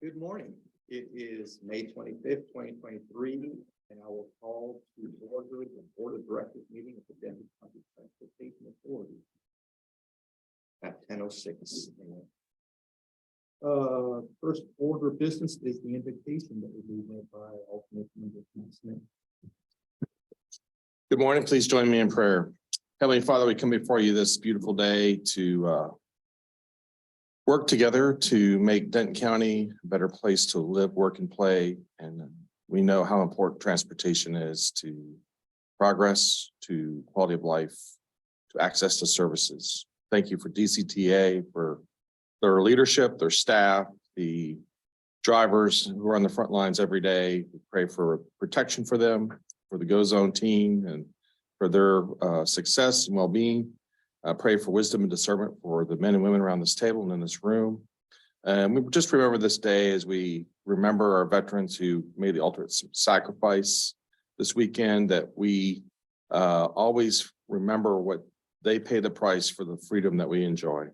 Good morning. It is May 25th, 2023, and I will call to order the Board of Directors meeting of the Denver County Transportation Authority at 10:06 a.m. First order of business is the invitation that will be made by alternate member Smith. Good morning. Please join me in prayer. Heavenly Father, we come before you this beautiful day to work together to make Denton County a better place to live, work, and play. And we know how important transportation is to progress, to quality of life, to access to services. Thank you for DCTA, for their leadership, their staff, the drivers who are on the front lines every day. We pray for protection for them, for the Go Zone team, and for their success and well-being. Pray for wisdom and discernment for the men and women around this table and in this room. And we just remember this day as we remember our veterans who made the ultimate sacrifice this weekend, that we always remember what they pay the price for the freedom that we enjoy.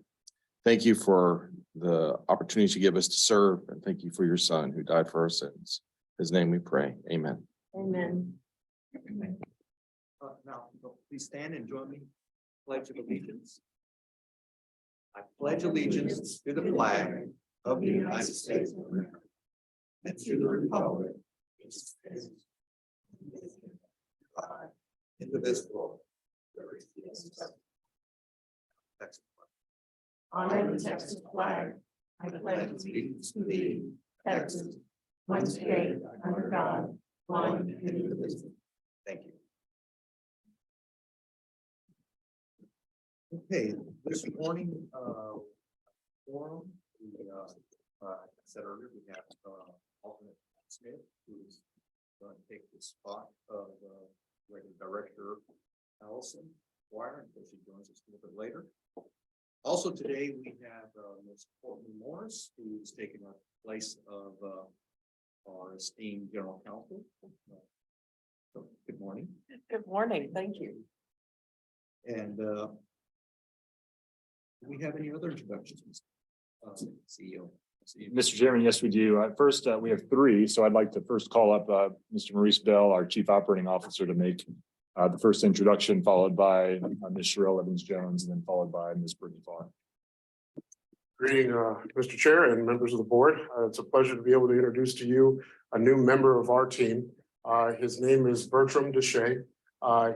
Thank you for the opportunity you give us to serve, and thank you for your son who died for our sins. In his name we pray. Amen. Amen. Now, please stand and join me. Pledge of allegiance. I pledge allegiance to the flag of the United States of America and to the republic which stands indivisible. Honor the Texas flag. I pledge allegiance to thee, Texas, one state, under God, one and indivisible. Thank you. Okay, this morning, forum, I said earlier, we have alternate Smith, who's going to take the spot of regular director Allison Wire, until she joins us a little bit later. Also today, we have Ms. Courtney Morris, who's taking the place of our esteemed general counsel. So, good morning. Good morning, thank you. And do we have any other introductions? CEO. Mr. Chairman, yes, we do. First, we have three, so I'd like to first call up Mr. Maurice Bell, our Chief Operating Officer, to make the first introduction, followed by Ms. Sherelle Evans-Jones, and then followed by Ms. Brittany Farr. Greeting, Mr. Chair and members of the board. It's a pleasure to be able to introduce to you a new member of our team. His name is Bertram Deshay.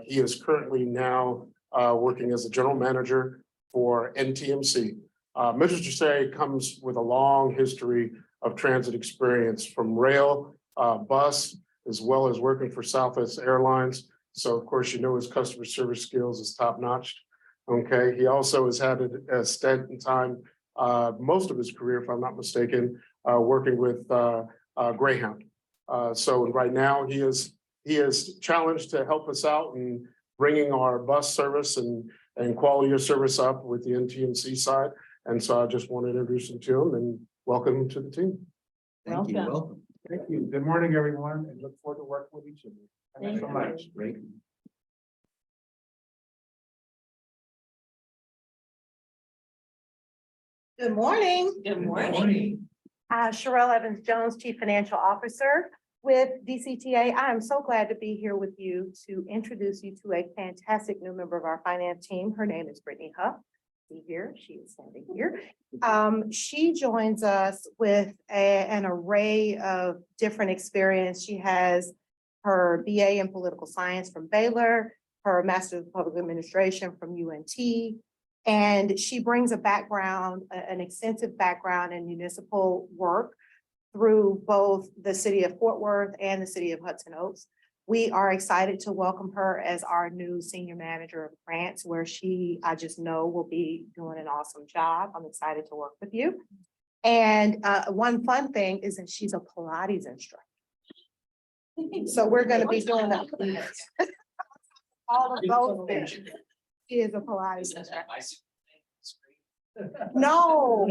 He is currently now working as a general manager for NTMC. Mr. Deshay comes with a long history of transit experience from rail, bus, as well as working for Southwest Airlines. So of course, you know, his customer service skills is top notch. Okay, he also has had a stint in time, most of his career, if I'm not mistaken, working with Greyhound. So right now he is challenged to help us out in bringing our bus service and quality of service up with the NTMC side. And so I just want to introduce him to him and welcome him to the team. Thank you. Welcome. Welcome. Thank you. Good morning, everyone, and look forward to working with each of you. Thank Thanks so you. much. Great. Good morning. Good morning. Sherelle Evans-Jones, Chief Financial Officer with DCTA. I am so glad to be here with you to introduce you to a fantastic new member of our finance team. Her name is Brittany Huff. See here, she is standing here. She joins us with an array of different experience. She has her BA in political science from Baylor, her Master's of Public Administration from UNT, and she brings a background, an extensive background in municipal work through both the city of Fort Worth and the city of Hudson Oaks. We are excited to welcome her as our new senior manager of grants, where I just know will be doing an awesome job. I'm excited to work with you. And one fun thing is that she's a Pilates instructor. So we're going to be doing that. All of those things. She is a Pilates instructor. No,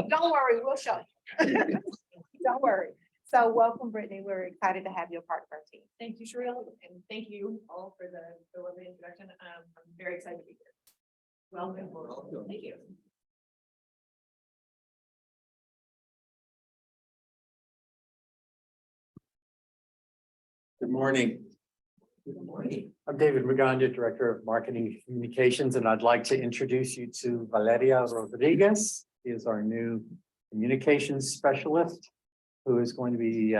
don't worry, we'll show you. Don't worry. So welcome, Brittany. We're excited to have you a part of our team. Thank you, Sherelle, and thank you all for the lovely introduction. I'm very excited to be here. Welcome. Welcome. Thank you. Good morning. Good morning. I'm David Magana, Director of Marketing and Communications, and I'd like to introduce you to Valeria Rodriguez. She is our new communications specialist who is going to be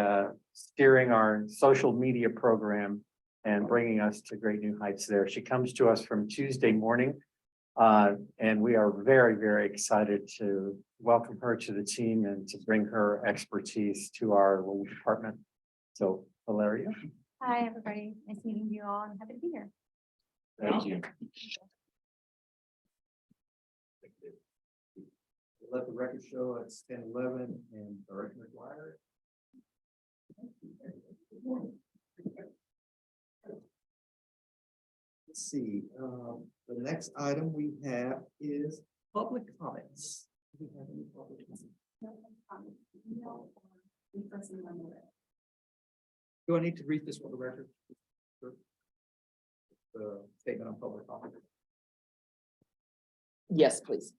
steering our social media program and bringing us to great new heights there. She comes to us from Tuesday morning. And we are very, very excited to welcome her to the team and to bring her expertise to our little department. So Valeria. Hi, everybody. Nice meeting you all. I'm happy to be here. Thank you. Let the record show it's 10:11 and Director McGuire. Let's see, the next item we have is public comments. Do we have any public comments? Do I need to read this for the record? The statement on public comment. Yes, please.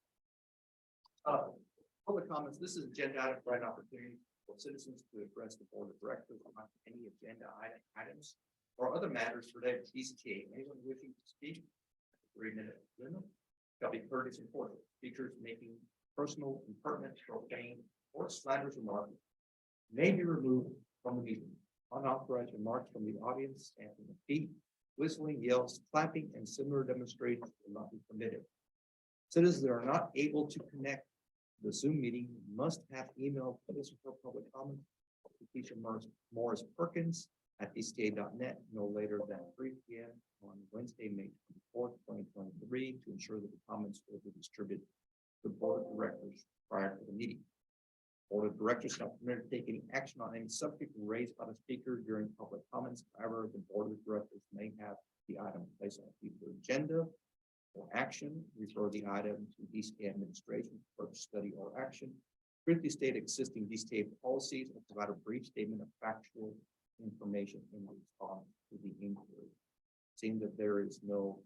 Public comments, this is agenda item, right opportunity for citizens to address the board of directors on any agenda items or other matters related to DCTA. Anyone wishing to speak? 3-minute limit. Shall be courteous and cordial. Speakers making personal, impertinent, profane, or slanderous remarks may be removed from the meeting. Unauthorized remarks from the audience, stamping the feet, whistling, yells, clapping, and similar demonstrations will not be permitted. Citizens that are not able to connect the Zoom meeting must have emailed us for public comment to Keisha Morris Perkins at DCTA.net no later than 3 p.m. on Wednesday, May 24th, 2023, to ensure that the comments will be distributed to the board of directors prior to the meeting. Board of directors not permitted to take any action on any subject raised by the speaker during public comments. However, the board of directors may have the item placed on a future agenda or action, refer the item to DCTA administration for study or action, briefly state existing DCTA policies, and provide a brief statement of factual information in response to the inquiry. Seeing that there is no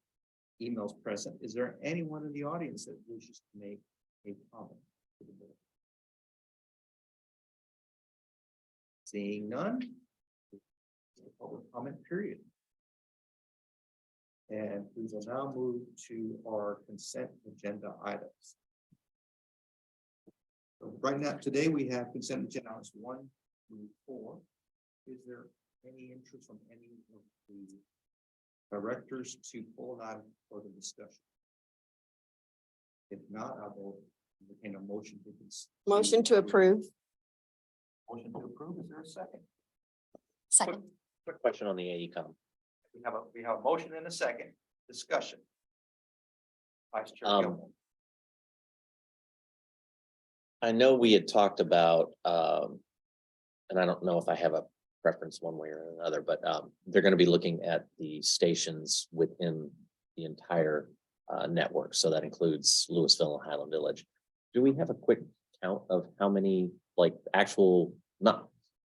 emails present, is there anyone in the audience that wishes to make a comment to the board? Seeing none, public comment period. And we will now move to our consent agenda items. So right now, today we have consent agenda items 1 through 4. Is there any interest from any of the directors to pull an item for the discussion? If not, I will entertain a motion to Motion to approve. Motion to approve. Is there a second? Second. Quick question on the AECom. We have a motion and a second discussion. Vice Chair Gilmore. I know we had talked about, and I don't know if I have a preference one way or another, but they're going to be looking at the stations within the entire network. So that includes Louisville and Highland Village. Do we have a quick count of how many like actual, I'm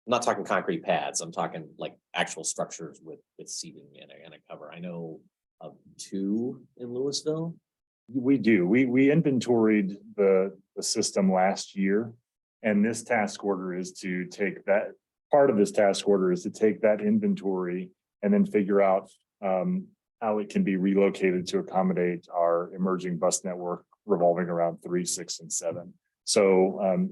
not talking concrete pads, I'm talking like actual structures with seating and a cover. I know of 2 in Louisville. We do. We inventoried the system last year. And this task order is to take that, part of this task order is to take that inventory and then figure out how it can be relocated to accommodate our emerging bus network revolving around 3, 6, and 7. So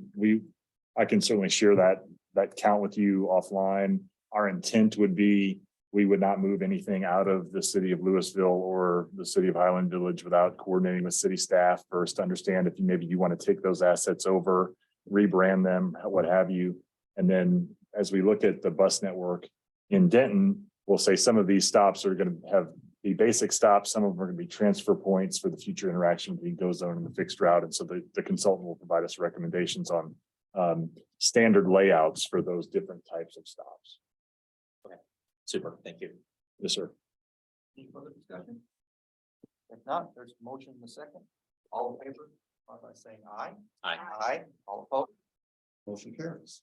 I can certainly share that count with you offline. Our intent would be we would not move anything out of the city of Louisville or the city of Highland Village without coordinating with city staff first to understand if maybe you want to take those assets over, rebrand them, what have you. And then as we look at the bus network in Denton, we'll say some of these stops are going to be basic stops. Some of them are going to be transfer points for the future interaction between GO Zone and the fixed route. And so the consultant will provide us recommendations on standard layouts for those different types of stops. Super, thank you. Yes, sir. Any further discussion? If not, there's a motion in a second. All in favor, by saying aye. Aye. Aye. All opposed? Motion carries.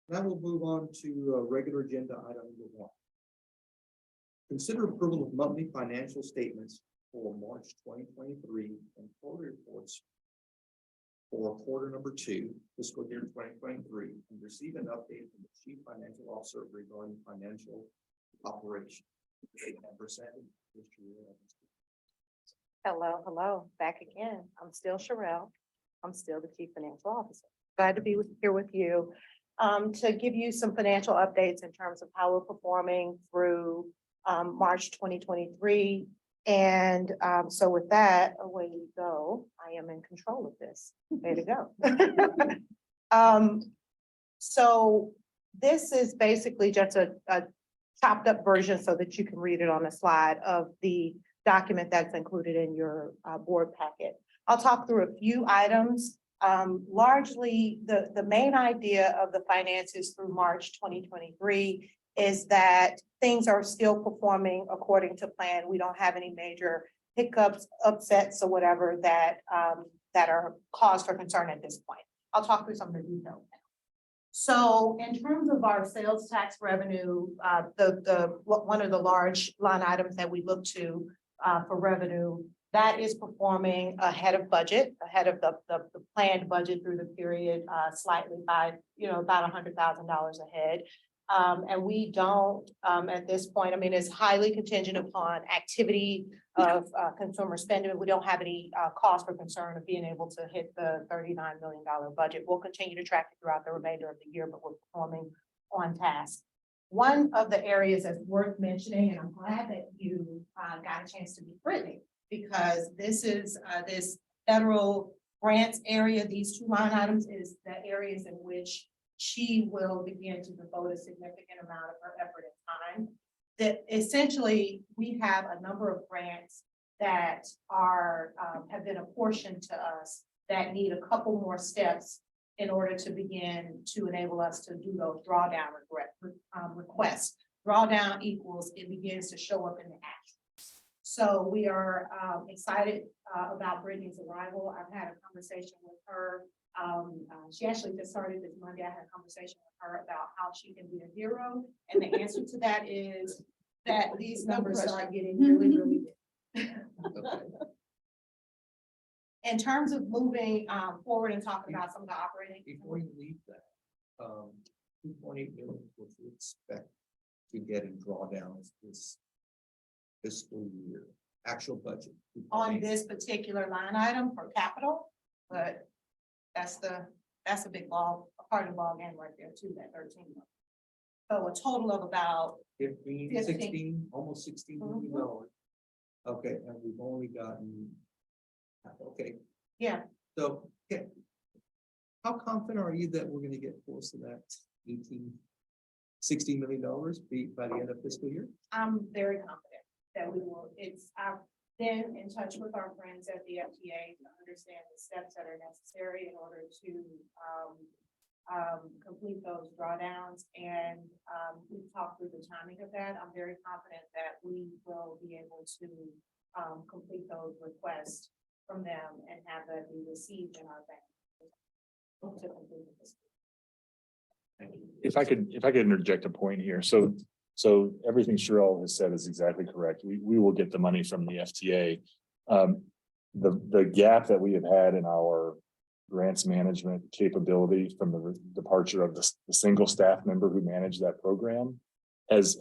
Now we'll move on to regular agenda item number 1. Consider approval of monthly financial statements for March 2023 and quarterly reports for quarter number 2, fiscal year 2023, and receive an update from the Chief Financial Officer regarding financial operation. Hello, hello, back again. I'm still Sherelle. I'm still the Chief Financial Officer. Glad to be here with you to give you some financial updates in terms of how we're performing through March 2023. And so with that, away we go. I am in control of this. Way to go. So this is basically just a chopped up version so that you can read it on a slide of the document that's included in your board packet. I'll talk through a few items. Largely, the main idea of the finances through March 2023 is that things are still performing according to plan. We don't have any major hiccups, upsets, or whatever that are cause for concern at this point. I'll talk through some of the details now. So in terms of our sales tax revenue, one of the large line items that we look to for revenue, that is performing ahead of budget, ahead of the planned budget through the period, slightly by, about $100,000 ahead. And we don't, at this point, I mean, it's highly contingent upon activity of consumer spending. We don't have any cause for concern of being able to hit the $39 million budget. We'll continue to track it throughout the remainder of the year, but we're performing on task. One of the areas that's worth mentioning, and I'm glad that you got a chance to meet Brittany, because this is this federal grants area, these two line items is the areas in which she will begin to devote a significant amount of her effort and time. That essentially we have a number of grants that are have been apportioned to us that need a couple more steps in order to begin to enable us to do those drawdown requests. Drawdown equals it begins to show up in the action. So we are excited about Brittany's arrival. I've had a conversation with her. She actually just started this Monday. I had a conversation with her about how she can be a hero. And the answer to that is that these numbers are getting really, really big. In terms of moving forward and talking about some of the operating. Before you leave that, 2.8 million, what you expect to get in drawdowns this fiscal year, actual budget. On this particular line item for capital, but that's a big ball, a part of the ball game right there too, that 13 million. So a total of about 15, 16, almost $16 million. Okay, and we've only gotten, okay. Yeah. So, okay. How confident are you that we're gonna get close to that $16 million by the end of fiscal year? I'm very confident that we will. I've been in touch with our friends at the FTA to understand the steps that are necessary in order to complete those drawdowns. And we've talked through the timing of that. I'm very confident that we will be able to complete those requests from them and have that be received in our bank. To complete this. If I could interject a point here. So everything Sherelle has said is exactly correct. We will get the money from the FTA. The gap that we have had in our grants management capability from the departure of the single staff member who managed that program has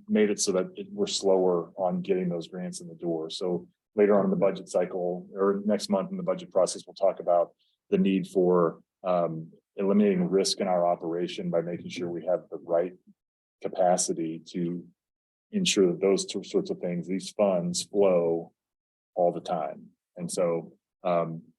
made it so that we're slower on getting those grants in the door. So later on in the budget cycle or next month in the budget process, we'll talk about the need for eliminating risk in our operation by making sure we have the right capacity to ensure that those two sorts of things, these funds flow all the time. And so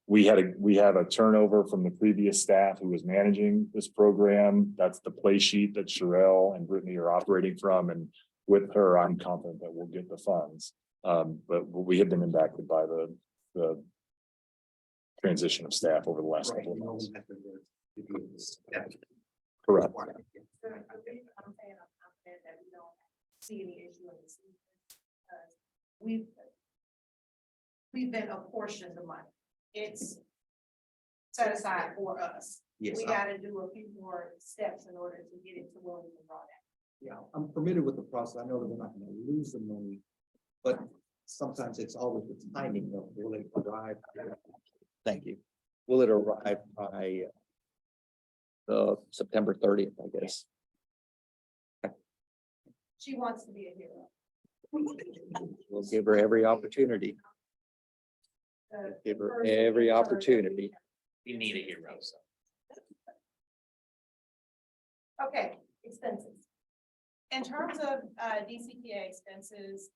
we have a turnover from the previous staff who was managing this program. That's the play sheet that Sherelle and Brittany are operating from. And with her, I'm confident that we'll get the funds. But we have been impacted by the transition of staff over the last couple of months. Correct. I'm saying I'm confident that we don't see any issue in this. We've been apportioned the money. It's set aside for us. Yes. We got to do a few more steps in order to get it to where we can draw that. Yeah, I'm familiar with the process. I know that we're not gonna lose the money, but sometimes it's always the timing of will it arrive. Thank you. Will it arrive by September 30th, I guess? She wants to be a hero. We'll give her every opportunity. Give her every opportunity. You need a hero, so. Okay, expenses. In terms of DCTA expenses,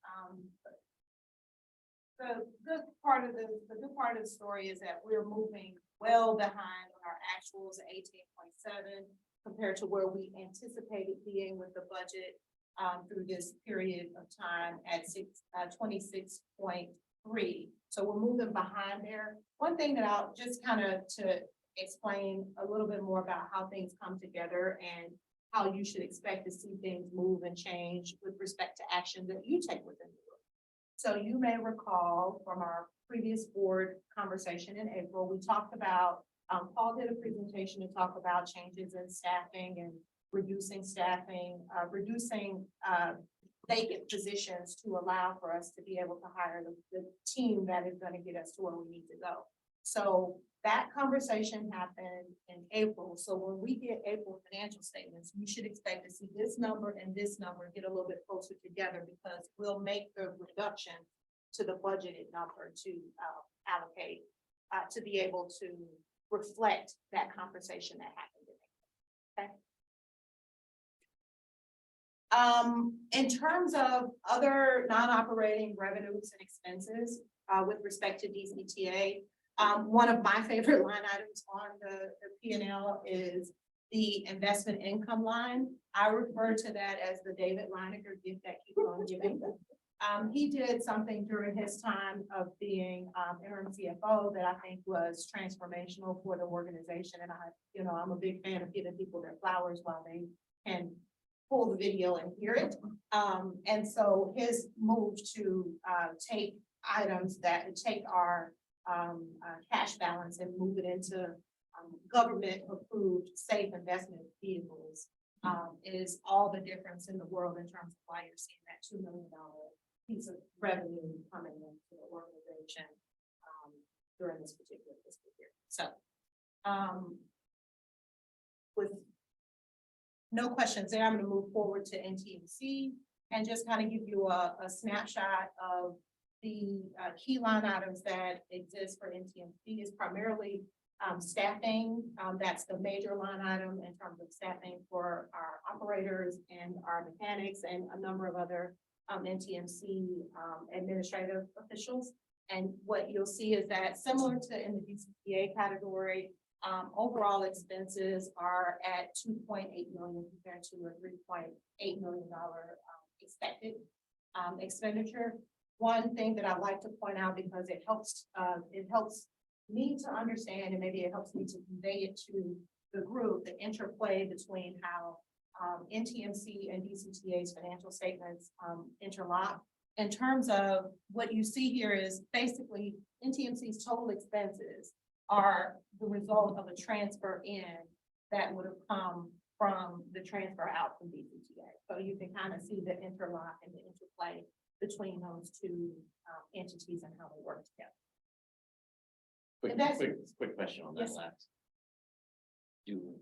the good part of the story is that we're moving well behind on our actuals at 18.7 compared to where we anticipated being with the budget through this period of time at 26.3. So we're moving behind there. One thing that I'll just kind of to explain a little bit more about how things come together and how you should expect to see things move and change with respect to action that you take within the group. So you may recall from our previous board conversation in April, we talked about, Paul did a presentation to talk about changes in staffing and reducing staffing, reducing vacant positions to allow for us to be able to hire the team that is going to get us to where we need to go. So that conversation happened in April. So when we get April financial statements, you should expect to see this number and this number get a little bit closer together because we'll make the reduction to the budgeted number to allocate to be able to reflect that conversation that happened in April. Okay. In terms of other non-operating revenues and expenses with respect to DCTA, one of my favorite line items on the P&L is the investment income line. I refer to that as the David Leinecker gift that keeps on giving. He did something during his time of being interim CFO that I think was transformational for the organization. And I'm a big fan of giving people their flowers while they can pull the video and hear it. And so his move to take items that take our cash balance and move it into government approved safe investment vehicles is all the difference in the world in terms of why you're seeing that $2 million piece of revenue coming into the organization during this particular fiscal year. So with no questions there, I'm going to move forward to NTMC and just kind of give you a snapshot of the key line items that exist for NTMC is primarily staffing. That's the major line item in terms of staffing for our operators and our mechanics and a number of other NTMC administrative officials. And what you'll see is that similar to in the DCTA category, overall expenses are at 2.8 million compared to a $3.8 million expected expenditure. One thing that I'd like to point out because it helps me to understand and maybe it helps me to convey it to the group, the interplay between how NTMC and DCTA's financial statements interlock. In terms of what you see here is basically NTMC's total expenses are the result of a transfer in that would have come from the transfer out from DCTA. So you can kind of see the interlock and the interplay between those two entities and how they work together. Quick question on that Yes. last.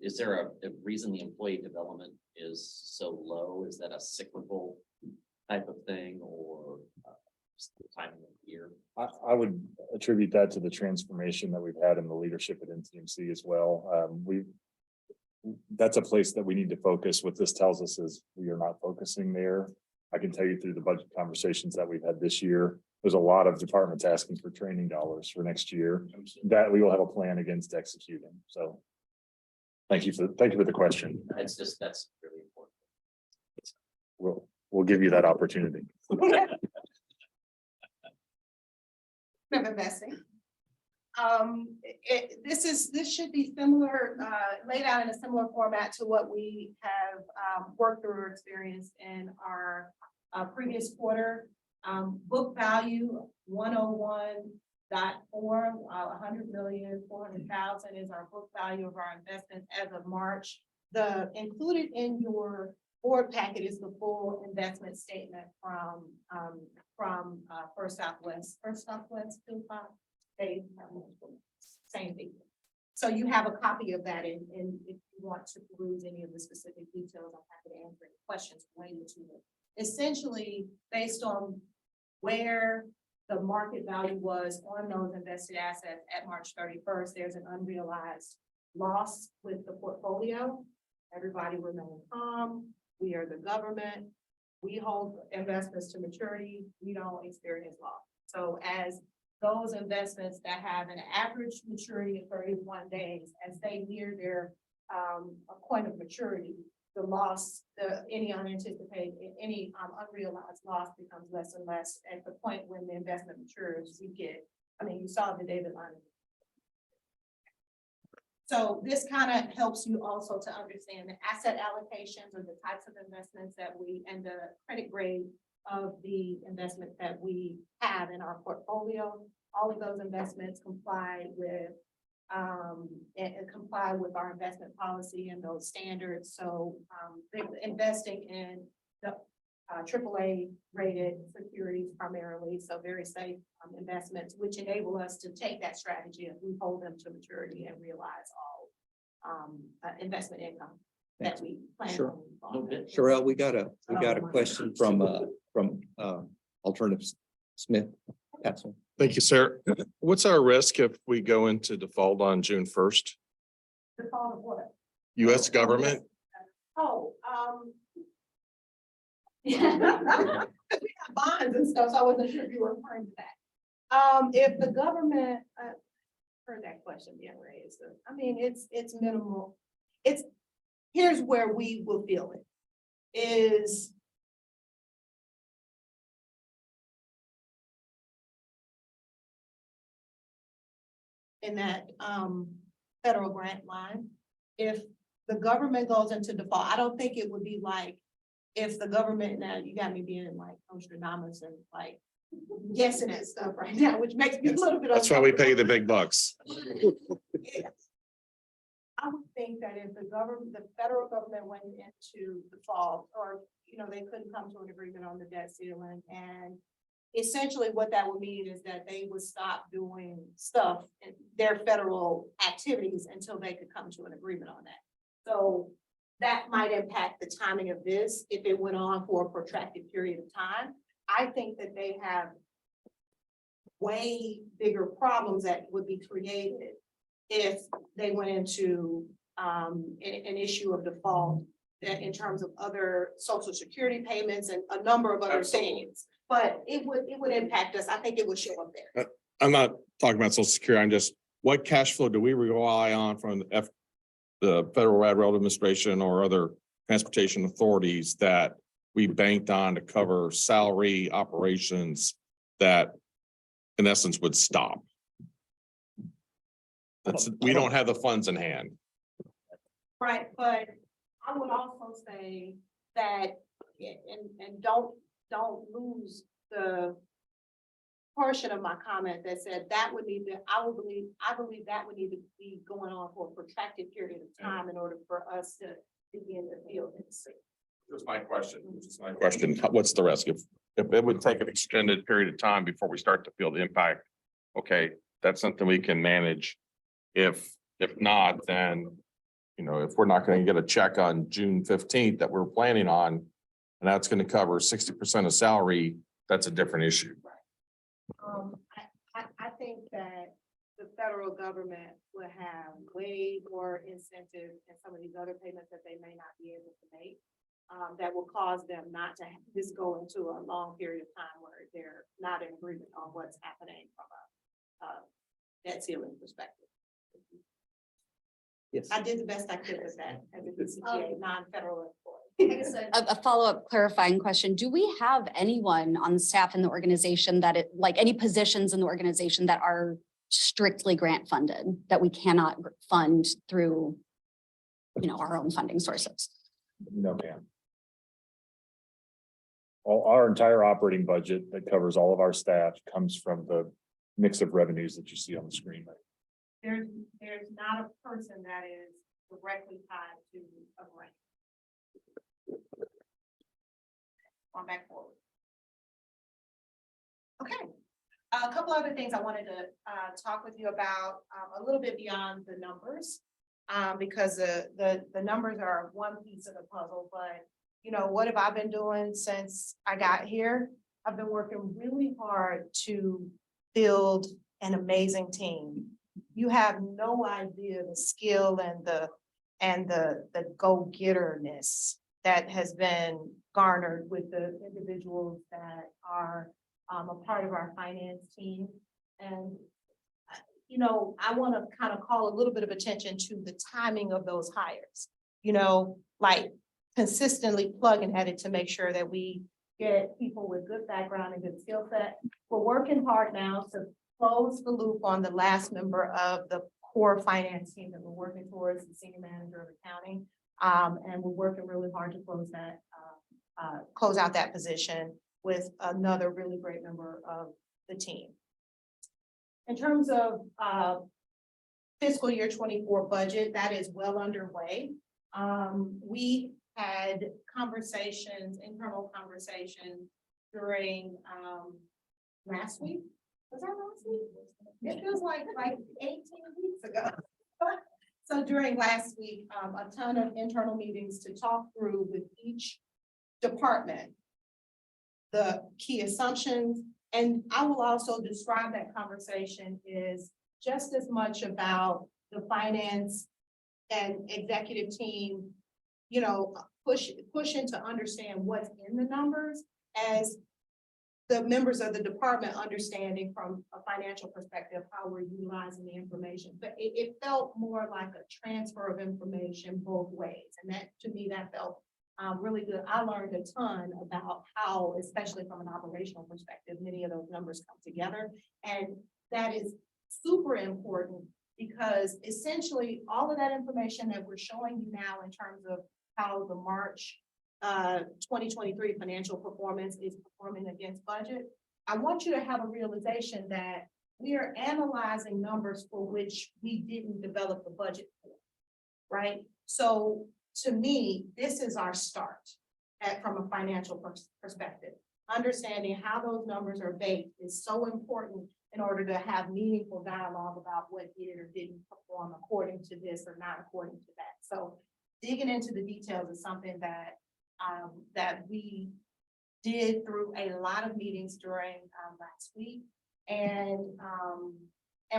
Is there a reason the employee development is so low? Is that a cyclical type of thing or just the time of the year? I would attribute that to the transformation that we've had in the leadership at NTMC as well. That's a place that we need to focus. What this tells us is we are not focusing there. I can tell you through the budget conversations that we've had this year, there's a lot of departments asking for training dollars for next year that we will have a plan against executing. So thank you for the question. That's really important. We'll give you that opportunity. Of investing. This should be similar, laid out in a similar format to what we have worked through or experienced in our previous quarter. Book value 101.4, 100,400,000 is our book value of our investments as of March. The included in your board packet is the full investment statement from First Southwest, same thing. So you have a copy of that, and if you want to peruse any of the specific details, I'm happy to answer any questions related to it. Essentially, based on where the market value was on those invested assets at March 31st, there's an unrealized loss with the portfolio. Everybody remain calm. We are the government. We hold investments to maturity. We don't experience loss. So as those investments that have an average maturity of 31 days, as they near their a point of maturity, the loss, any unanticipated, any unrealized loss becomes less and less. At the point when the investment matures, you get, I mean, you saw the David line. So this kind of helps you also to understand the asset allocations or the types of investments that we, and the credit grade of the investment that we have in our portfolio. All of those investments comply with and comply with our investment policy and those standards. So they're investing in the AAA rated securities primarily, so very safe investments, which enable us to take that strategy and we hold them to maturity and realize all investment income that we plan. Sure. on. Sherelle, we got a question from Alternative Smith. Council. Thank you, sir. What's our risk if we go into default on June 1st? Default of what? US government? Oh, we have bonds and stuff, so I wasn't sure if you were referring to that. If the government, heard that question being raised, I mean, it's minimal. Here's where we will feel it, is in that federal grant line. If the government goes into default, I don't think it would be like if the government, now you got me being like Nostradamus and like guessing at stuff right now, which makes me a little bit. That's why we pay the big bucks. Yes. I would think that if the federal government went into default, or, you know, they couldn't come to an agreement on the debt ceiling, and essentially what that would mean is that they would stop doing stuff in their federal activities until they could come to an agreement on that. So that might impact the timing of this if it went on for a protracted period of time. I think that they have way bigger problems that would be created if they went into an issue of default in terms of other Social Security payments and a number of other things. But it would impact us. I think it would show up there. I'm not talking about Social Security. I'm just, what cash flow do we rely on from the Federal Railroad Administration or other transportation authorities that we banked on to cover salary operations that in essence would stop? We don't have the funds in hand. Right, but I would also say that, and don't lose the portion of my comment that said that would need to, I believe that would need to be going on for a protracted period of time in order for us to begin to feel this. That's my question. What's the risk? If it would take an extended period of time before we start to feel the impact, okay, that's something we can manage. If not, then, you know, if we're not going to get a check on June 15th that we're planning on, and that's going to cover 60% of salary, that's a different issue. I think that the federal government will have way more incentive in some of these other payments that they may not be able to make. That will cause them not to just go into a long period of time where they're not in agreement on what's happening from a debt ceiling perspective. Yes. I did the best I could with that as a DCTA non-federal A employee. follow-up clarifying question. Do we have anyone on staff in the organization that like any positions in the organization that are strictly grant funded that we cannot fund through, you know, our own funding sources? No, ma'am. Our entire operating budget that covers all of our staff comes from the mix of revenues that you see on the screen. There's not a person that is directly tied to a grant. On back forward. Okay, A couple other things I wanted to talk with you about, a little bit beyond the numbers. Because the numbers are one piece of the puzzle, but you know, what have I been doing since I got here? I've been working really hard to build an amazing team. You have no idea the skill and the go-getterness that has been garnered with the individuals that are a part of our finance team. And you know, I want to kind of call a little bit of attention to the timing of those hires. You know, like consistently plugging at it to make sure that we get people with good background and good skill set. We're working hard now to close the loop on the last member of the core finance team that we're working towards, the senior manager of accounting. And we're working really hard to close out that position with another really great member of the team. In terms of fiscal year 24 budget, that is well underway. We had internal conversations during last week. Was that last week? It feels like 18 weeks ago. So during last week, a ton of internal meetings to talk through with each department the key assumptions. And I will also describe that conversation is just as much about the finance and executive team, you know, pushing to understand what's in the numbers as the members of the department understanding from a financial perspective how we're utilizing the information. But it felt more like a transfer of information both ways. And that, to me, that felt really good. I learned a ton about how, especially from an operational perspective, many of those numbers come together. And that is super important because essentially all of that information that we're showing you now in terms of how the March 2023 financial performance is performing against budget, I want you to have a realization that we are analyzing numbers for which we didn't develop the budget for, right? So to me, this is our start from a financial perspective. Understanding how those numbers are baked is so important in order to have meaningful dialogue about what did or didn't perform according to this or not according to that. So digging into the details is something that that we did through a lot of meetings during last week, and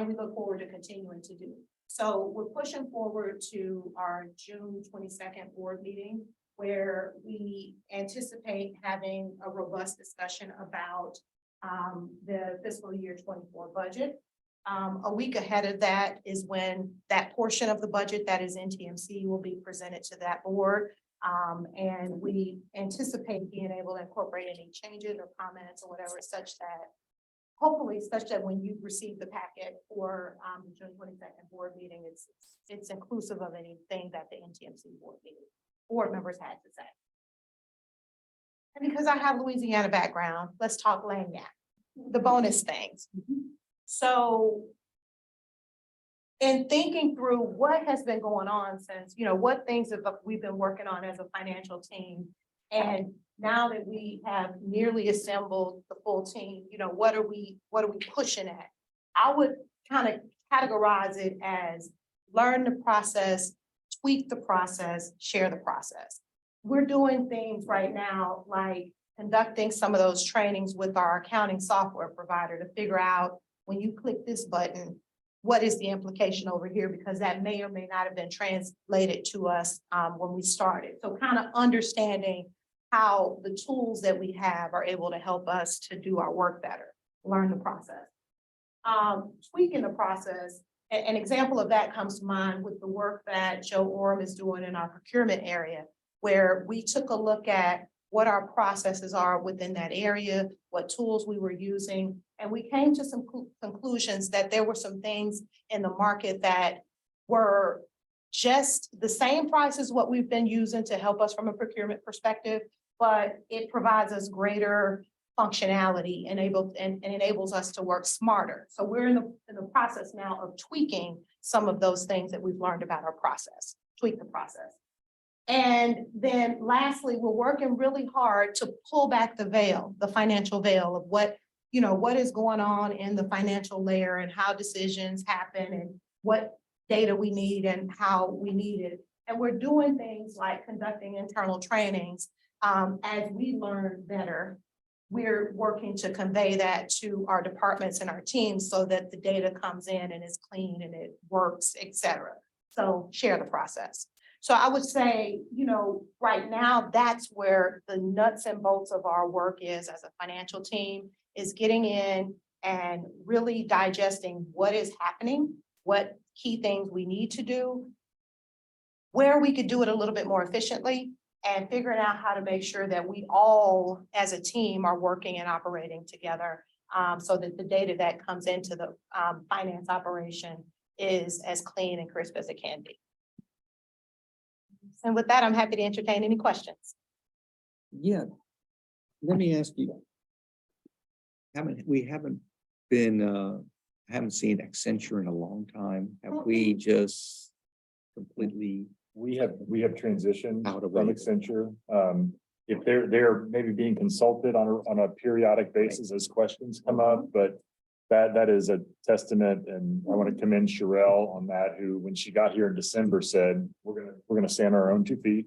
we look forward to continuing to do. So we're pushing forward to our June 22nd board meeting, where we anticipate having a robust discussion about the fiscal year 24 budget. A week ahead of that is when that portion of the budget that is in TMC will be presented to that board. And we anticipate being able to incorporate any changes or comments or whatever, such that hopefully such that when you receive the packet for the June 22nd board meeting, it's inclusive of anything that the NTMC board members had to say. And because I have Louisiana background, let's talk land gap, the bonus things. So in thinking through what has been going on since, you know, what things have we've been working on as a financial team, and now that we have nearly assembled the full team, you know, what are we pushing at? I would kind of categorize it as learn the process, tweak the process, share the process. We're doing things right now like conducting some of those trainings with our accounting software provider to figure out when you click this button, what is the implication over here? Because that may or may not have been translated to us when we started. So kind of understanding how the tools that we have are able to help us to do our work better, learn the process. Tweaking the process, an example of that comes to mind with the work that Joe Orem is doing in our procurement area, where we took a look at what our processes are within that area, what tools we were using, and we came to some conclusions that there were some things in the market that were just the same price as what we've been using to help us from a procurement perspective, but it provides us greater functionality and enables us to work smarter. So we're in the process now of tweaking some of those things that we've learned about our process, tweak the process. And then lastly, we're working really hard to pull back the veil, the financial veil of what, you know, what is going on in the financial layer and how decisions happen and what data we need and how we need it. And we're doing things like conducting internal trainings. As we learn better, we're working to convey that to our departments and our teams so that the data comes in and is clean and it works, et cetera. So share the process. So I would say, you know, right now, that's where the nuts and bolts of our work is as a financial team, is getting in and really digesting what is happening, what key things we need to do, where we could do it a little bit more efficiently, and figuring out how to make sure that we all, as a team, are working and operating together, so that the data that comes into the finance operation is as clean and crisp as it can be. And with that, I'm happy to entertain any questions. Yeah. Let me ask you. We haven't been, haven't seen Accenture in a long time. Have we just completely? We have transitioned Out of from it. Accenture. If they're maybe being consulted on a periodic basis as questions come up, but that is a testament, and I want to commend Sherelle on that, who, when she got here in December, said, we're gonna stand on our own 2 feet.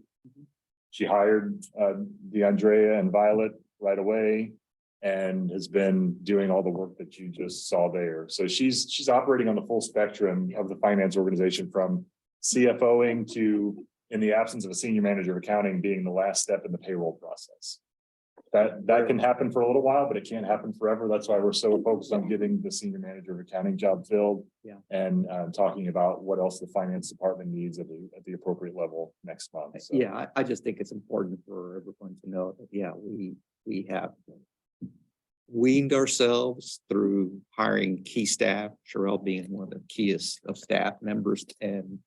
She hired DeAndrea and Violet right away and has been doing all the work that you just saw there. So she's operating on the full spectrum of the finance organization, from CFOing to, in the absence of a senior manager of accounting, being the last step in the payroll process. That can happen for a little while, but it can't happen forever. That's why we're so focused on getting the senior manager of accounting job filled. Yeah. And talking about what else the finance department needs at the appropriate level next month. So. Yeah, I just think it's important for everyone to know that, yeah, we have weaned ourselves through hiring key staff, Sherelle being one of the keyest of staff members, and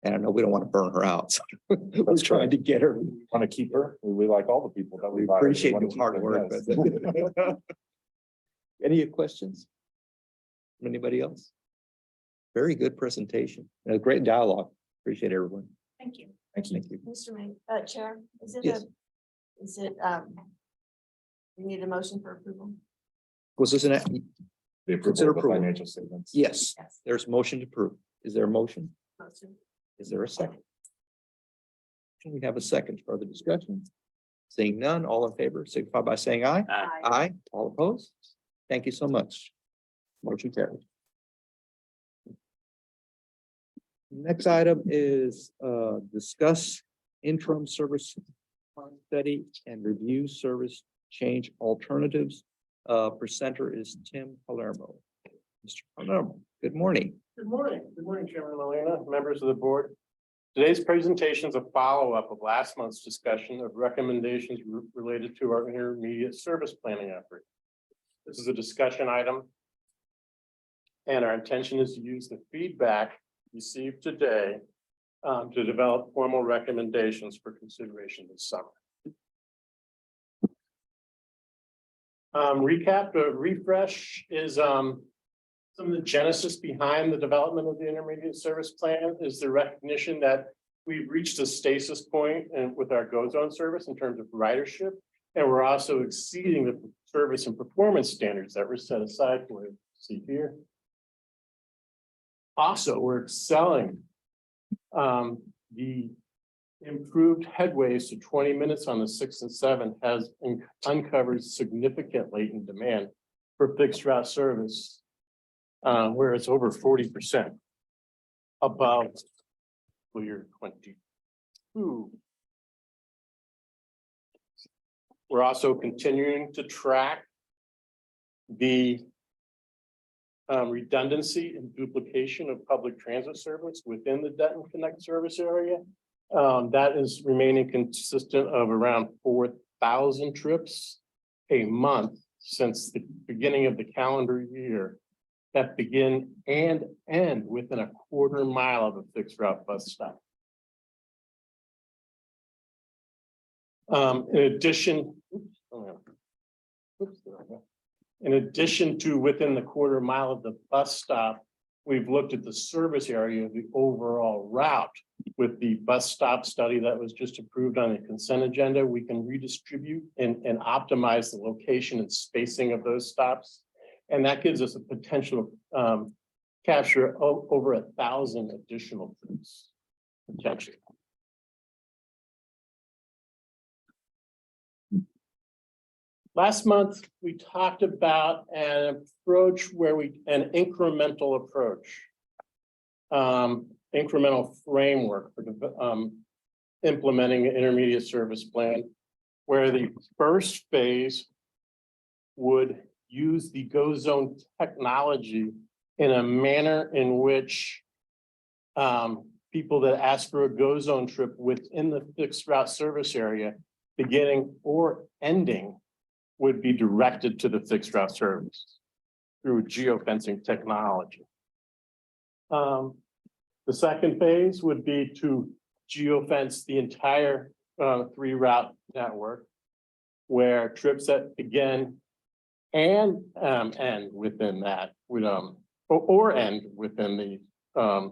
I know we don't want to burn her out. So we're trying to get her. Want to keep her? We like all the people that We hired. appreciate want to your keep hard them, work. yes. But any questions? From anybody else? Very good presentation. A great dialogue. Appreciate everyone. Thank you. Thank you. Mr. Chair, Yes. we need a motion for approval? Was this an? The approval Consider of the approval. financial statements. Yes, Yes. there's motion to approve. Is there a motion? Motion. Is there a second? Can we have a second? Further discussion? Seeing none, all in favor, signify by saying aye. Aye. All opposed? Thank you so much. Motion carried. Next item is discuss interim service study and review service change alternatives. Presenter is Tim Palermo. Mr. Palermo, good morning. Good morning. Good morning, Chairman Molina, members of the board. Today's presentation is a follow-up of last month's discussion of recommendations related to our intermediate service planning effort. This is a discussion item, and our intention is to use the feedback received today to develop formal recommendations for consideration this summer. Recap, the refresh is some of the genesis behind the development of the intermediate service plan is the recognition that we've reached a stasis point and with our GO zone service in terms of ridership, and we're also exceeding the service and performance standards that were set aside for it. See here. Also, we're excelling the improved headways to 20 minutes on the 6 and 7 has uncovered significant latent demand for fixed route service. Where it's over 40% above full year 22. We're also continuing to track the redundancy and duplication of public transit service within the Denton Connect service area. That is remaining consistent of around 4,000 trips a month since the beginning of the calendar year, that begin and end within a quarter mile of a fixed route bus stop. In addition to within the quarter mile of the bus stop, we've looked at the service area of the overall route, with the bus stop study that was just approved on the consent agenda, we can redistribute and optimize the location and spacing of those stops. And that gives us a potential capture of over 1,000 additional trips. Potentially. Last month, we talked about an approach where an incremental approach. Incremental framework for implementing an intermediate service plan, where the first phase would use the Go Zone technology in a manner in which people that ask for a Go Zone trip within the fixed route service area, beginning or ending, would be directed to the fixed route service through geofencing technology. The second phase would be to geofence the entire 3-route network, where trips that begin and end within that would or end within the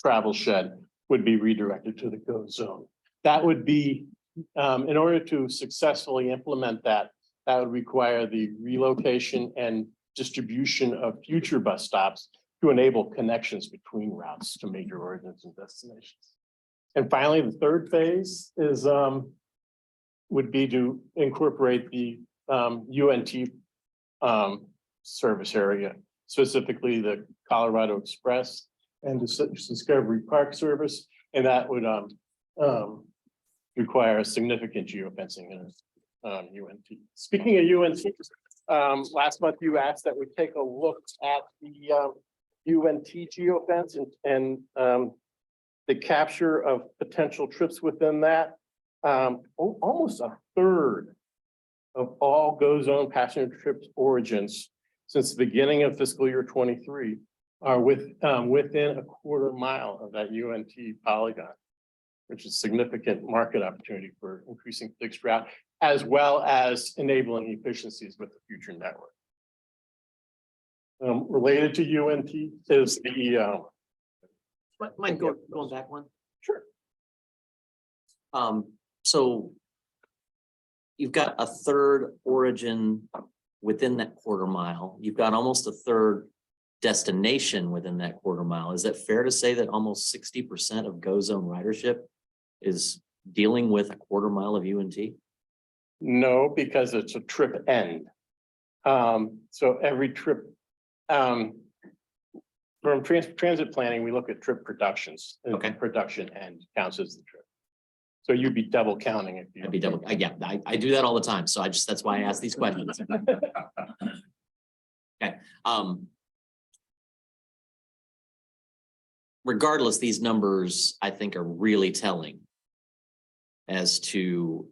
travel shed would be redirected to the Go Zone. That would be in order to successfully implement that, that would require the relocation and distribution of future bus stops to enable connections between routes to major origins and destinations. And finally, the third phase is would be to incorporate the UNT service area, specifically the Colorado Express and the Discovery Park service, and that would require significant geofencing in UNT. Speaking of UNT, last month you asked that we take a look at the UNT geofence and the capture of potential trips within that. Almost a third of all Go Zone passenger trips origins since the beginning of fiscal year 23 are within a quarter mile of that UNT polygon, which is significant market opportunity for increasing fixed route, as well as enabling efficiencies with the future network. Related to UNT is the Mind going back one? Sure. So you've got a third origin within that quarter mile. You've got almost a third destination within that quarter mile. Is it fair to say that almost 60% of Go Zone ridership is dealing with a quarter mile of UNT? No, because it's a trip end. So every trip, from transit planning, we look at trip productions. And Okay. Production end counts as the trip. So you'd be double counting if you. I'd be double, yeah, I do that all the time. So that's why I ask these questions. Okay. Regardless, these numbers, I think, are really telling as to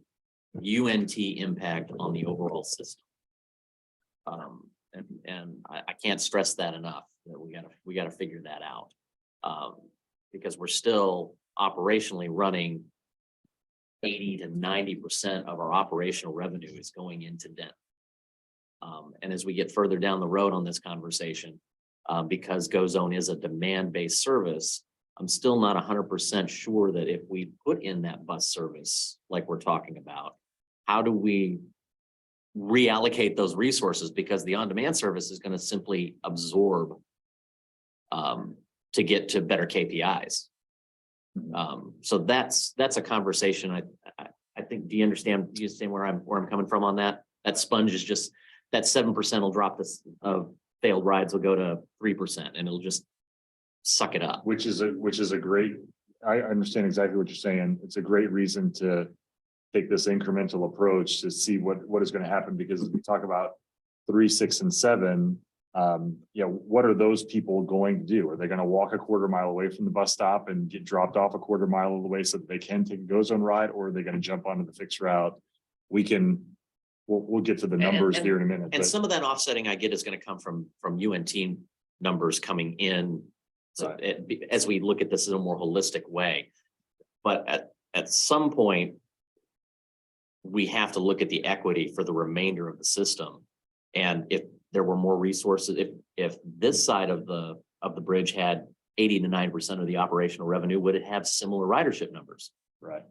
UNT impact on the overall system. And I can't stress that enough, that we gotta figure that out. Because we're still operationally running 80 to 90% of our operational revenue is going into Denton. And as we get further down the road on this conversation, because Go Zone is a demand-based service, I'm still not 100% sure that if we put in that bus service, like we're talking about, how do we reallocate those resources? Because the on-demand service is going to simply absorb to get to better KPIs. So that's a conversation. I think, do you understand where I'm coming from on that? That sponge is just, that 7% will drop this of failed rides will go to 3% and it'll just suck it up. Which is a great, I understand exactly what you're saying. It's a great reason to take this incremental approach to see what is going to happen, because as we talk about 3, 6, and 7, what are those people going to do? Are they going to walk a quarter mile away from the bus stop and get dropped off a quarter mile of the way so that they can take a Go Zone ride, or are they going to jump onto the fixed route? We'll get to the numbers here in a minute. And some of that offsetting I get is going to come from UNT numbers coming in. So as we look at this in a more holistic way, but at some point, we have to look at the equity for the remainder of the system. And if there were more resources, if this side of the bridge had 80 to 90% of the operational revenue, would it have similar ridership numbers? Right.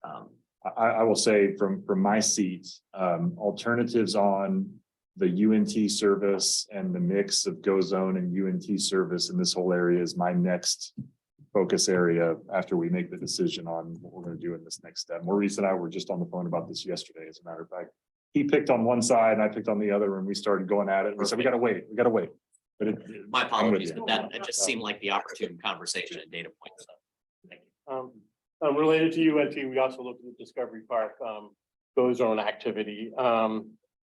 Um, I will say from my seat, alternatives on the UNT service and the mix of Go Zone and UNT service in this whole area is my next focus area after we make the decision on what we're going to do in this next step. Maurice and I were just on the phone about this yesterday, as a matter of fact. He picked on one side and I picked on the other, and we started going at it. We said, we gotta wait. But My I'm with apologies, you. but that just seemed like the opportune conversation and data point. So, thank you. Related to UNT, we also looked at Discovery Park, Go Zone activity.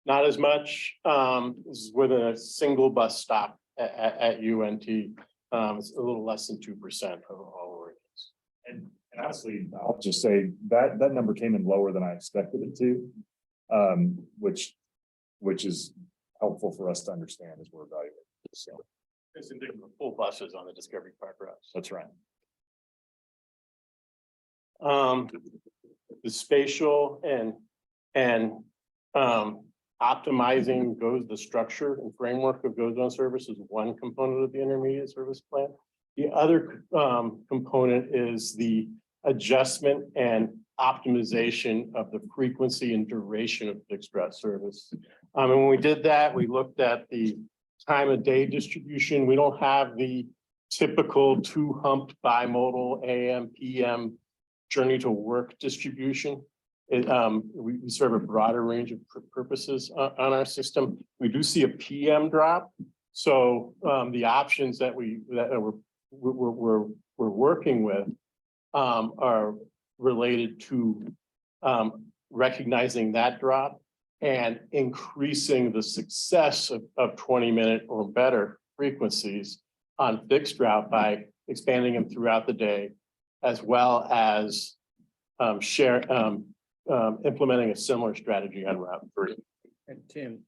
Not as much, this is within a single bus stop at UNT. It's a little less than 2% of all Oregon's. And honestly, I'll just say that number came in lower than I expected it to. Which is helpful for us to understand as we're evaluating. So It's indicative of full buses on the Discovery Park routes. that's right. The spatial and optimizing the structure and framework of Go Zone service is one component of the intermediate service plan. The other component is the adjustment and optimization of the frequency and duration of fixed route service. And when we did that, we looked at the time of day distribution. We don't have the typical two-humped bimodal AM, PM journey to work distribution. We serve a broader range of purposes on our system. We do see a PM drop. So the options that we're working with are related to recognizing that drop and increasing the success of 20-minute or better frequencies on fixed route by expanding them throughout the day, as well as implementing a similar strategy on Route 3. And Tim,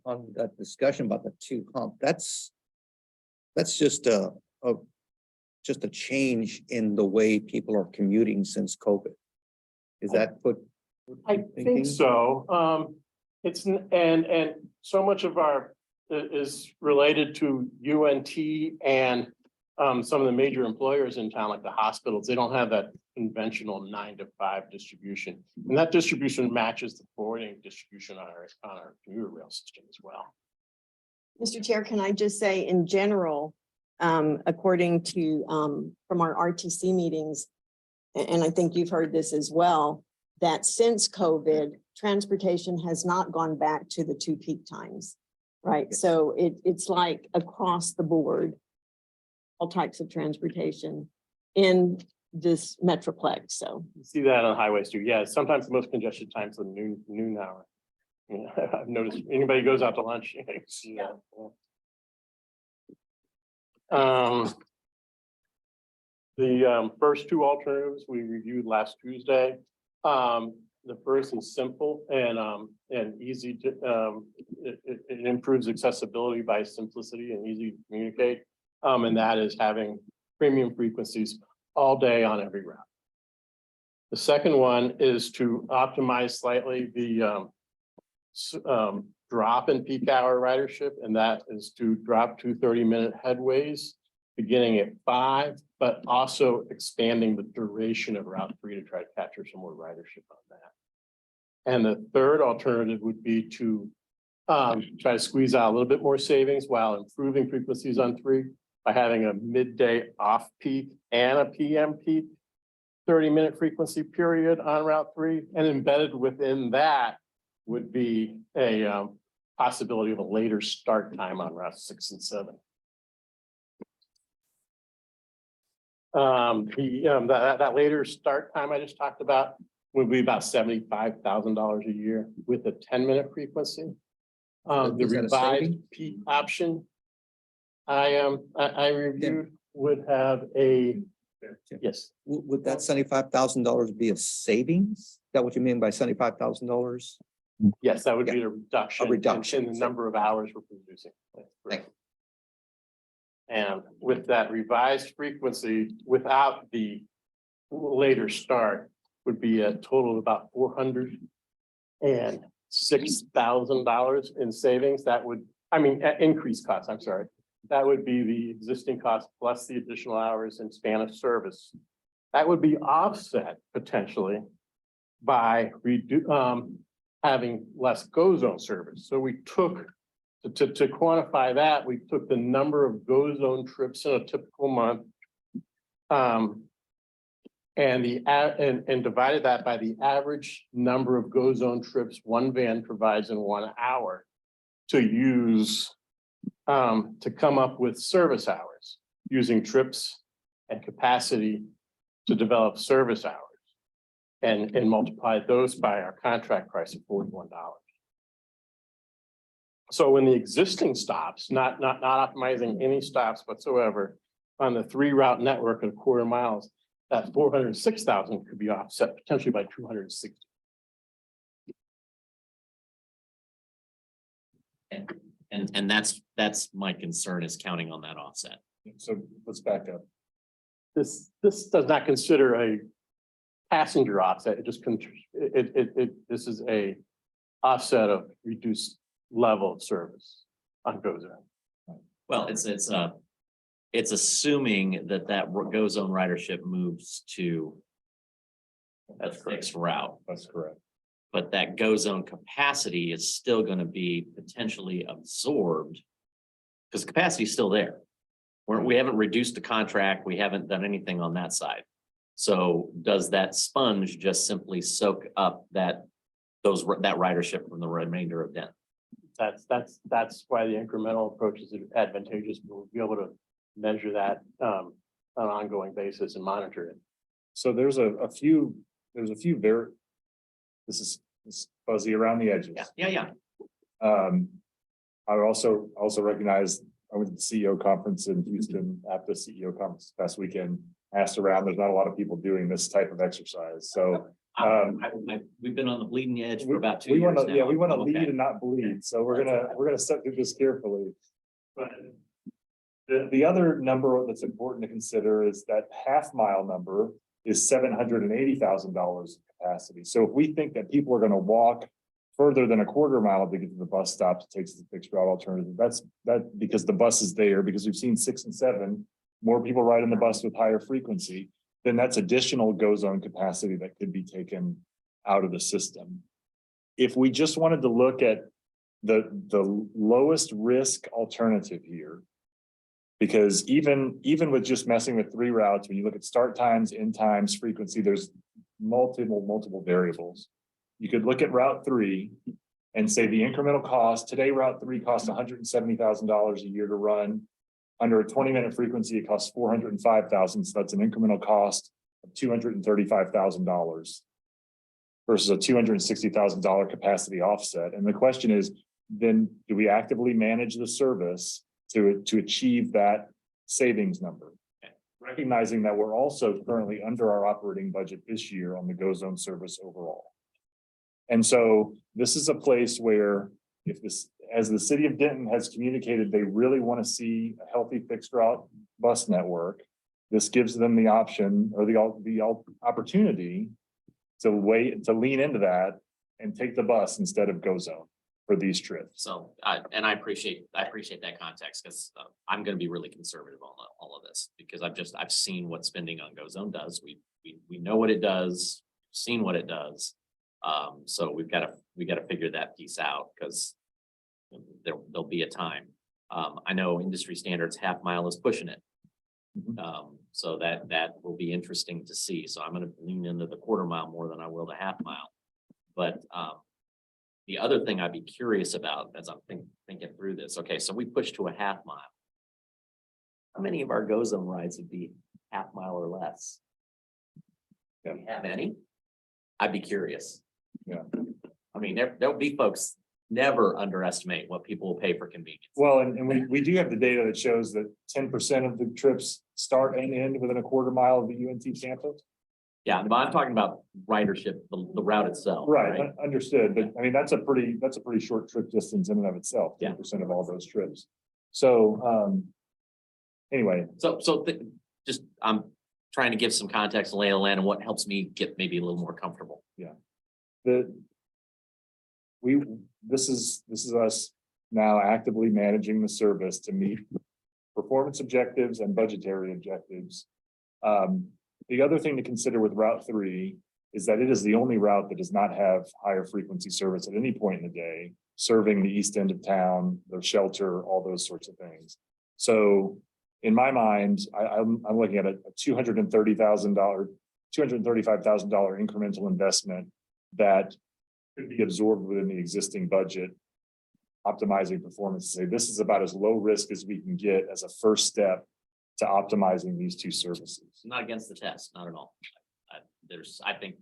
on that discussion about the two hump, that's just a change in the way people are commuting since COVID. Is that what? I think so. It's and so much of our is related to UNT and some of the major employers in town, like the hospitals. They don't have that conventional 9 to 5 distribution, and that distribution matches the forwarding distribution on our commuter rail system as well. Mr. Chair, can I just say in general, according to from our RTC meetings, and I think you've heard this as well, that since COVID, transportation has not gone back to the 2 peak times, right? So it's like across the board, all types of transportation in this metroplex. So You see that on highways too. Yeah, sometimes the most congested times are noon hour. Yeah, I've noticed anybody goes out to lunch, you see that. The first 2 alternatives we reviewed last Tuesday. The first is simple and easy to, it improves accessibility by simplicity and easy to communicate. And that is having premium frequencies all day on every route. The second one is to optimize slightly the drop in peak hour ridership, and that is to drop to 30-minute headways beginning at 5, but also expanding the duration of Route 3 to try to capture some more ridership on that. And the third alternative would be to try to squeeze out a little bit more savings while improving frequencies on 3 by having a midday off peak and a PM peak 30-minute frequency period on Route 3, and embedded within that would be a possibility of a later start time on Route 6 and 7. That later start time I just talked about would be about $75,000 a year with a 10-minute frequency. The Is that a revised saving? peak option I reviewed would have a, yes. Would that $75,000 be a savings? Is that what you mean by $75,000? Yes, that would be a reduction in the reduction. number of hours we're producing. Thank you. And with that revised frequency, without the later start, would be a total of about $406,000 in savings. That would, increased costs, I'm sorry. That would be the existing cost plus the additional hours and span of service. That would be offset potentially by having less go zone service. So we took, to quantify that, we took the number of go zone trips in a typical month. And divided that by the average number of go zone trips one van provides in 1 hour to use to come up with service hours, using trips and capacity to develop service hours and multiply those by our contract price of $41. So when the existing stops, not optimizing any stops whatsoever on the 3 route network of 1/4 miles, that 406,000 could be offset potentially by 260. And that's my concern, is counting on that offset. So let's back up. This does not consider a passenger offset. It just this is a offset of reduced level of service on go zone. Well, it's assuming that go zone ridership moves to a fixed route, That's correct. but that go zone capacity is still going to be potentially absorbed because capacity is still there. We haven't reduced the contract. We haven't done anything on that side. So does that sponge just simply soak up that ridership from the remainder of Denton? That's why the incremental approach is advantageous. We'll be able to measure that on an ongoing basis and monitor it. So there's a few this is fuzzy around the edges. Yeah. I also recognize I went to the CEO conference in Houston after the CEO conference past weekend, asked around, there's not a lot of people doing this type of exercise. So We've been on the bleeding edge for about 2 we years want to, now. we want to I'm lead okay. and not bleed. So we're gonna step through this carefully. But the other number that's important to consider is that half-mile number is $780,000 capacity. So if we think that people are going to walk further than a 1/4 mile to get to the bus stop to take the fixed route alternative, that's because the bus is there, because we've seen 6 and 7 more people riding the bus with higher frequency, then that's additional go zone capacity that could be taken out of the system. If we just wanted to look at the lowest risk alternative here, because even with just messing with 3 routes, when you look at start times, end times, frequency, there's multiple variables. You could look at Route 3 and say the incremental cost, today Route 3 costs $170,000 a year to run. Under a 20-minute frequency, it costs $405,000. So that's an incremental cost of $235,000 versus a $260,000 capacity offset. And the question is, then do we actively manage the service to achieve that savings number? Recognizing that we're also currently under our operating budget this year on the go zone service overall. And so this is a place where as the city of Denton has communicated, they really want to see a healthy fixed route bus network. This gives them the option or the opportunity to lean into that and take the bus instead of go zone for these trips. So, and I appreciate that context, because I'm going to be really conservative on all of this, because I've seen what spending on go zone does. We know what it does, seen what it does. So we got to figure that piece out, because there'll be a time. I know industry standards half-mile is pushing it. So that will be interesting to see. So I'm going to lean into the 1/4 mile more than I will the half-mile. But the other thing I'd be curious about as I'm thinking through this, okay, so we push to a half-mile. How many of our go zone rides would be half-mile or less? Do we have any? I'd be curious. Yeah. I mean, there'll be folks. Never underestimate what people will pay for convenience. Well, and we do have the data that shows that 10% of the trips start and end within a 1/4 mile of the UNT campus. Yeah, but I'm talking about ridership, the route itself. Right, understood. But I mean, that's a pretty short trip distance in and of itself, 10% of all those trips. So anyway. Just I'm trying to give some context and lay of the land and what helps me get maybe a little more comfortable. Yeah. This is us now actively managing the service to meet performance objectives and budgetary objectives. The other thing to consider with Route 3 is that it is the only route that does not have higher frequency service at any point in the day, serving the east end of town, the shelter, all those sorts of things. So in my mind, I'm looking at a $235,000 incremental investment that could be absorbed within the existing budget, optimizing performance. Say this is about as low risk as we can get as a first step to optimizing these two services. Not against the test, not at all. I think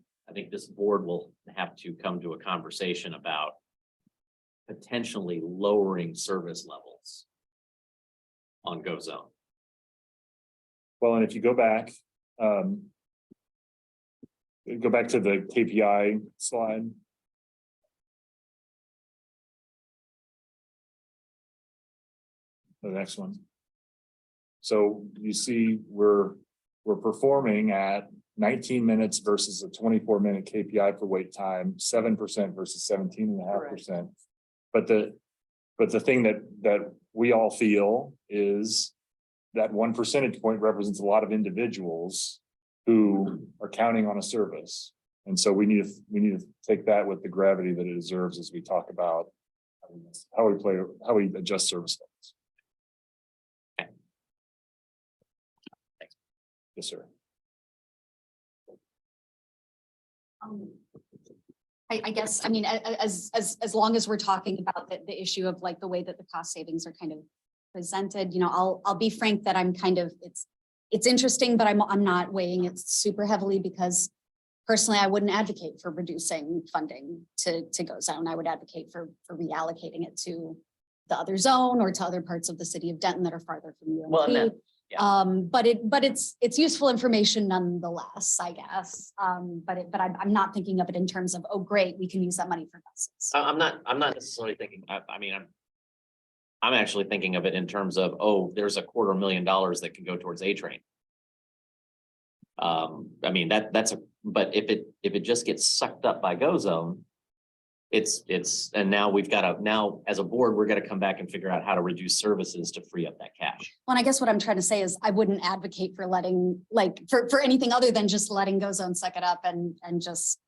this board will have to come to a conversation about potentially lowering service levels on Go Zone. Well, and if you go back to the KPI slide. The next one. So you see, we're performing at 19 minutes versus a 24-minute KPI for wait time, 7% versus 17.5%. But the thing that we all feel is that 1 percentage point represents a lot of individuals who are counting on a service. And so we need to take that with the gravity that it deserves as we talk about how we adjust service levels. Yes, sir. I guess, I mean, as long as we're talking about the issue of like the way that the cost savings are kind of presented, you know, I'll be frank that I'm kind of, it's interesting, but I'm not weighing it super heavily because personally, I wouldn't advocate for reducing funding to Go Zone. I would advocate for reallocating it to the other zone or to other parts of the city of Denton that are farther from UNP. Well, and that, yeah. But it's useful information nonetheless, I guess. But I'm not thinking of it in terms of, oh, great, we can use that money for buses. I'm not necessarily thinking, I'm actually thinking of it in terms of, oh, there's $250,000 that can go towards A-Train. I mean, but if it just gets sucked up by Go Zone, and now now as a board, we're gonna come back and figure out how to reduce services to free up that cash. Well, and I guess what I'm trying to say is I wouldn't advocate for letting, like, for anything other than just letting Go Zone suck it up and just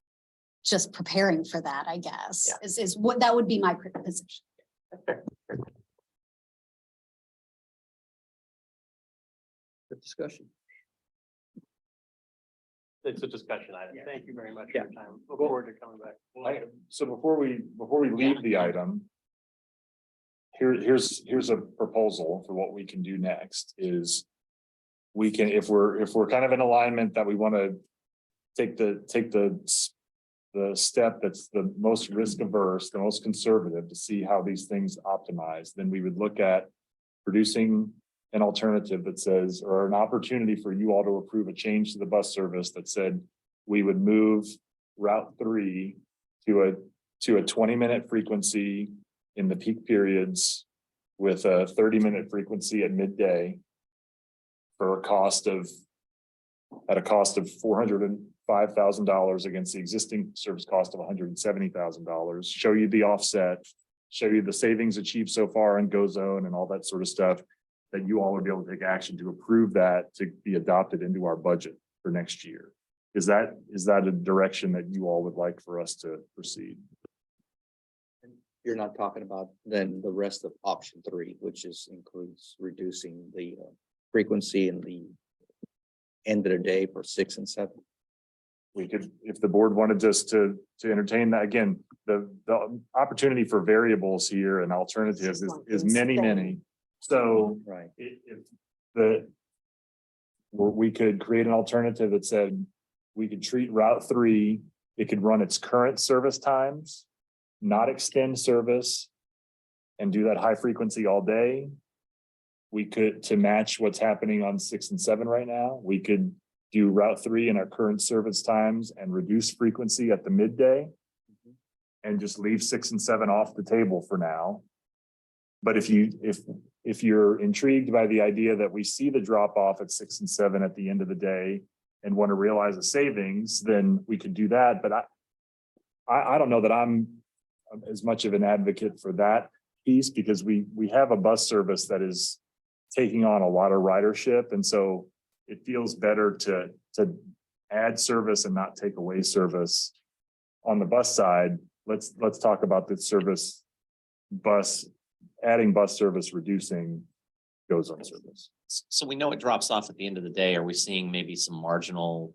preparing for that, I guess, Yeah. is what that would be my position. Good discussion. It's a discussion item. Thank you very much for Yeah. your time. Look forward to coming back. So before we leave the item, here's a proposal for what we can do next is we can, if we're kind of in alignment that we want to take the step that's the most risk averse, the most conservative to see how these things optimize, then we would look at producing an alternative that says, or an opportunity for you all to approve a change to the bus service that said we would move Route 3 to a 20-minute frequency in the peak periods with a 30-minute frequency at midday for a cost of $405,000 against the existing service cost of $170,000. Show you the offset, show you the savings achieved so far in Go Zone and all that sort of stuff, that you all would be able to take action to approve that to be adopted into our budget for next year. Is that a direction that you all would like for us to proceed? You're not talking about then the rest of option 3, which includes reducing the frequency and the end of the day for 6 and 7. We could, if the board wanted just to entertain that, again, the opportunity for variables here and alternatives is many. So Right. We could create an alternative that said we could treat Route 3, it could run its current service times, not extend service, and do that high frequency all day. We could, to match what's happening on 6 and 7 right now, we could do Route 3 in our current service times and reduce frequency at the midday and just leave 6 and 7 off the table for now. But if you're intrigued by the idea that we see the drop off at 6 and 7 at the end of the day and want to realize the savings, then we could do that. But I don't know that I'm as much of an advocate for that piece, because we have a bus service that is taking on a lot of ridership. And so it feels better to add service and not take away service. On the bus side, let's talk about the service bus, adding bus service, reducing goes on service. So we know it drops off at the end of the day. Are we seeing maybe some marginal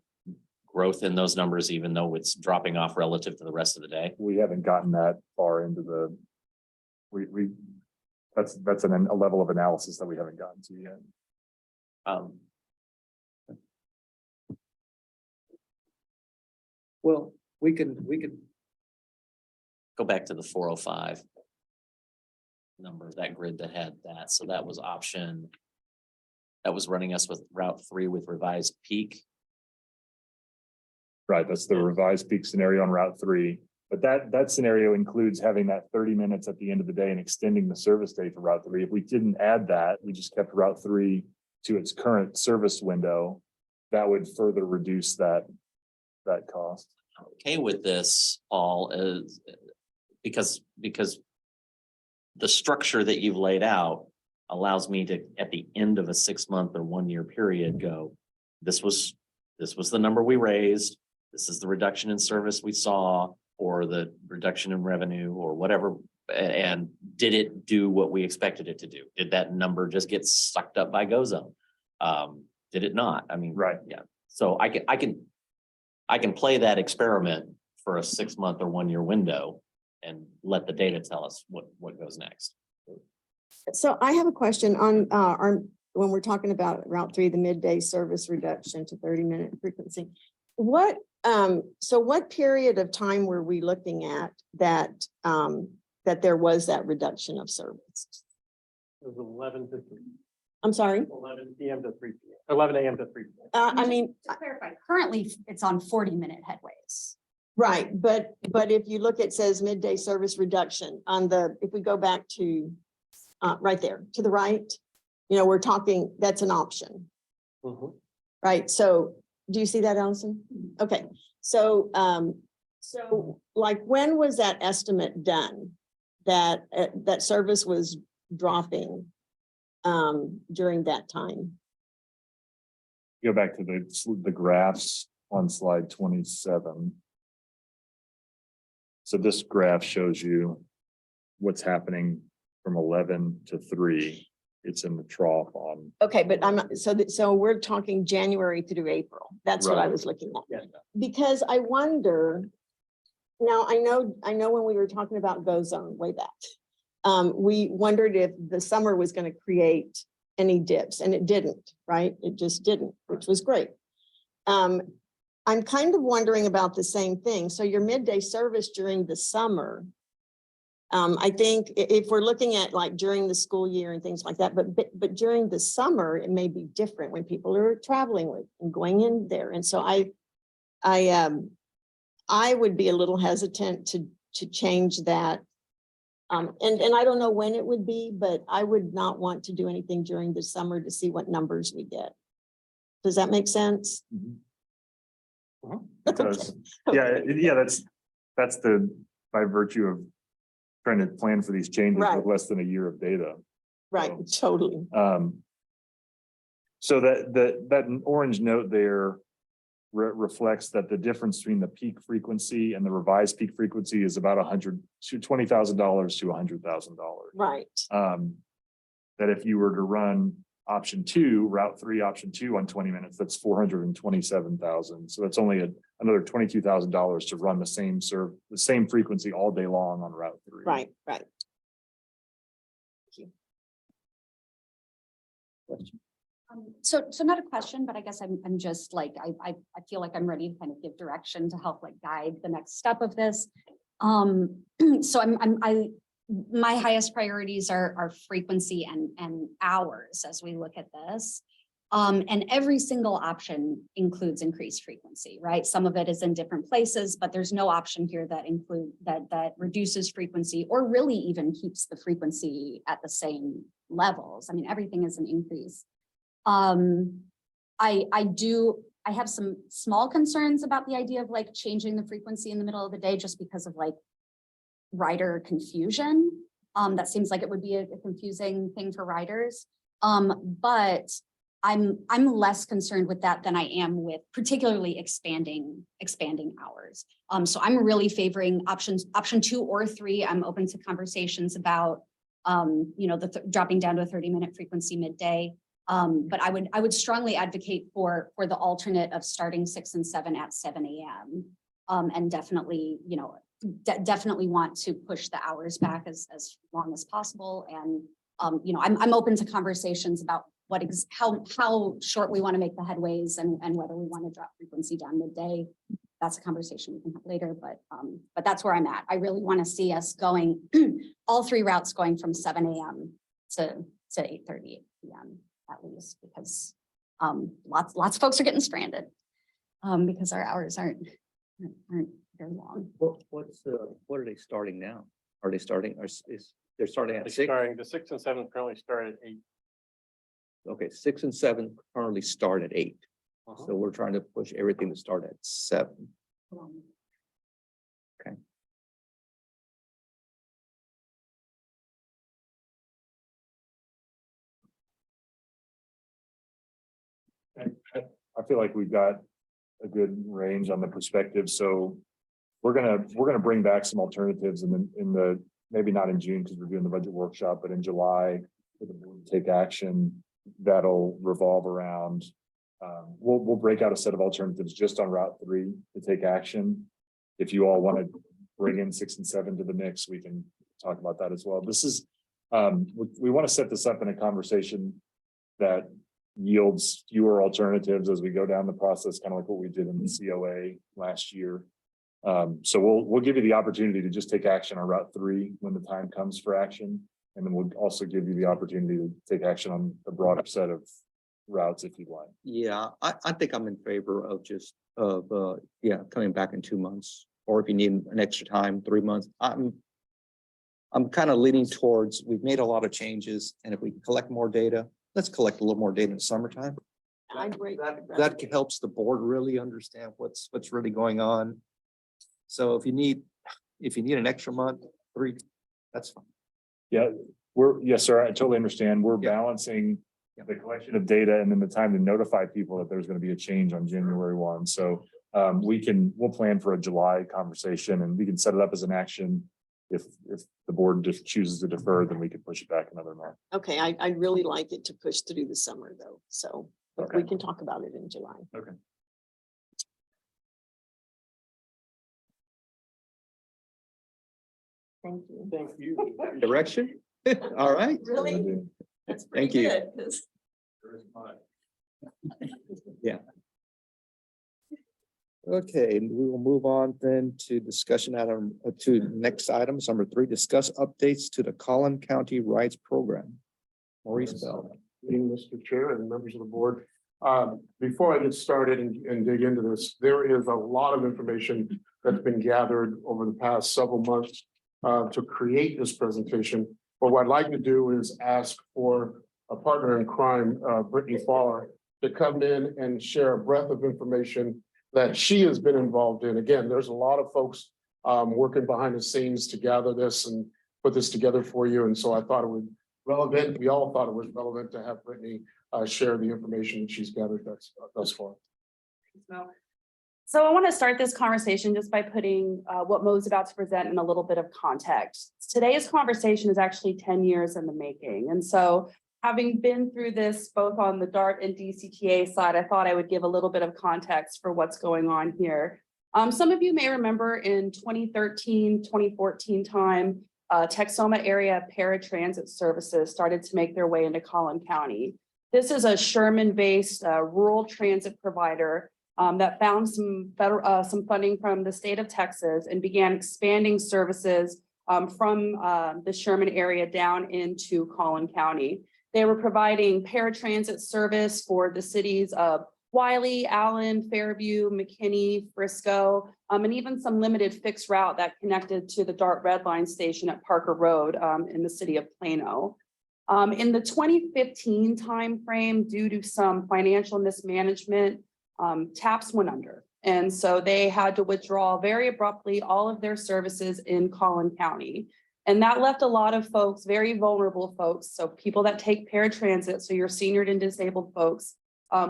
growth in those numbers, even though it's dropping off relative to the rest of the day? We haven't gotten that far into the, that's a level of analysis that we haven't gotten to yet. Well, we can, Go back to the 405 number, that grid that had that. So that was option. That was running us with Route 3 with revised peak. Right, that's the revised peak scenario on Route 3. But that scenario includes having that 30 minutes at the end of the day and extending the service day for Route 3. If we didn't add that, we just kept Route 3 to its current service window, that would further reduce that cost. Okay with this, Paul, is because the structure that you've laid out allows me to, at the end of a 6-month or 1-year period, go, this was the number we raised. This is the reduction in service we saw, or the reduction in revenue, or whatever. And did it do what we expected it to do? Did that number just get sucked up by GoZone? Did it not? I mean, Right. Yeah. So I can play that experiment for a 6-month or 1-year window and let the data tell us what goes next. So I have a question on when we're talking about Route 3, the midday service reduction to 30-minute frequency. What period of time were we looking at that there was that reduction of service? It was 11 to 3. I'm sorry? 11 PM to 3 PM, 11 AM to 3 PM. I mean, To clarify, currently it's on 40-minute headways. right, but if you look, it says midday service reduction on if we go back to right there, to the right, we're talking, that's an option, right? So do you see that, Allison? Okay, so like, when was that estimate done? That service was dropping during that time? Go back to the graphs on slide 27. So this graph shows you what's happening from 11 to 3. It's in the trough on. Okay, but so we're talking January through April. That's what I Right. was looking at. Yeah. Because I wonder, now I know when we were talking about GoZone way back, we wondered if the summer was going to create any dips, and it didn't, right? It just didn't, which was great. I'm kind of wondering about the same thing. So your midday service during the summer, I think if we're looking at like during the school year and things like that, but during the summer, it may be different when people are traveling with and going in there. And so I would be a little hesitant to change that. And I don't know when it would be, but I would not want to do anything during the summer to see what numbers we get. Does that make sense? Because, that's by virtue of trying to plan for these changes Right. with less than a year of data. Right, totally. So that orange note there reflects that the difference between the peak frequency and the revised peak frequency is about $120,000 to $100,000. Right. That if you were to run option 2, Route 3, option 2 on 20 minutes, that's $427,000. So that's only another $22,000 to run the same frequency all day long on Route 3. Right. So not a question, but I guess I'm just like, I feel like I'm ready to kind of give direction to help like guide the next step of this. So my highest priorities are frequency and hours as we look at this. And every single option includes increased frequency, right? Some of it is in different places, but there's no option here that reduces frequency or really even keeps the frequency at the same levels. I mean, everything is an increase. I have some small concerns about the idea of like changing the frequency in the middle of the day just because of like rider confusion. That seems like it would be a confusing thing for riders. But I'm less concerned with that than I am with particularly expanding hours. So I'm really favoring option 2 or 3. I'm open to conversations about, dropping down to a 30-minute frequency midday. But I would strongly advocate for the alternate of starting 6 and 7 at 7 a.m. And definitely, definitely want to push the hours back as long as possible. And, I'm open to conversations about how short we want to make the headways and whether we want to drop frequency down midday. That's a conversation we can have later, but that's where I'm at. I really want to see us going, all 3 routes going from 7 a.m. to 8:30 p.m. at least, because lots of folks are getting stranded because our hours aren't very long. What are they starting now? Are they starting, they're starting at 6? The 6 and 7 currently start at 8. Okay, 6 and 7 currently start at 8. So we're trying to push everything to start at 7. Okay. I feel like we've got a good range on the perspective, so we're gonna bring back some alternatives in the maybe not in June because we're doing the budget workshop, but in July, for the board to take action that'll revolve around. We'll break out a set of alternatives just on Route 3 to take action. If you all want to bring in 6 and 7 to the mix, we can talk about that as well. This is we want to set this up in a conversation that yields fewer alternatives as we go down the process, kind of like what we did in the COA last year. So we'll give you the opportunity to just take action on Route 3 when the time comes for action. And then we'll also give you the opportunity to take action on a broader set of routes if you'd like. Yeah, I think I'm in favor of just coming back in 2 months, or if you need an extra time, 3 months. I'm kind of leaning towards, we've made a lot of changes, and if we can collect more data, let's collect a little more data in the summertime. I agree. That helps the board really understand what's really going on. So if you need an extra month, 3, that's fine. Yeah, yes, sir. I totally understand. We're Yeah. balancing the collection of data and then the time to notify people that there's going to be a change on January 1. So we'll plan for a July conversation and we can set it up as an action. If the board just chooses to defer, then we could push it back another month. Okay, I'd really like it to push through the summer though, so but we can talk about it in July. Okay. Thank you. Thank you. Direction? All right. Really? That's Thank pretty you. good, 'cause- Yeah. Okay, we will move on then to discussion item to next items, number 3, discuss updates to the Collin County Rights Program. Maurice Bell. Mr. Chair and members of the board. Before I get started and dig into this, there is a lot of information that's been gathered over the past several months to create this presentation. But what I'd like to do is ask for a partner in crime, Brittany Fowler, to come in and share a breadth of information that she has been involved in. Again, there's a lot of folks working behind the scenes to gather this and put this together for you. And so I thought it was relevant. We all thought it was relevant to have Brittany share the information that she's gathered thus far. So I want to start this conversation just by putting what Mo's about to present in a little bit of context. Today's conversation is actually 10 years in the making. And so having been through this both on the DART and DCTA side, I thought I would give a little bit of context for what's going on here. Some of you may remember in 2013, 2014 time, Texoma area paratransit services started to make their way into Collin County. This is a Sherman-based rural transit provider that found some funding from the state of Texas and began expanding services from the Sherman area down into Collin County. They were providing paratransit service for the cities of Wiley, Allen, Fairview, McKinney, Frisco, and even some limited fixed route that connected to the DART Red Line station at Parker Road in the city of Plano. In the 2015 timeframe, due to some financial mismanagement, TAPS went under. And so they had to withdraw very abruptly all of their services in Collin County. And that left a lot of folks, very vulnerable folks, so people that take paratransit, so your senior and disabled folks,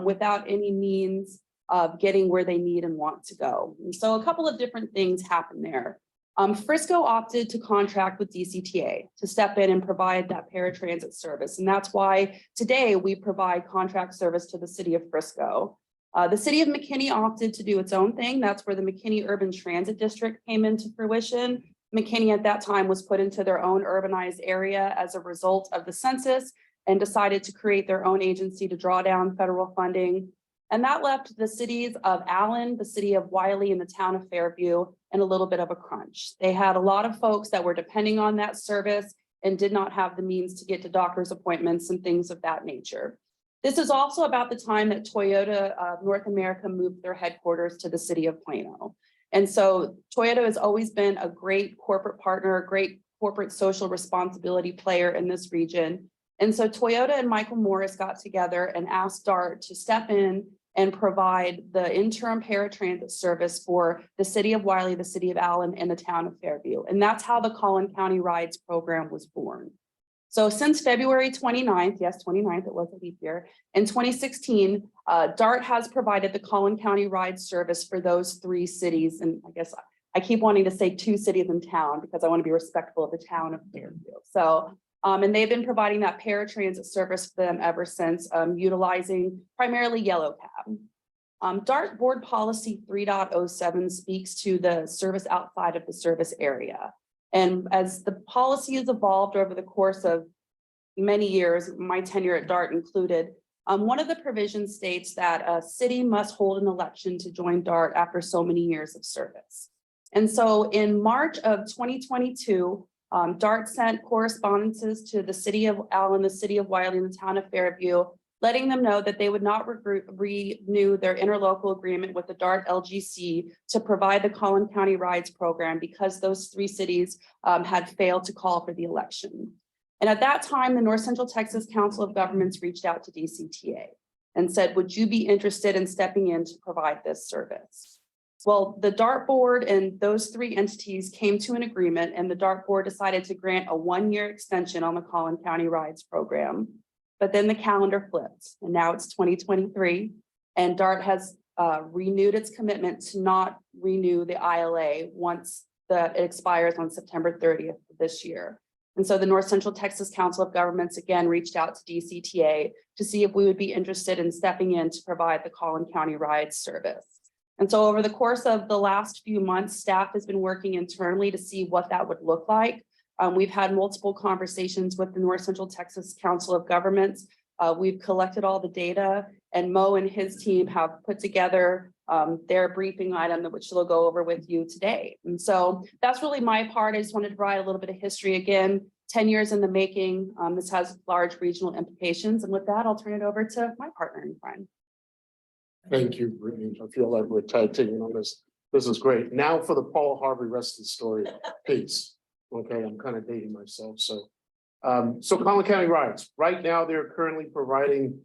without any means of getting where they need and want to go. And so a couple of different things happened there. Frisco opted to contract with DCTA to step in and provide that paratransit service. And that's why today we provide contract service to the city of Frisco. The city of McKinney opted to do its own thing. That's where the McKinney Urban Transit District came into fruition. McKinney at that time was put into their own urbanized area as a result of the census and decided to create their own agency to draw down federal funding. And that left the cities of Allen, the city of Wiley, and the town of Fairview in a little bit of a crunch. They had a lot of folks that were depending on that service and did not have the means to get to doctor's appointments and things of that nature. This is also about the time that Toyota of North America moved their headquarters to the city of Plano. And so Toyota has always been a great corporate partner, a great corporate social responsibility player in this region. And so Toyota and Michael Morris got together and asked DART to step in and provide the interim paratransit service for the city of Wiley, the city of Allen, and the town of Fairview. And that's how the Collin County Rides program was born. So since February 29th, yes, 29th, it was a leap year, in 2016, DART has provided the Collin County Rides service for those 3 cities. And I guess I keep wanting to say 2 cities in town because I want to be respectful of the town of Fairview. So and they've been providing that paratransit service for them ever since, utilizing primarily Yellow Cab. DART Board Policy 3.07 speaks to the service outside of the service area. And as the policy has evolved over the course of many years, my tenure at DART included, one of the provisions states that a city must hold an election to join DART after so many years of service. And so in March of 2022, DART sent correspondences to the city of Allen, the city of Wiley, and the town of Fairview, letting them know that they would not renew their interlocal agreement with the DART LGC to provide the Collin County Rides program because those 3 cities had failed to call for the election. And at that time, the North Central Texas Council of Governments reached out to DCTA and said, would you be interested in stepping in to provide this service? Well, the DART board and those 3 entities came to an agreement, and the DART board decided to grant a 1-year extension on the Collin County Rides program. But then the calendar flipped, and now it's 2023, and DART has renewed its commitment to not renew the ILA once it expires on September 30th of this year. And so the North Central Texas Council of Governments again reached out to DCTA to see if we would be interested in stepping in to provide the Collin County Rides service. And so over the course of the last few months, staff has been working internally to see what that would look like. We've had multiple conversations with the North Central Texas Council of Governments. We've collected all the data, and Mo and his team have put together their briefing item, which they'll go over with you today. And so that's really my part. I just wanted to provide a little bit of history. Again, 10 years in the making. This has large regional implications. And with that, I'll turn it over to my partner and friend. Thank you, Brittany. I feel like we're tag teaming on this. This is great. Now for the Paul Harvey rest of the story piece. Okay, I'm kind of dating myself. So Collin County Rides. Right now, they're currently providing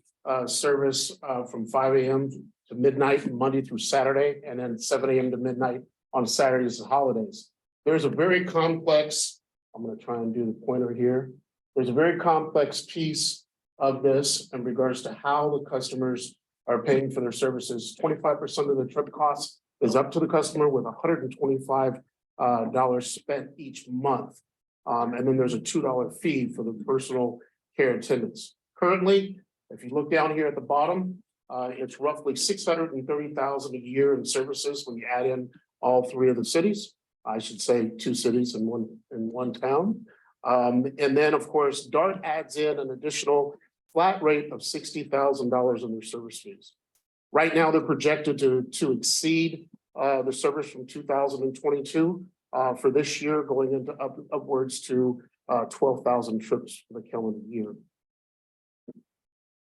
service from 5 a.m. to midnight, Monday through Saturday, and then 7 a.m. to midnight on Saturdays and holidays. There's a very complex, I'm going to try and do the pointer here. There's a very complex piece of this in regards to how the customers are paying for their services. 25% of the trip cost is up to the customer with $125 spent each month. And then there's a $2 fee for the personal care attendants. Currently, if you look down here at the bottom, it's roughly $630,000 a year in services when you add in all 3 of the cities. I should say 2 cities and one town. And then, of course, DART adds in an additional flat rate of $60,000 in their service fees. Right now, they're projected to exceed the service from 2022 for this year, going into upwards to 12,000 trips for the calendar year.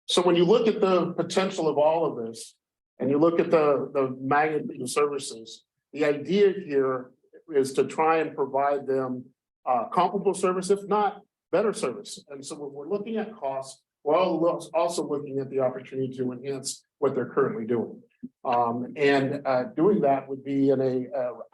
So when you look at the potential of all of this, and you look at the magnitude of services, the idea here is to try and provide them comparable service, if not better service. And so when we're looking at costs, we're also looking at the opportunity to enhance what they're currently doing. Doing that would be in a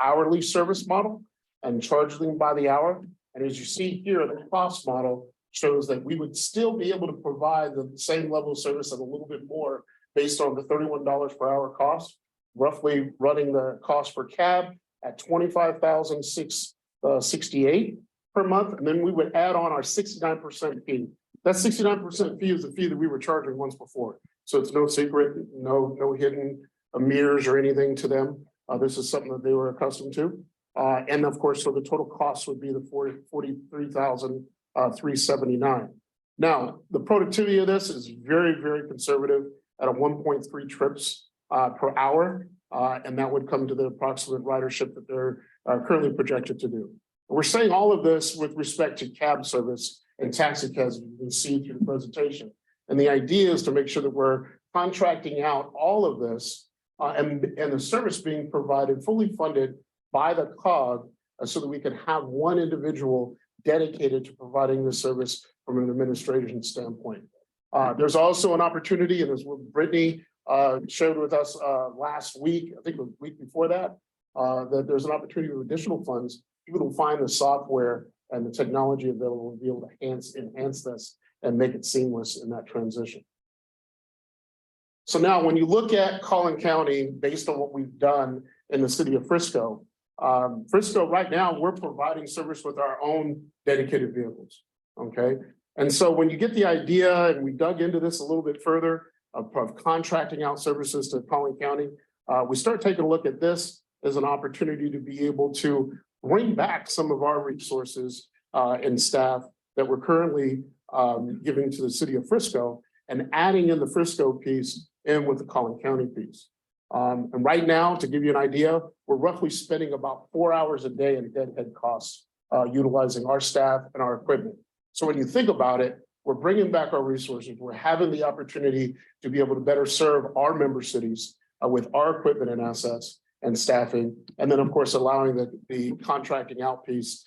hourly service model and charging them by the hour. And as you see here, the cost model shows that we would still be able to provide the same level of service and a little bit more based on the $31 per hour cost, roughly running the cost per cab at $25,668 per month. And then we would add on our 69% fee. That 69% fee is the fee that we were charging once before. So it's no secret, no hidden mirrors or anything to them. This is something that they were accustomed to. And of course, so the total cost would be the $43,379. Now, the productivity of this is very, very conservative at a 1.3 trips per hour. And that would come to the approximate ridership that they're currently projected to do. We're saying all of this with respect to cab service and taxi cabs, you can see through the presentation. And the idea is to make sure that we're contracting out all of this and the service being provided, fully funded by the COG, so that we can have one individual dedicated to providing the service from an administration standpoint. There's also an opportunity, and as Brittany shared with us last week, I think it was the week before that, that there's an opportunity with additional funds. People will find the software and the technology available to be able to enhance this and make it seamless in that transition. So now when you look at Collin County, based on what we've done in the city of Frisco, right now, we're providing service with our own dedicated vehicles, okay? And so when you get the idea, and we dug into this a little bit further, of contracting out services to Collin County, we start taking a look at this as an opportunity to be able to bring back some of our resources and staff that we're currently giving to the city of Frisco and adding in the Frisco piece in with the Collin County piece. And right now, to give you an idea, we're roughly spending about 4 hours a day in deadhead costs utilizing our staff and our equipment. So when you think about it, we're bringing back our resources. We're having the opportunity to be able to better serve our member cities with our equipment and assets and staffing. And then, of course, allowing the contracting out piece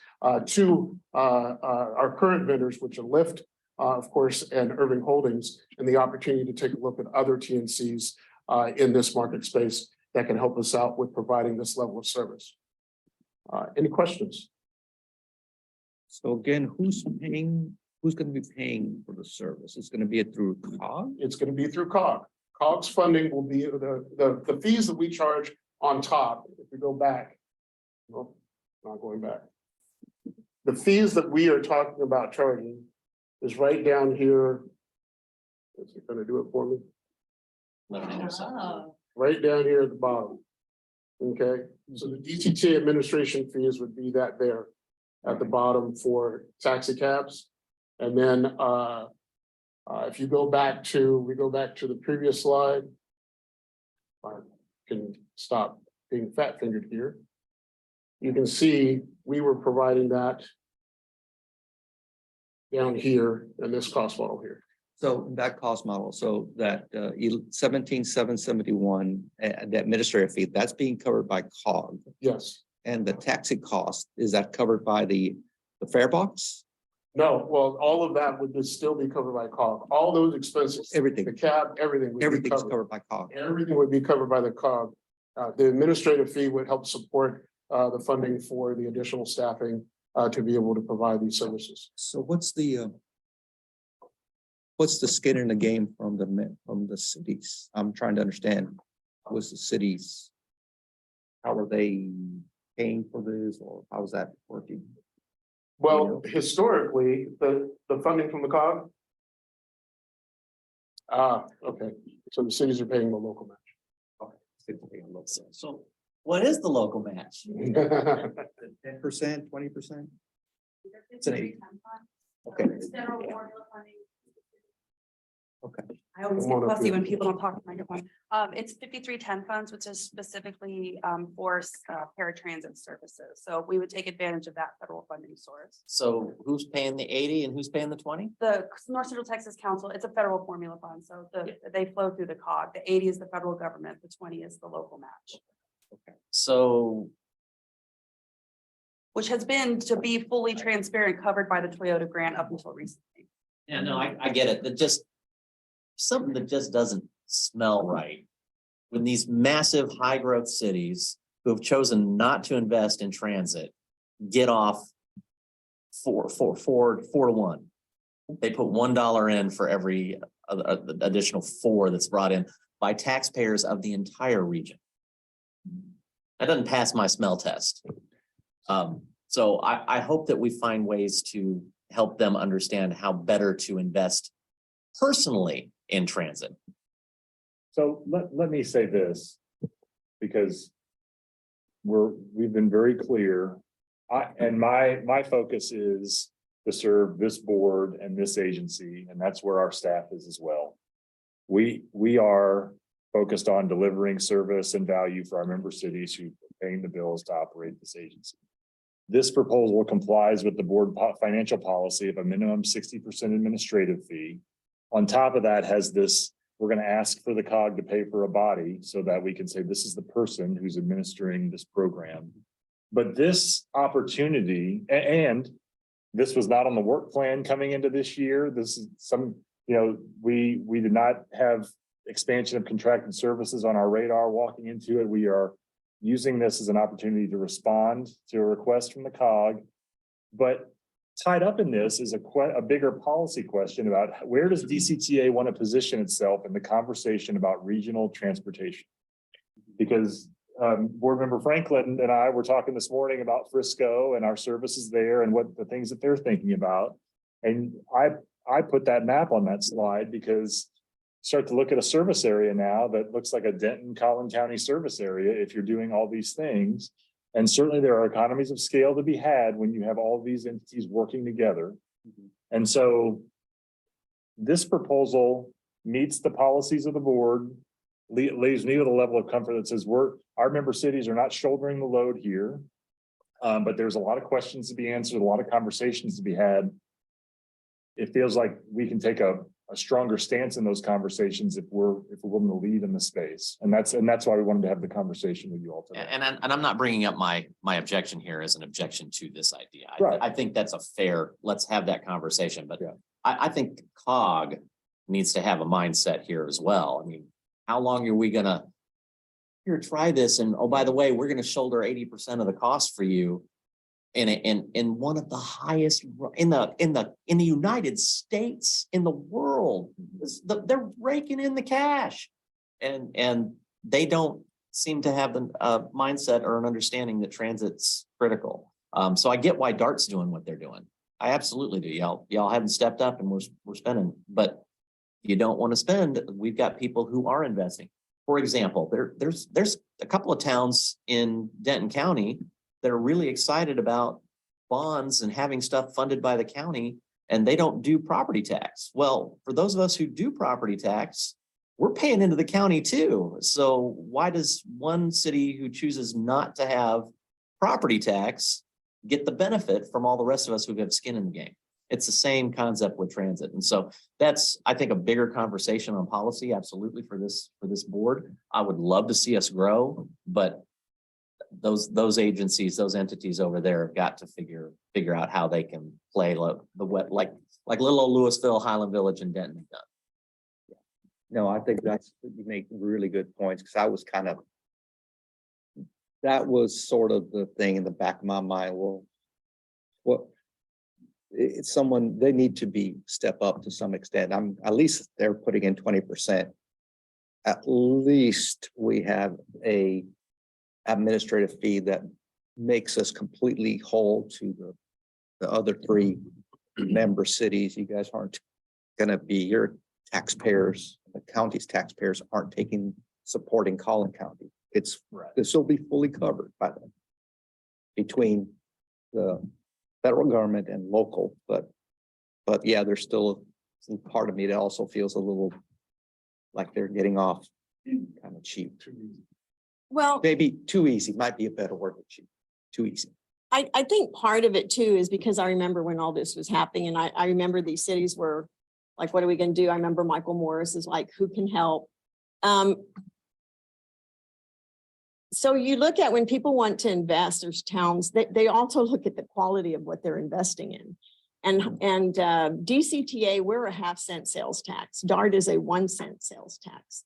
to our current vendors, which are Lyft, of course, and Irving Holdings, and the opportunity to take a look at other TNCs in this market space that can help us out with providing this level of service. Any questions? So again, who's going to be paying for the service? It's going to be through COG? It's going to be through COG. COG's funding will be the fees that we charge on top. If we go back, well, not going back. The fees that we are talking about charging is right down here. Is it going to do it for me? Right down here at the bottom. Okay, so the DCTA administration fees would be that there at the bottom for taxi cabs. And then if you go back to, the previous slide. I can stop being fat fingered here. You can see we were providing that down here in this cost model here. So that cost model, so that 17,771, the administrative fee, that's being covered by COG. Yes. And the taxi cost, is that covered by the fare box? No, well, all of that would just still be covered by COG. All those expenses, Everything, the cab, everything. would be everything's covered. covered by COG. Everything would be covered by the COG. The administrative fee would help support the funding for the additional staffing to be able to provide these services. So what's the skin in the game from the cities? I'm trying to understand. What's the cities? How are they paying for this, or how is that working? Well, historically, the funding from the COG. Okay, so the cities are paying the local match. So what is the local match? 10%, 20%? It's an 80. Okay. Okay. I always Come on get up fussy here. when people don't talk to the microphone. It's 5310 funds, which is specifically for paratransit services. So we would take advantage of that federal funding source. So who's paying the 80 and who's paying the 20? The North Central Texas Council, it's a federal formula fund, so they flow through the COG. The 80 is the federal government, the 20 is the local match. So Which has been, to be fully transparent, covered by the Toyota grant up until recently. yeah, no, I get it. That just something that just doesn't smell right. When these massive high growth cities who have chosen not to invest in transit get off 4 to 1. They put $1 in for every additional 4 that's brought in by taxpayers of the entire region. That doesn't pass my smell test. So I hope that we find ways to help them understand how better to invest personally in transit. So let me say this, because we've been very clear. My focus is to serve this board and this agency, and that's where our staff is as well. We are focused on delivering service and value for our member cities who are paying the bills to operate this agency. This proposal complies with the board financial policy of a minimum 60% administrative fee. On top of that has this, we're going to ask for the COG to pay for a body so that we can say this is the person who's administering this program. But this opportunity, and this was not on the work plan coming into this year. This is we did not have expansion of contracted services on our radar walking into it. We are using this as an opportunity to respond to a request from the COG. But tied up in this is a bigger policy question about where does DCTA want to position itself in the conversation about regional transportation? Because board member Franklin and I were talking this morning about Frisco and our services there and what the things that they're thinking about. And I put that map on that slide because start to look at a service area now that looks like a Denton, Collin County service area if you're doing all these things. And certainly there are economies of scale to be had when you have all these entities working together. And so this proposal meets the policies of the board, leaves me with a level of comfort that says our member cities are not shouldering the load here. But there's a lot of questions to be answered, a lot of conversations to be had. It feels like we can take a stronger stance in those conversations if we're willing to lead in the space. And that's why we wanted to have the conversation with you all today. And I'm not bringing up my objection here as an objection to this idea. Right. I think that's a fair, let's have that conversation, but Yeah. I think COG needs to have a mindset here as well. I mean, how long are we gonna here, try this? And oh, by the way, we're gonna shoulder 80% of the cost for you in one of the highest in the United States, in the world. They're raking in the cash, and they don't seem to have the mindset or an understanding that transit's critical. So I get why DART's doing what they're doing. I absolutely do. Y'all haven't stepped up, and we're spending, but you don't want to spend. We've got people who are investing. For example, there's a couple of towns in Denton County that are really excited about bonds and having stuff funded by the county, and they don't do property tax. Well, for those of us who do property tax, we're paying into the county too. So why does one city who chooses not to have property tax get the benefit from all the rest of us who have skin in the game? It's the same concept with transit. And so that's, I think, a bigger conversation on policy, absolutely, for this board. I would love to see us grow, but those agencies, those entities over there have got to figure out how they can play like little old Louisville, Highland Village, and Denton have done. No, I think you make really good points, because that was sort of the thing in the back of my mind. Well, it's someone, they need to step up to some extent. At least they're putting in 20%. At least we have a administrative fee that makes us completely whole to the other 3 member cities. You guys aren't gonna be, your taxpayers, the county's taxpayers aren't supporting Collin County. This will be fully covered by them between the federal government and local, but yeah, there's still some part of me that also feels a little like they're getting off kind of cheap. Well, Maybe too easy might be a better word than cheap. Too easy. I think part of it too is because I remember when all this was happening, and I remember these cities were like, what are we going to do? I remember Michael Morris is like, who can help? So you look at when people want to invest, there's towns that they also look at the quality of what they're investing in. And DCTA, we're a 0.5-cent sales tax. DART is a 1-cent sales tax,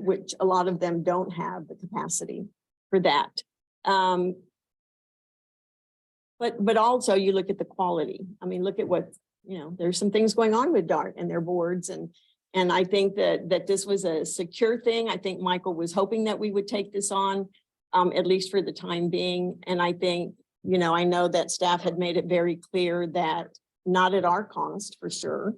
which a lot of them don't have the capacity for that. But also you look at the quality. I mean, look at what, there's some things going on with DART and their boards and I think that this was a secure thing. I think Michael was hoping that we would take this on, at least for the time being. And I think, I know that staff had made it very clear that not at our cost for sure.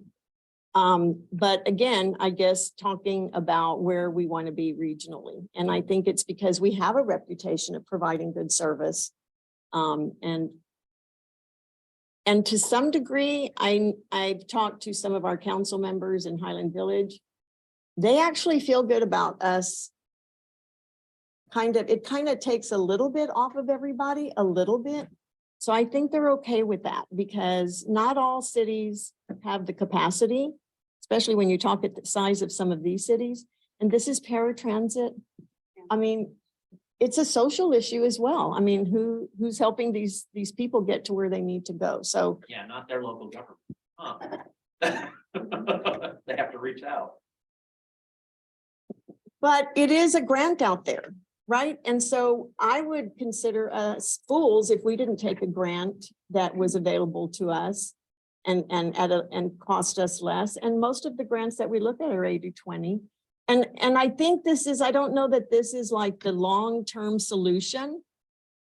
But again, I guess talking about where we want to be regionally. And I think it's because we have a reputation of providing good service. And to some degree, I've talked to some of our council members in Highland Village. They actually feel good about us. It kind of takes a little bit off of everybody, a little bit. So I think they're okay with that because not all cities have the capacity, especially when you talk at the size of some of these cities. And this is paratransit. I mean, it's a social issue as well. I mean, who's helping these people get to where they need to go? So Yeah, not their local government. They have to reach out. but it is a grant out there, right? And so I would consider us fools if we didn't take a grant that was available to us and cost us less. And most of the grants that we look at are 80-20. And I think this is, I don't know that this is like the long-term solution.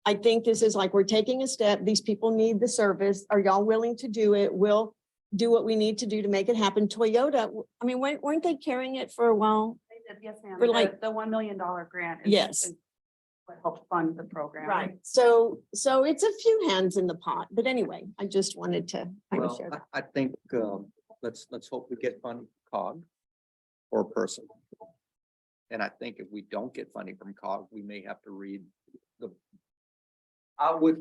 I think this is like, we're taking a step. These people need the service. Are y'all willing to do it? We'll do what we need to do to make it happen. Toyota, I mean, weren't they carrying it for a while? They did, yes, ma'am. For like- The $1 million grant. Yes. is what helped fund the program. Right. So it's a few hands in the pot, but anyway, I just wanted to kind of Well, share that. I think, let's hope we get funding from COG or person. And I think if we don't get funding from COG, we may have to I would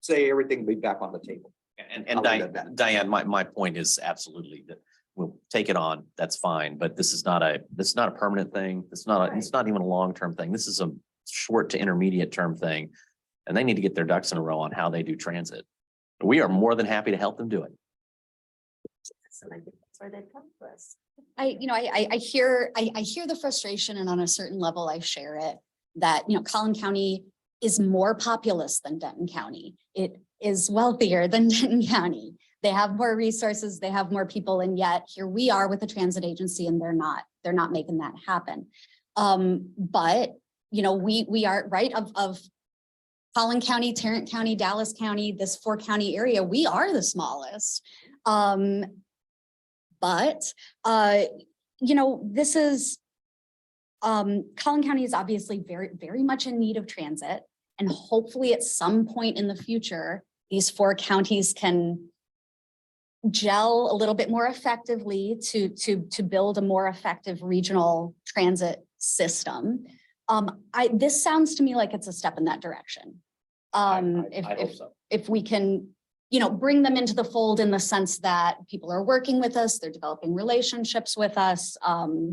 say everything will be back on the table. And I'll leave it at that. Diane, my point is absolutely that we'll take it on, that's fine, but this is not a permanent thing. It's not even a long-term thing. This is a short to intermediate term thing. And they need to get their ducks in a row on how they do transit. We are more than happy to help them do it. So I think that's where they come to us. I hear the frustration, and on a certain level, I share it, that, Collin County is more populous than Denton County. It is wealthier than Denton County. They have more resources, they have more people, and yet here we are with a transit agency and they're not making that happen. But we are right of Collin County, Tarrant County, Dallas County, this 4-county area, we are the smallest. But this is Collin County is obviously very, very much in need of transit. And hopefully at some point in the future, these 4 counties can gel a little bit more effectively to build a more effective regional transit system. This sounds to me like it's a step in that direction. I hope so. If we can, bring them into the fold in the sense that people are working with us, they're developing relationships with us,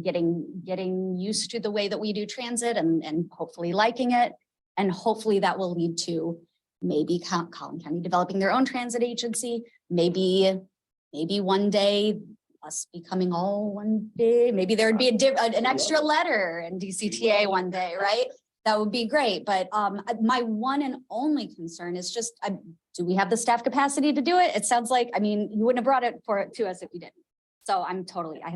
getting used to the way that we do transit and hopefully liking it. And hopefully that will lead to maybe Collin County developing their own transit agency, maybe one day us becoming all one day, maybe there would be an extra letter in DCTA one day, right? That would be great. But my one and only concern is just, do we have the staff capacity to do it? It sounds like, you wouldn't have brought it to us if you didn't. So I have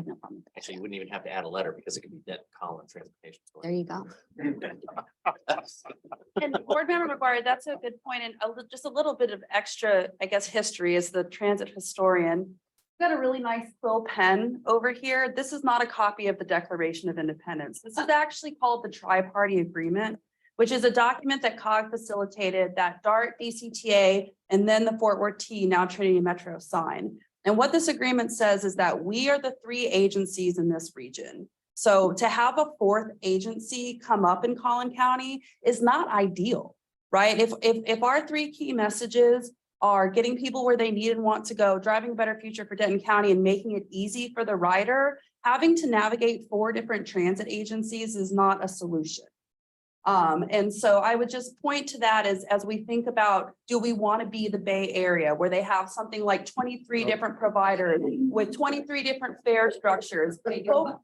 no problem with that. Actually, you wouldn't even have to add a letter because it could be Denton Collin Transportation. There you go. And Board Member McGuire, that's a good point. And just a little bit of extra, I guess, history as the transit historian. We've got a really nice quill pen over here. This is not a copy of the Declaration of Independence. This is actually called the Tri-Party Agreement, which is a document that COG facilitated that DART, DCTA, and then the Fort Worth T, now Trinity Metro, sign. And what this agreement says is that we are the 3 agencies in this region. So to have a 4th agency come up in Collin County is not ideal, right? If our 3 key messages are getting people where they need and want to go, driving a better future for Denton County and making it easy for the rider, having to navigate 4 different transit agencies is not a solution. And so I would just point to that as we think about, do we want to be the Bay Area where they have something like 23 different providers with 23 different fare structures?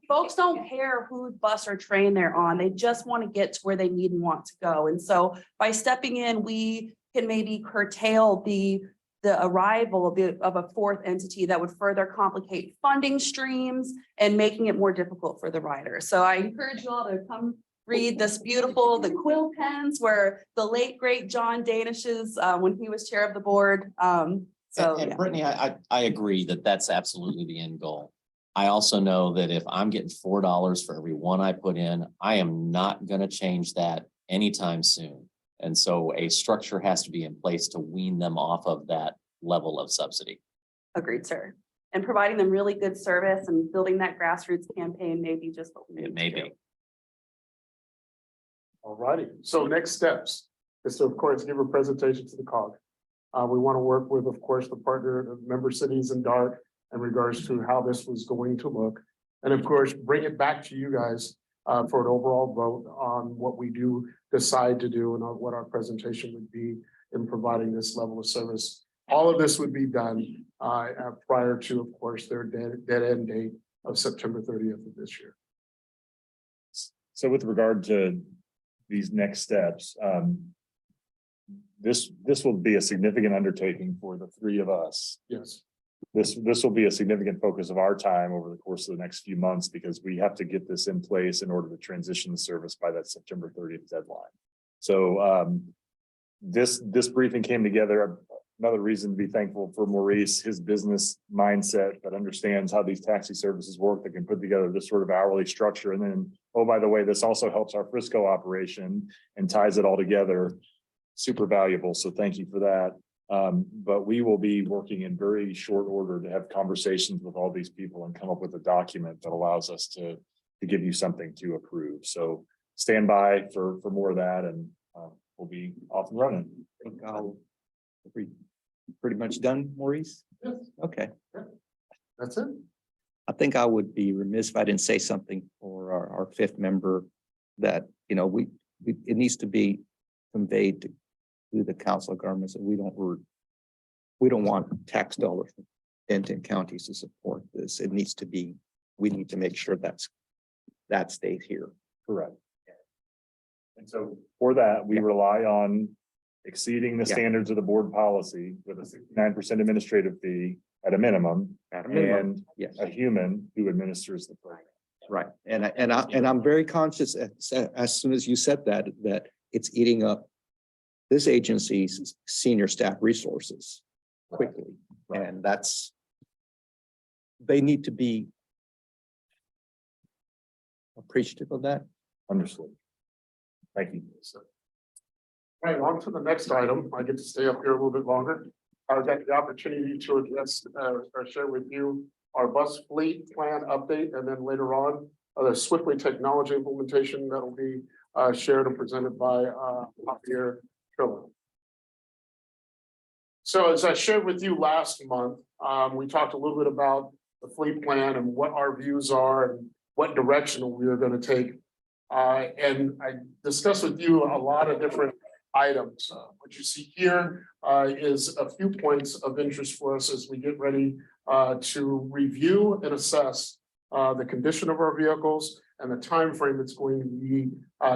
Folks don't care whose bus or train they're on. They just want to get to where they need and want to go. And so by stepping in, we can maybe curtail the arrival of a fourth entity that would further complicate funding streams and making it more difficult for the rider. So I encourage you all to come read this beautiful, the quill pens where the late great John Danish's, when he was chair of the board. So, And yeah. Brittany, I agree that that's absolutely the end goal. I also know that if I'm getting $4 for every one I put in, I am not gonna change that anytime soon. And so a structure has to be in place to wean them off of that level of subsidy. Agreed, sir. And providing them really good service and building that grassroots campaign may be just what we need. It may to do. be. All righty, so next steps is to, of course, give a presentation to the COG. We want to work with, of course, the partner, the member cities in DART in regards to how this was going to look. And of course, bring it back to you guys for an overall vote on what we do decide to do and on what our presentation would be in providing this level of service. All of this would be done prior to, of course, their dead end date of September 30th of this year. So with regard to these next steps, this will be a significant undertaking for the three of us. Yes. This will be a significant focus of our time over the course of the next few months because we have to get this in place in order to transition the service by that September 30th deadline. So this briefing came together. Another reason to be thankful for Maurice, his business mindset that understands how these taxi services work, that can put together this sort of hourly structure. And then, oh, by the way, this also helps our Frisco operation and ties it all together. Super valuable. So thank you for that. But we will be working in very short order to have conversations with all these people and come up with a document that allows us to give you something to approve. So stand by for more of that and we'll be off and running. I think we pretty much done, Maurice? Yes. Okay. That's it. I think I would be remiss if I didn't say something for our fifth member that, you know, it needs to be conveyed to the council of governments that we don't want tax dollars from Denton counties to support this. It needs to be, we need to make sure that stays here. Correct. And so for that, we rely on exceeding the Yeah. standards of the board policy with a 69% administrative fee at a minimum At a minimum, and yes. a human who administers the program. Right, and I'm very conscious as soon as you said that it's eating up this agency's senior staff resources quickly, and they need to be appreciative of that. Understood. Thank you. Right, on to the next item. I get to stay up here a little bit longer. I got the opportunity to address or share with you our bus fleet plan update, and then later on, the Swiftly technology implementation that'll be shared and presented by Javier Trilla. So as I shared with you last month, we talked a little bit about the fleet plan and what our views are and what direction we are going to take. And I discussed with you a lot of different items. What you see here is a few points of interest for us as we get ready to review and assess the condition of our vehicles and the time frame that's going to be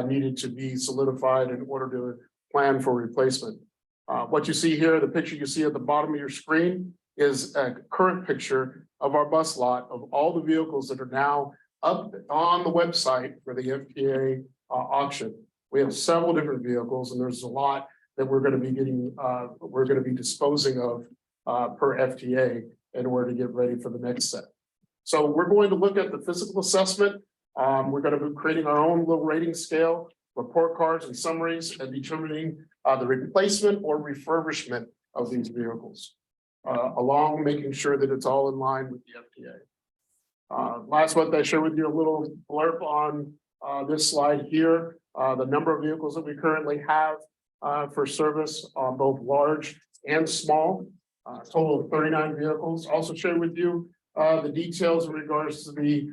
needed to be solidified in order to plan for replacement. What you see here, the picture you see at the bottom of your screen is a current picture of our bus lot of all the vehicles that are now up on the website for the FTA auction. We have several different vehicles and there's a lot that we're going to be getting, we're going to be disposing of per FTA in order to get ready for the next set. So we're going to look at the physical assessment. We're going to be creating our own little rating scale, report cards and summaries, and determining the replacement or refurbishment of these vehicles, along making sure that it's all in line with the FTA. Last month, I shared with you a little blurb on this slide here, the number of vehicles that we currently have for service, both large and small, total of 39 vehicles. Also shared with you the details in regards to the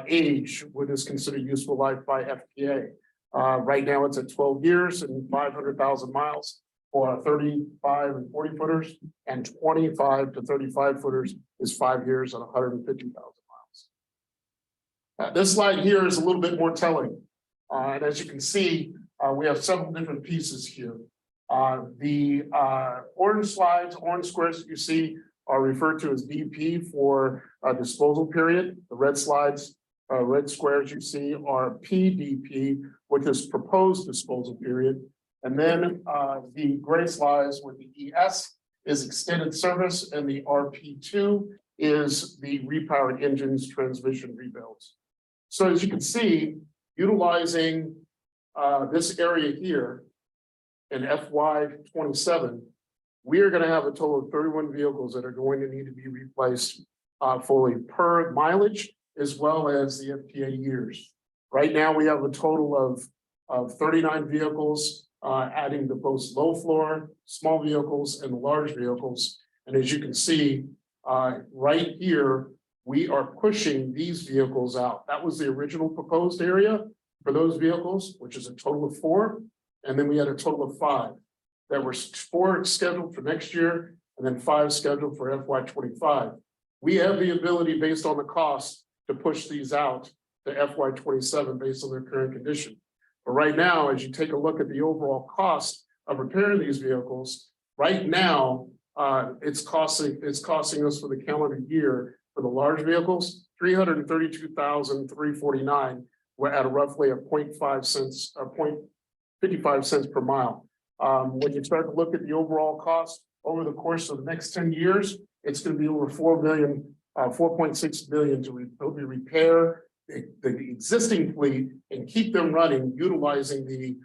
age, what is considered useful life by FTA. Right now, it's at 12 years and 500,000 miles for 35 and 40 footers, and 25 to 35 footers is 5 years and 150,000 miles. This slide here is a little bit more telling. And as you can see, we have several different pieces here. The orange slides, orange squares that you see are referred to as DP for disposal period. The red slides, red squares you see are PDP, which is proposed disposal period. And then the gray slides with the ES is extended service, and the RP2 is the repowered engines transmission rebuilds. So as you can see, utilizing this area here in FY 27, we are going to have a total of 31 vehicles that are going to need to be replaced fully per mileage, as well as the FTA years. Right now, we have a total of 39 vehicles, adding the both low floor, small vehicles, and large vehicles. And as you can see, right here, we are pushing these vehicles out. That was the original proposed area for those vehicles, which is a total of 4. And then we had a total of 5. There were 4 scheduled for next year, and then 5 scheduled for FY 25. We have the ability, based on the cost, to push these out to FY 27 based on their current condition. But right now, as you take a look at the overall cost of repairing these vehicles, right now, it's costing us for the calendar year for the large vehicles, $332,349. We're at roughly a 0.5 cents, 0.55 cents per mile. When you start to look at the overall cost over the course of the next 10 years, it's going to be over 4.6 billion to repair the existing fleet and keep them running, utilizing the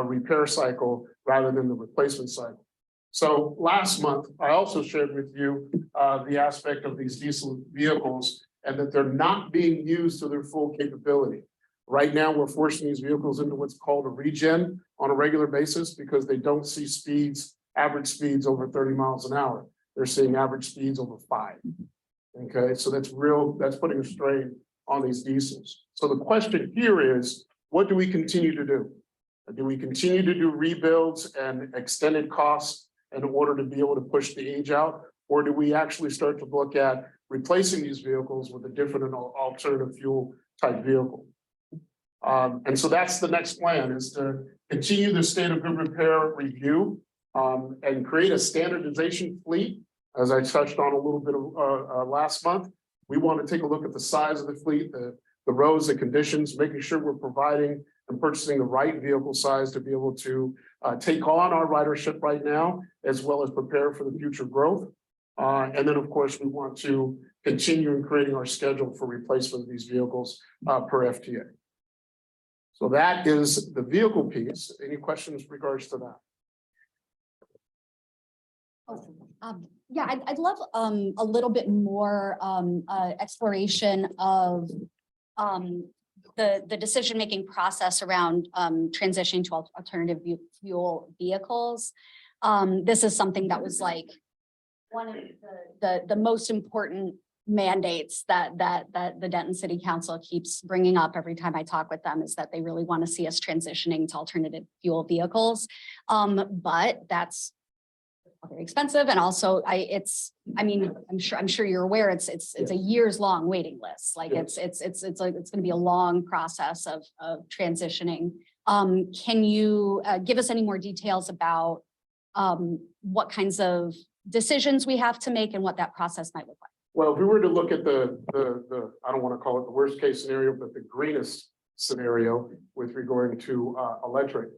repair cycle rather than the replacement cycle. So last month, I also shared with you the aspect of these diesel vehicles and that they're not being used to their full capability. Right now, we're forcing these vehicles into what's called a regen on a regular basis because they don't see speeds, average speeds over 30 miles an hour. They're seeing average speeds over 5. Okay, so that's putting a strain on these diesels. So the question here is, what do we continue to do? Do we continue to do rebuilds and extended costs in order to be able to push the age out? Or do we actually start to look at replacing these vehicles with a different and alternative fuel type vehicle? And so that's the next plan, is to continue the state of good repair review and create a standardization fleet. As I touched on a little bit of last month, we want to take a look at the size of the fleet, the roads, the conditions, making sure we're providing and purchasing the right vehicle size to be able to take on our ridership right now, as well as prepare for the future growth. And then, of course, we want to continue in creating our schedule for replacement of these vehicles per FTA. So that is the vehicle piece. Any questions in regards to that? Yeah, I'd love a little bit more exploration of the decision-making process around transitioning to alternative fuel vehicles. This is something that was like one of the most important mandates that the Denton City Council keeps bringing up every time I talk with them, is that they really want to see us transitioning to alternative fuel vehicles. But that's very expensive, and also I'm sure you're aware it's a years-long waiting list. Like it's going to be a long process of transitioning. Can you give us any more details about what kinds of decisions we have to make and what that process might look like? Well, if we were to look at the I don't want to call it the worst case scenario, but the greenest scenario with regard to electric,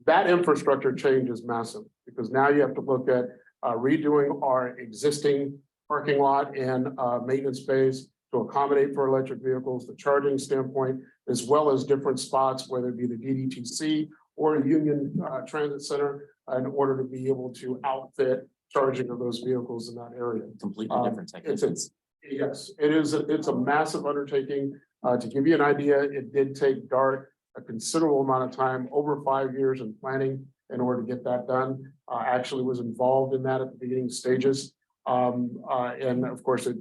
that infrastructure change is massive, because now you have to look at redoing our existing parking lot and maintenance bays to accommodate for electric vehicles, the charging standpoint, as well as different spots, whether it be the DDTC or Union Transit Center, in order to be able to outfit charging of those vehicles in that area. Completely different techniques. Yes, it is. It's a massive undertaking. To give you an idea, it did take DART a considerable amount of time, over 5 years in planning in order to get that done. Actually was involved in that at the beginning stages. And of course, it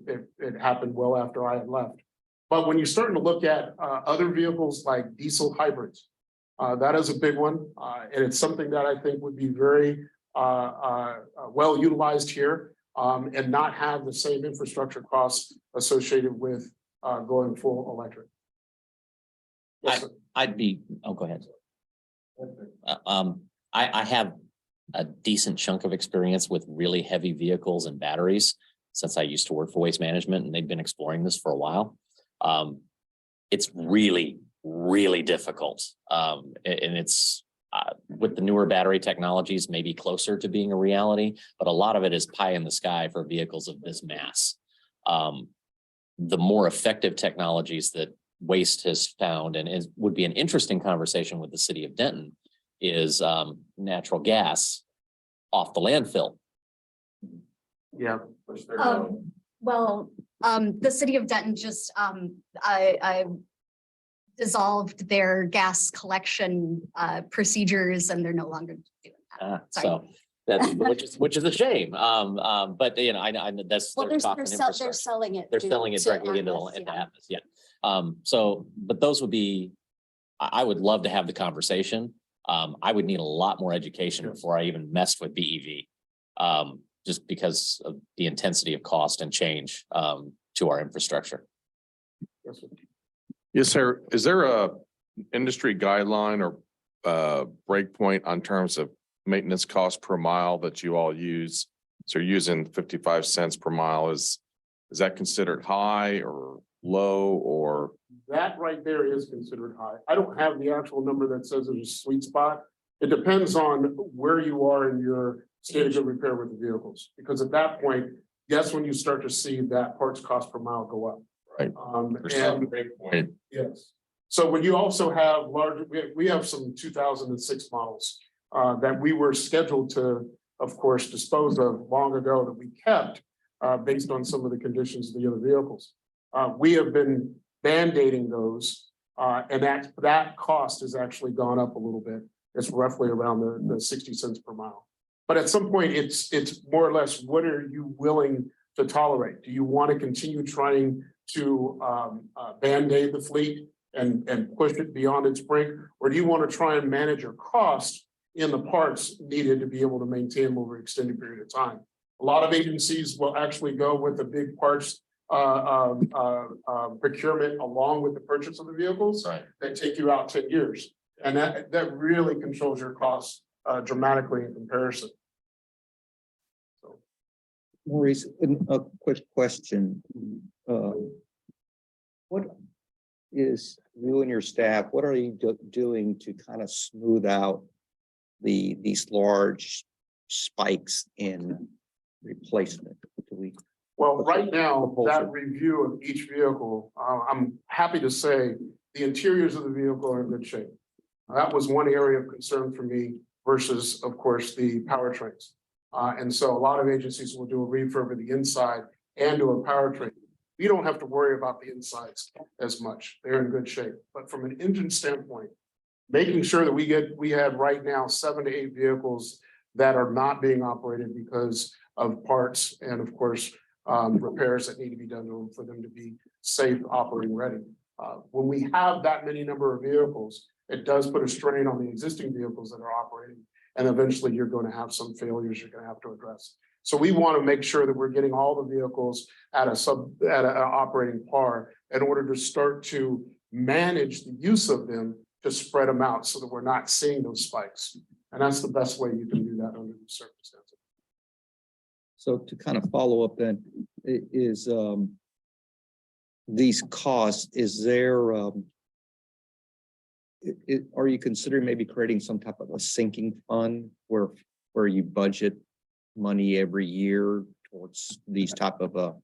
happened well after I had left. But when you're starting to look at other vehicles like diesel hybrids, that is a big one. And it's something that I think would be very well utilized here, and not have the same infrastructure costs associated with going full electric. Yes, sir. I'd be, oh, go ahead. I have a decent chunk of experience with really heavy vehicles and batteries since I used to work for Waste Management, and they've been exploring this for a while. It's really, really difficult. And it's with the newer battery technologies, maybe closer to being a reality, but a lot of it is pie in the sky for vehicles of this mass. The more effective technologies that Waste has found, and it would be an interesting conversation with the city of Denton, is natural gas off the landfill. Yeah. Well, the city of Denton just, I dissolved their gas collection procedures and they're no longer doing that. Sorry. So that's, which is a shame. But you know, I that's. Well, their they're cost and they're infrastructure. selling it. They're selling it directly into Atlas, into yeah. Atlas, yeah. So, but those would be, I would love to have the conversation. I would need a lot more education before I even messed with BEV. Just because of the intensity of cost and change to our infrastructure. Yes, sir. Is there a industry guideline or breakpoint on terms of maintenance cost per mile that you all use? So you're using 55 cents per mile. Is that considered high or low or? That right there is considered high. I don't have the actual number that says there's a sweet spot. It depends on where you are in your state of good repair with the vehicles, because at that point, that's when you start to see that parts cost per mile go up. Right. There's some breakpoint. Yes. So when you also have larger, we have some 2006 models that we were scheduled to, of course, dispose of long ago that we kept based on some of the conditions of the other vehicles. We have been band-aiding those and that cost has actually gone up a little bit. It's roughly around the 60 cents per mile. But at some point, it's more or less, what are you willing to tolerate? Do you want to continue trying to band-aid the fleet and push it beyond its brink? Or do you want to try and manage your cost in the parts needed to be able to maintain them over an extended period of time? A lot of agencies will actually go with the big parts procurement along with the purchase of the vehicles that take you out 10 years. And that really controls your costs dramatically in comparison. Maurice, a quick question. What is you and your staff, what are you doing to kind of smooth out these large spikes in replacement? Well, right now, that review of each vehicle, I'm happy to say the interiors of the vehicle are in good shape. That was one area of concern for me versus, of course, the powertrains. And so a lot of agencies will do a refurb of the inside and do a powertrain. We don't have to worry about the insides as much. They're in good shape. But from an engine standpoint, making sure that we have right now 7 to 8 vehicles that are not being operated because of parts and of course, repairs that need to be done to them for them to be safe, operating ready. When we have that many number of vehicles, it does put a strain on the existing vehicles that are operating. And eventually you're going to have some failures you're going to have to address. So we want to make sure that we're getting all the vehicles at an operating par in order to start to manage the use of them to spread them out so that we're not seeing those spikes. And that's the best way you can do that under these circumstances. So to kind of follow up then, is these costs, is there, are you considering maybe creating some type of a sinking fund where you budget money every year towards these type of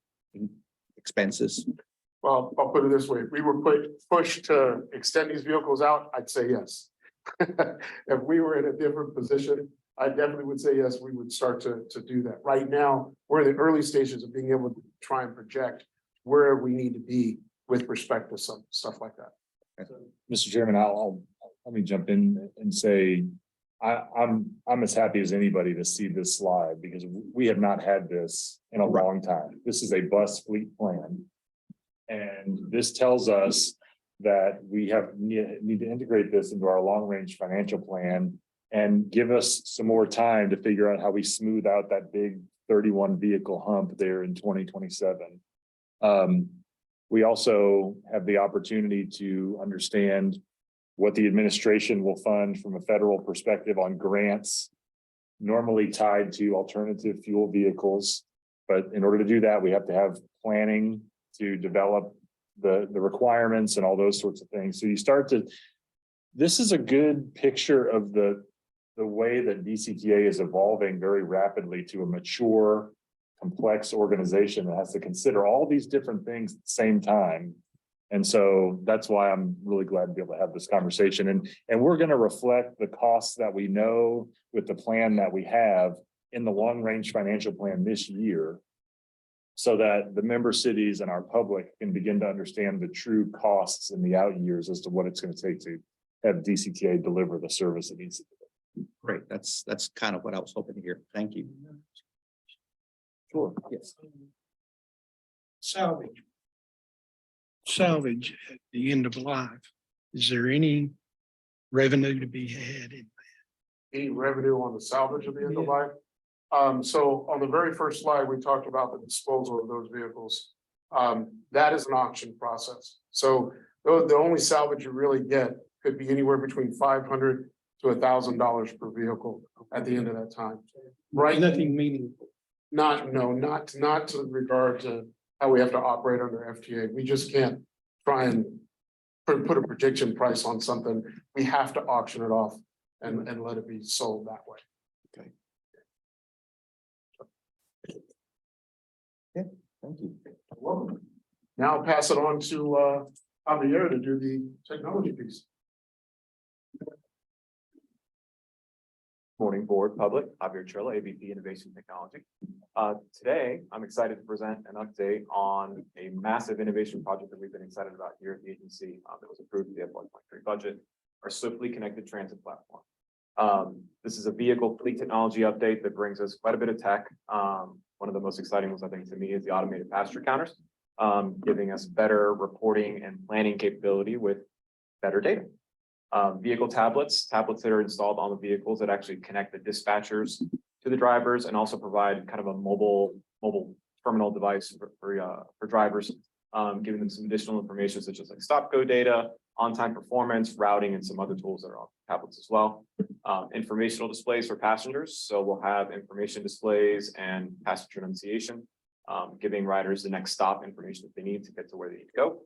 expenses? Well, I'll put it this way. If we were pushed to extend these vehicles out, I'd say yes. If we were in a different position, I definitely would say yes, we would start to do that. Right now, we're in the early stages of being able to try and project where we need to be with respect to some stuff like that. Mr. Chairman, let me jump in and say, I'm as happy as anybody to see this slide because we have not had this in a long time. This is a bus fleet plan. And this tells us that we need to integrate this into our long-range financial plan and give us some more time to figure out how we smooth out that big 31 vehicle hump there in 2027. We also have the opportunity to understand what the administration will fund from a federal perspective on grants normally tied to alternative fuel vehicles. But in order to do that, we have to have planning to develop the requirements and all those sorts of things. So you start to, this is a good picture of the way that DCTA is evolving very rapidly to a mature, complex organization that has to consider all these different things at the same time. And so that's why I'm really glad to be able to have this conversation. And we're going to reflect the costs that we know with the plan that we have in the long range financial plan this year, so that the member cities and our public can begin to understand the true costs in the out years as to what it's going to take to have DCTA deliver the service it needs to do. Great. That's kind of what I was hoping to hear. Thank you. Sure. Yes. Salvage. Salvage at the end of life. Is there any revenue to be had in Any revenue on the salvage at the end of life? So on the very first slide, we talked about the disposal of those vehicles. That is an auction process. So the only salvage you really get could be anywhere between $500 to $1,000 per vehicle at the end of that time. Right? nothing meaningful? Not to regard to how we have to operate under FTA. We just can't try and put a prediction price on something. We have to auction it off and let it be sold that way. Okay. Yeah, thank you. Welcome. Now I'll pass it on to Javier to do the technology piece. Morning, board, public. Javier Trilla, AVP Innovation Technology. Today, I'm excited to present an update on a massive innovation project that we've been excited about here at the agency that was approved in the FY23 budget, our Swiftly Connected Transit Platform. This is a vehicle fleet technology update that brings us quite a bit of tech. One of the most exciting ones, I think, to me is the automated passenger counters, giving us better reporting and planning capability with better data. Vehicle tablets that are installed on the vehicles that actually connect the dispatchers to the drivers and also provide kind of a mobile terminal device for drivers, giving them some additional information such as like stop go data, on-time performance, routing, and some other tools that are on tablets as well. Informational displays for passengers. So we'll have information displays and passenger enunciation, giving riders the next stop information that they need to get to where they need to go.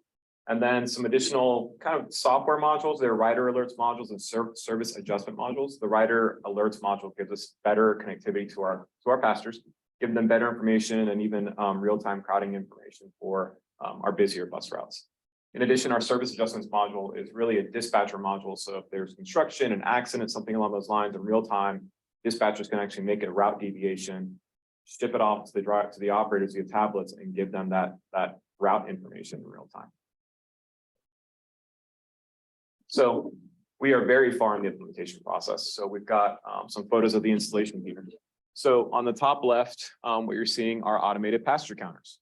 And then some additional kind of software modules. They're rider alerts modules and service adjustment modules. The rider alerts module gives us better connectivity to our passengers, giving them better information and even real-time crowding information for our busier bus routes. In addition, our service adjustments module is really a dispatcher module. So if there's construction, an accident, something along those lines in real time, dispatchers can actually make a route deviation, ship it off to the operators via tablets and give them that route information in real time. So we are very far in the implementation process. So we've got some photos of the installation here. So on the top left, what you're seeing are automated passenger counters.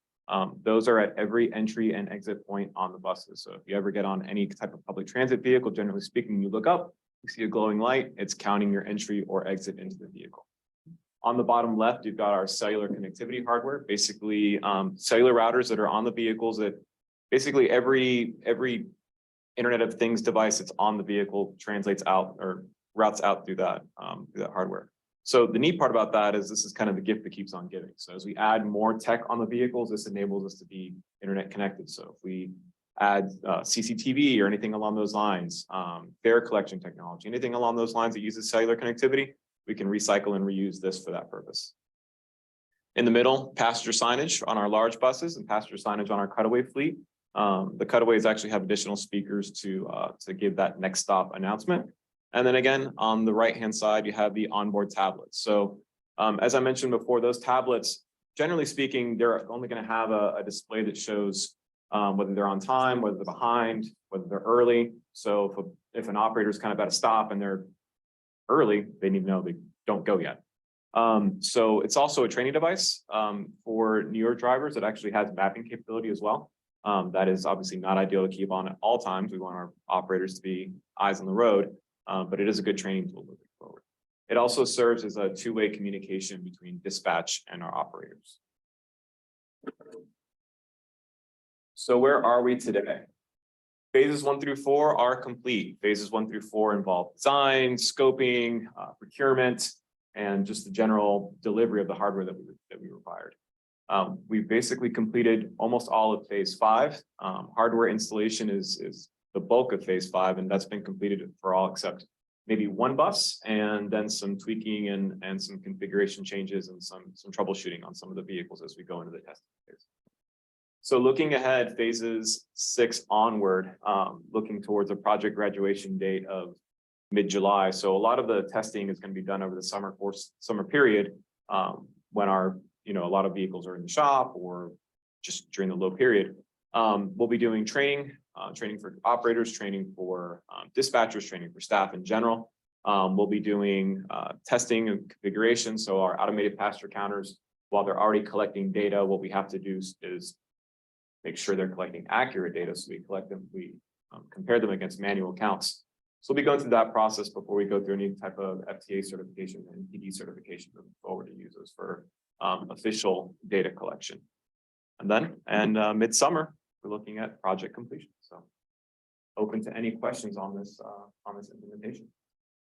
Those are at every entry and exit point on the buses. So if you ever get on any type of public transit vehicle, generally speaking, you look up, you see a glowing light, it's counting your entry or exit into the vehicle. On the bottom left, you've got our cellular connectivity hardware, basically cellular routers that are on the vehicles that basically every Internet of Things device that's on the vehicle translates out or routes out through that hardware. So the neat part about that is this is kind of the gift that keeps on giving. So as we add more tech on the vehicles, this enables us to be internet connected. So if we add CCTV or anything along those lines, fare collection technology, anything along those lines that uses cellular connectivity, we can recycle and reuse this for that purpose. In the middle, passenger signage on our large buses and passenger signage on our cutaway fleet. The cutaways actually have additional speakers to give that next stop announcement. And then again, on the right-hand side, you have the onboard tablets. So as I mentioned before, those tablets, generally speaking, they're only going to have a display that shows whether they're on time, whether they're behind, whether they're early. So if an operator is kind of at a stop and they're early, they need to know they don't go yet. So it's also a training device for newer drivers that actually has mapping capability as well. That is obviously not ideal to keep on at all times. We want our operators to be eyes on the road, but it is a good training tool moving forward. It also serves as a two-way communication between dispatch and our operators. So where are we today? Phases 1 through 4 are complete. Phases 1 through 4 involve design, scoping, procurement. and just the general delivery of the hardware that we required. We've basically completed almost all of phase 5. Hardware installation is the bulk of phase 5, and that's been completed for all except maybe one bus, and then some tweaking and some configuration changes and some troubleshooting on some of the vehicles as we go into the testing phase. So looking ahead, phases 6 onward, looking towards a project graduation date of mid-July. So a lot of the testing is going to be done over the summer period, when a lot of vehicles are in the shop or just during the low period. We'll be doing training for operators, training for dispatchers, training for staff in general. We'll be doing testing and configuration. So our automated passenger counters, while they're already collecting data, what we have to do is make sure they're collecting accurate data. So we compare them against manual counts. So we'll be going through that process before we go through any type of FTA certification and PD certification moving forward to use those for official data collection. And then midsummer, we're looking at project completion. So open to any questions on this implementation.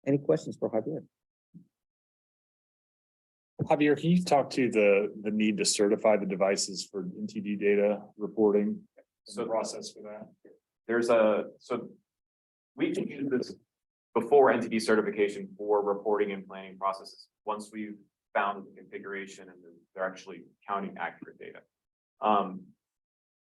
Any questions for Javier? Javier, can you talk to the need to certify the devices for NTD data reporting? So The process for that? So we can use this before NTD certification for reporting and planning processes. Once we've found the configuration and they're actually counting accurate data.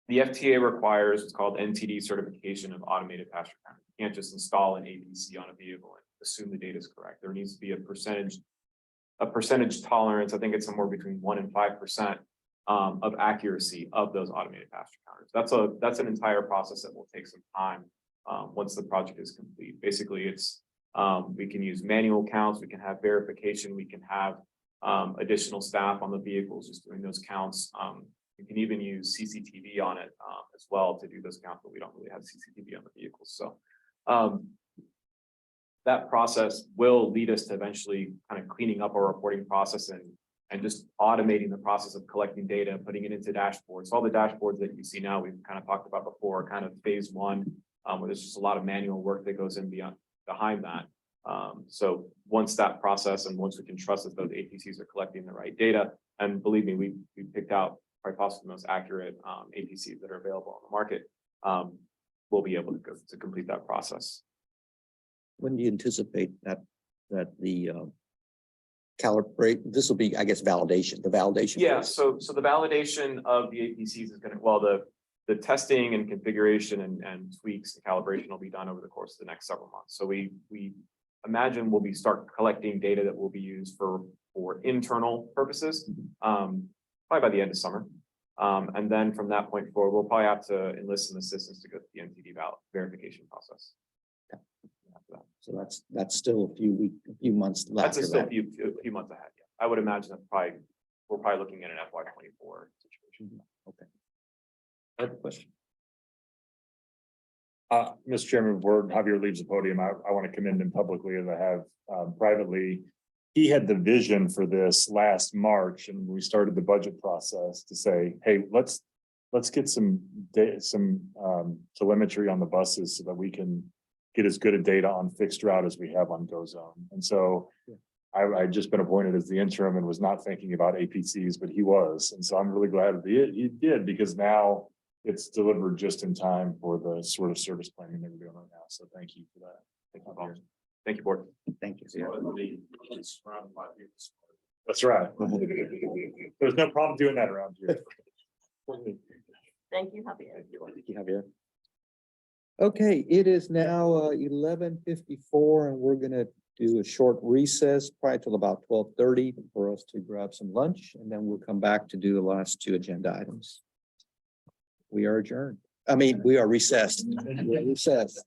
The FTA requires what's called NTD certification of automated passenger counter. You can't just install an APC on a vehicle and assume the data is correct. There needs to be a percentage tolerance. I think it's somewhere between 1% and 5% of accuracy of those automated passenger counters. That's an entire process that will take some time once the project is complete. Basically, it's we can use manual counts, we can have verification, we can have additional staff on the vehicles just doing those counts. You can even use CCTV on it as well to do those counts, but we don't really have CCTV on the vehicles. So that process will lead us to eventually kind of cleaning up our reporting process and just automating the process of collecting data and putting it into dashboards. So all the dashboards that you see now, we've kind of talked about before, kind of phase 1, where there's just a lot of manual work that goes in behind that. So once that process and once we can trust that those APCs are collecting the right data, and believe me, we picked out probably possibly the most accurate APCs that are available on the market, we'll be able to complete that process. When do you anticipate that the calibrate, this will be, I guess, validation, the validation? Yeah, phase? so the validation of the APCs is going to, well, the testing and configuration and tweaks and calibration will be done over the course of the next several months. So we imagine we'll start collecting data that will be used for internal purposes, probably by the end of summer. And then from that point forward, we'll probably have to enlist some assistance to go through the NTD verification process. So that's still a few months left. That's still a few months ahead. Yeah. I would imagine that we're probably looking at an FY24 situation. Okay. Other question? Mr. Chairman, before Javier leaves the podium, I want to commend him publicly as I have privately. He had the vision for this last March, and we started the budget process to say, hey, let's get some telemetry on the buses so that we can get as good a data on fixed route as we have on GoZone. And so I'd just been appointed as the interim and was not thinking about APCs, but he was. And so I'm really glad that he did, because now it's delivered just in time for the sort of service planning that we're doing right now. So thank you for that. Thank you, Bob. Thank you, board. Thank you. That's right. There's no problem doing that around here. Thank you, Javier. Thank you, Javier. Okay, it is now 11:54, and we're gonna do a short recess probably till about 12:30 for us to grab some lunch, and then we'll come back to do the last 2 agenda items. We are adjourned. I mean, we are recessed. We're recessed.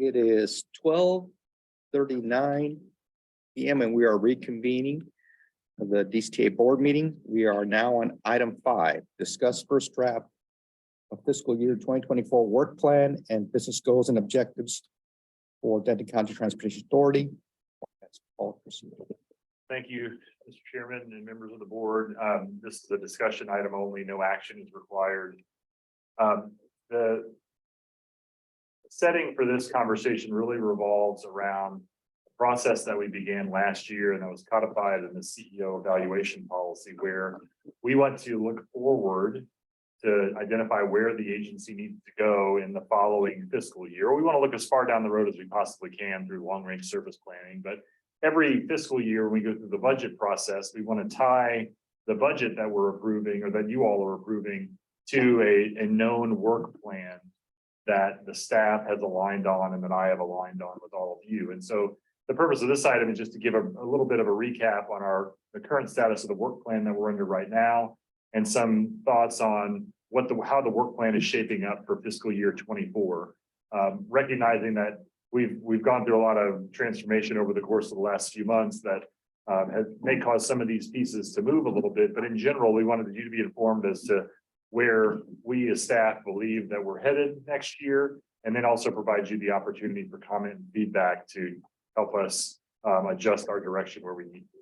It is 12:39 PM and we are reconvening the DCTA board meeting. We are now on item 5, discuss first draft of fiscal year 2024 work plan and business goals and objectives for Denton County Transportation Authority. That's all proceed. Thank you, Mr. Chairman and members of the board. This is a discussion item only, no action is required. The setting for this conversation really revolves around the process that we began last year and that was codified in the CEO evaluation policy, where we want to look forward to identify where the agency needs to go in the following fiscal year. Or we want to look as far down the road as we possibly can through long-range service planning. But every fiscal year, when we go through the budget process, we want to tie the budget that we're approving or that you all are approving to a known work plan that the staff has aligned on and that I have aligned on with all of you. And so the purpose of this item is just to give a little bit of a recap on the current status of the work plan that we're under right now, and some thoughts on how the work plan is shaping up for fiscal year 24. Recognizing that we've gone through a lot of transformation over the course of the last few months that may cause some of these pieces to move a little bit, but in general, we wanted you to be informed as to where we as staff believe that we're headed next year, and then also provide you the opportunity for comment and feedback to help us adjust our direction where we need to.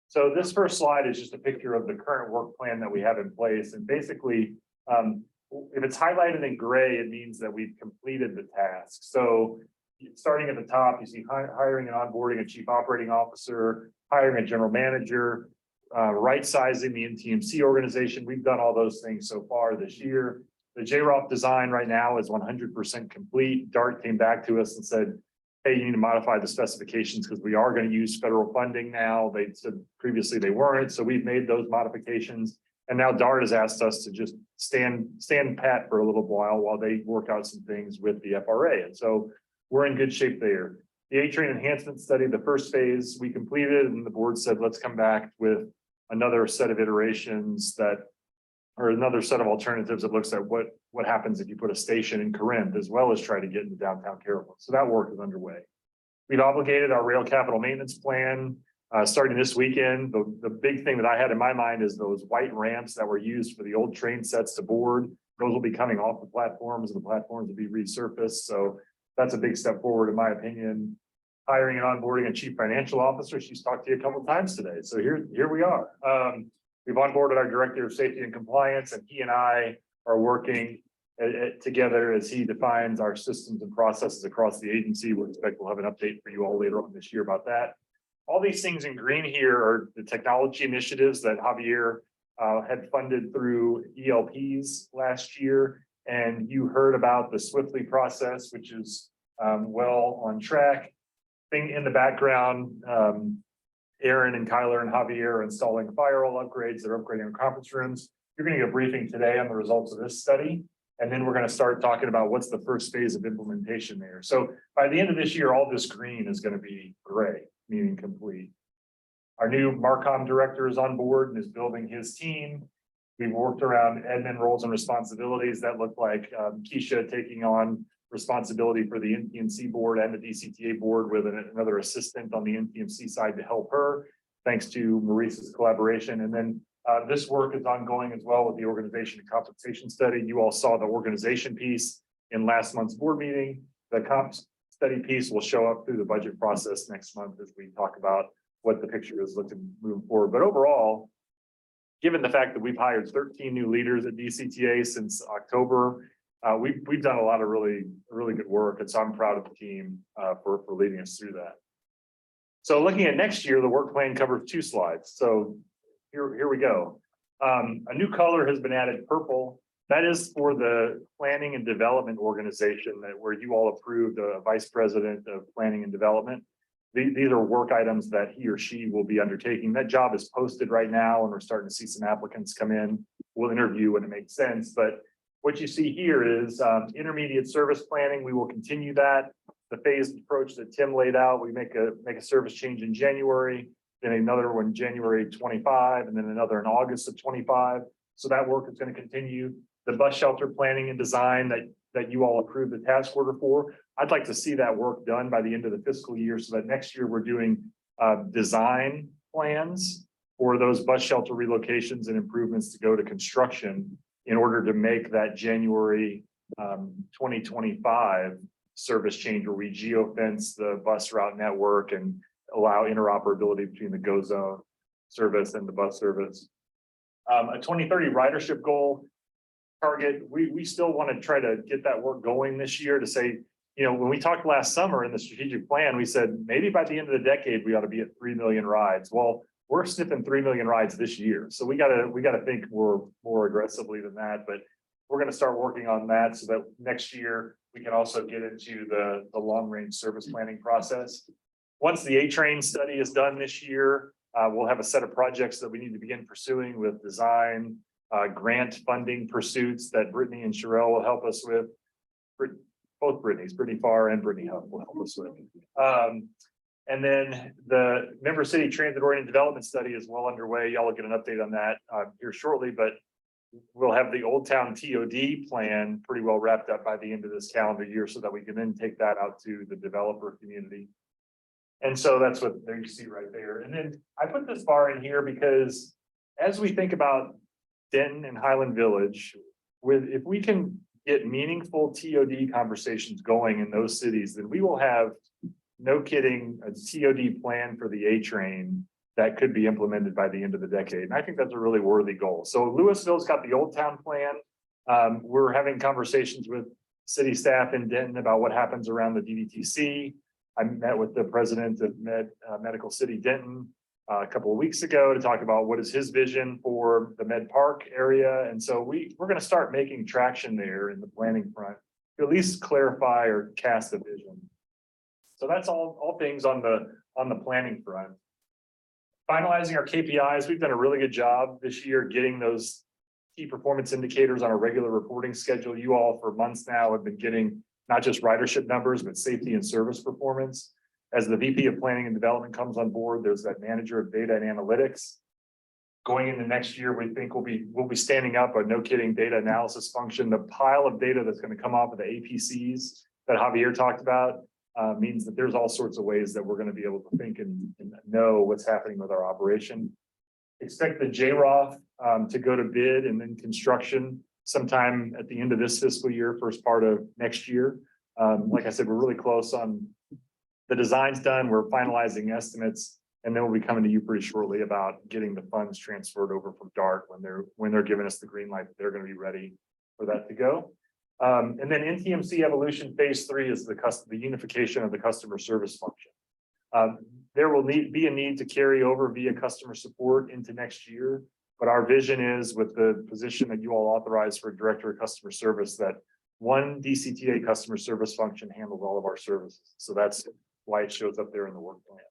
So this first slide is just a picture of the current work plan that we have in place. And basically, if it's highlighted in gray, it means that we've completed the task. So starting at the top, you see hiring and onboarding a chief operating officer, hiring a general manager, right sizing the NTMC organization. We've done all those things so far this year. The JROP design right now is 100% complete. DART came back to us and said, hey, you need to modify the specifications because we are going to use federal funding now. They said previously they weren't. So we've made those modifications. And now DART has asked us to just stand pat for a little while they work out some things with the FRA. And so we're in good shape there. The A-Train enhancement study, the first phase we completed, and the board said, let's come back with another set of iterations or another set of alternatives that looks at what happens if you put a station in Corinth, as well as try to get into downtown Carrollton. So that work is underway. We've obligated our rail capital maintenance plan starting this weekend. The big thing that I had in my mind is those white ramps that were used for the old train sets to board. Those will be coming off the platforms, and the platforms will be resurfaced. So that's a big step forward, in my opinion. Hiring and onboarding a chief financial officer. She's talked to you a couple of times today. So here we are. We've onboarded our director of safety and compliance, and he and I are working together as he defines our systems and processes across the agency. We expect we'll have an update for you all later on this year about that. All these things in green here are the technology initiatives that Javier had funded through ELPs last year. And you heard about the Swiftly process, which is well on track. Thing in the background, Aaron and Kyler and Javier are installing firewall upgrades. They're upgrading our conference rooms. You're going to get a briefing today on the results of this study. And then we're going to start talking about what's the first phase of implementation there. So by the end of this year, all this green is going to be gray, meaning complete. Our new Marcom director is on board and is building his team. We've worked around admin roles and responsibilities that look like Keisha taking on responsibility for the NTMC board and the DCTA board with another assistant on the NTMC side to help her, thanks to Maurice's collaboration. And then this work is ongoing as well with the organization and compensation study. You all saw the organization piece in last month's board meeting. The comp study piece will show up through the budget process next month as we talk about what the picture is looking moving forward. But overall, given the fact that we've hired 13 new leaders at DCTA since October, we've done a lot of really good work. And so I'm proud of the team for leading us through that. So looking at next year, the work plan covers 2 slides. So here we go. A new color has been added, purple. That is for the planning and development organization where you all approved a vice president of planning and development. These are work items that he or she will be undertaking. That job is posted right now, and we're starting to see some applicants come in. We'll interview when it makes sense. But what you see here is intermediate service planning. We will continue that. The phased approach that Tim laid out, we make a service change in January, then another one January 25, and then another in August of 25. So that work is going to continue. The bus shelter planning and design that you all approved the task order for, I'd like to see that work done by the end of the fiscal year so that next year we're doing design plans for those bus shelter relocations and improvements to go to construction in order to make that January 2025 service change where we geofence the bus route network and allow interoperability between the GO zone service and the bus service. A 2030 ridership goal target, we still want to try to get that work going this year to say, you know, when we talked last summer in the strategic plan, we said maybe by the end of the decade, we ought to be at 3 million rides. Well, we're sniffing 3 million rides this year. So we gotta think more aggressively than that, but we're going to start working on that so that next year we can also get into the long range service planning process. Once the A-Train study is done this year, we'll have a set of projects that we need to begin pursuing with design, grant funding pursuits that Brittany and Sherelle will help us with. Both Brittany Farr and Brittany Huff will help us with. And then the Member City Transit Oriented Development Study is well underway. Y'all will get an update on that here shortly, but we'll have the Old Town TOD plan pretty well wrapped up by the end of this calendar year so that we can then take that out to the developer community. And so that's what there you see right there. And then I put this bar in here because as we think about Denton and Highland Village, if we can get meaningful TOD conversations going in those cities, then we will have, no kidding, a TOD plan for the A-Train that could be implemented by the end of the decade. And I think that's a really worthy goal. So Louisville's got the Old Town plan. We're having conversations with city staff in Denton about what happens around the DDTC. I met with the president of Medical City Denton a couple of weeks ago to talk about what is his vision for the Med Park area. And so we're going to start making traction there in the planning front to at least clarify or cast a vision. So that's all things on the planning front. Finalizing our KPIs, we've done a really good job this year getting those key performance indicators on a regular reporting schedule. You all for months now have been getting not just ridership numbers, but safety and service performance. As the VP of Planning and Development comes on board, there's that manager of data and analytics. Going into next year, we think we'll be standing up a no kidding data analysis function. The pile of data that's going to come off of the APCs that Javier talked about means that there's all sorts of ways that we're going to be able to think and know what's happening with our operation. Expect the JROF to go to bid and then construction sometime at the end of this fiscal year, first part of next year. Like I said, we're really close on the design's done. We're finalizing estimates, and then we'll be coming to you pretty shortly about getting the funds transferred over from DART when they're giving us the green light that they're going to be ready for that to go. And then NTMC evolution phase 3 is the unification of the customer service function. There will be a need to carry over via customer support into next year. But our vision is with the position that you all authorized for director of customer service, that one DCTA customer service function handles all of our services. So that's why it shows up there in the work plan.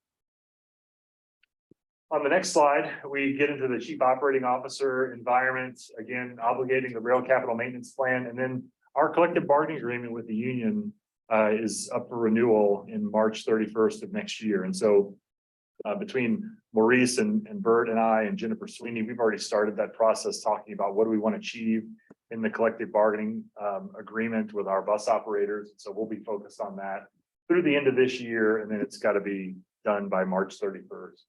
On the next slide, we get into the chief operating officer environment, again, obligating the rail capital maintenance plan. And then our collective bargaining agreement with the union is up for renewal in March 31st of next year. And so between Maurice and Bert and I and Jennifer Sweeney, we've already started that process talking about what do we want to achieve in the collective bargaining agreement with our bus operators. So we'll be focused on that through the end of this year, and then it's got to be done by March 31st.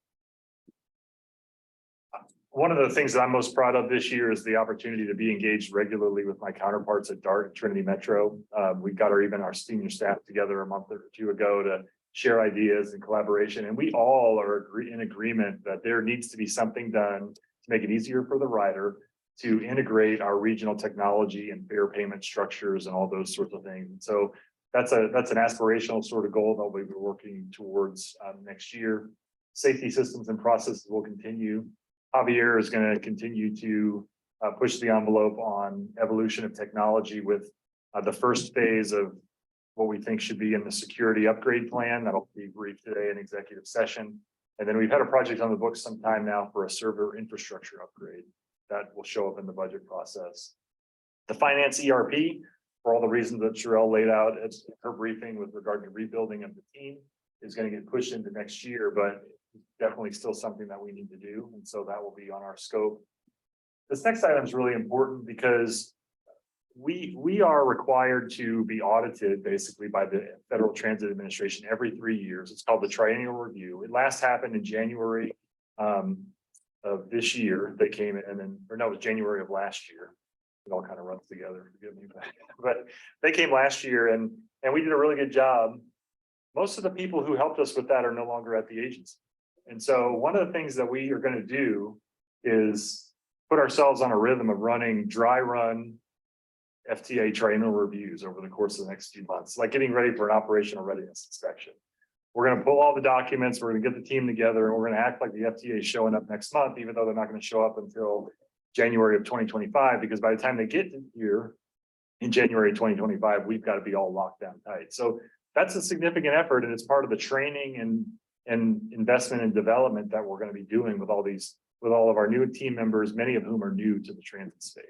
One of the things that I'm most proud of this year is the opportunity to be engaged regularly with my counterparts at DART and Trinity Metro. We've got our senior staff together a month or two ago to share ideas and collaboration. And we all are in agreement that there needs to be something done to make it easier for the rider to integrate our regional technology and fare payment structures and all those sorts of things. And so that's an aspirational sort of goal that we'll be working towards next year. Safety systems and processes will continue. Javier is going to continue to push the envelope on evolution of technology with the first phase of what we think should be in the security upgrade plan. That'll be briefed today in executive session. And then we've had a project on the books some time now for a server infrastructure upgrade that will show up in the budget process. The finance ERP, for all the reasons that Sherelle laid out at her briefing with regard to rebuilding of the team, is going to get pushed into next year, but definitely still something that we need to do. And so that will be on our scope. This next item is really important because we are required to be audited basically by the Federal Transit Administration every 3 years. It's called the triennial review. It last happened in January of this year. They came in and then, or no, it was January of last year. It all kind of runs together, forgive me, but they came last year and we did a really good job. Most of the people who helped us with that are no longer at the agency. And so one of the things that we are going to do is put ourselves on a rhythm of running dry run FTA triennial reviews over the course of the next few months, like getting ready for an operational readiness inspection. We're going to pull all the documents, we're going to get the team together, and we're going to act like the FTA is showing up next month, even though they're not going to show up until January of 2025, because by the time they get here in January 2025, we've got to be all locked down tight. So that's a significant effort, and it's part of the training and investment and development that we're going to be doing with all of our new team members, many of whom are new to the transit space.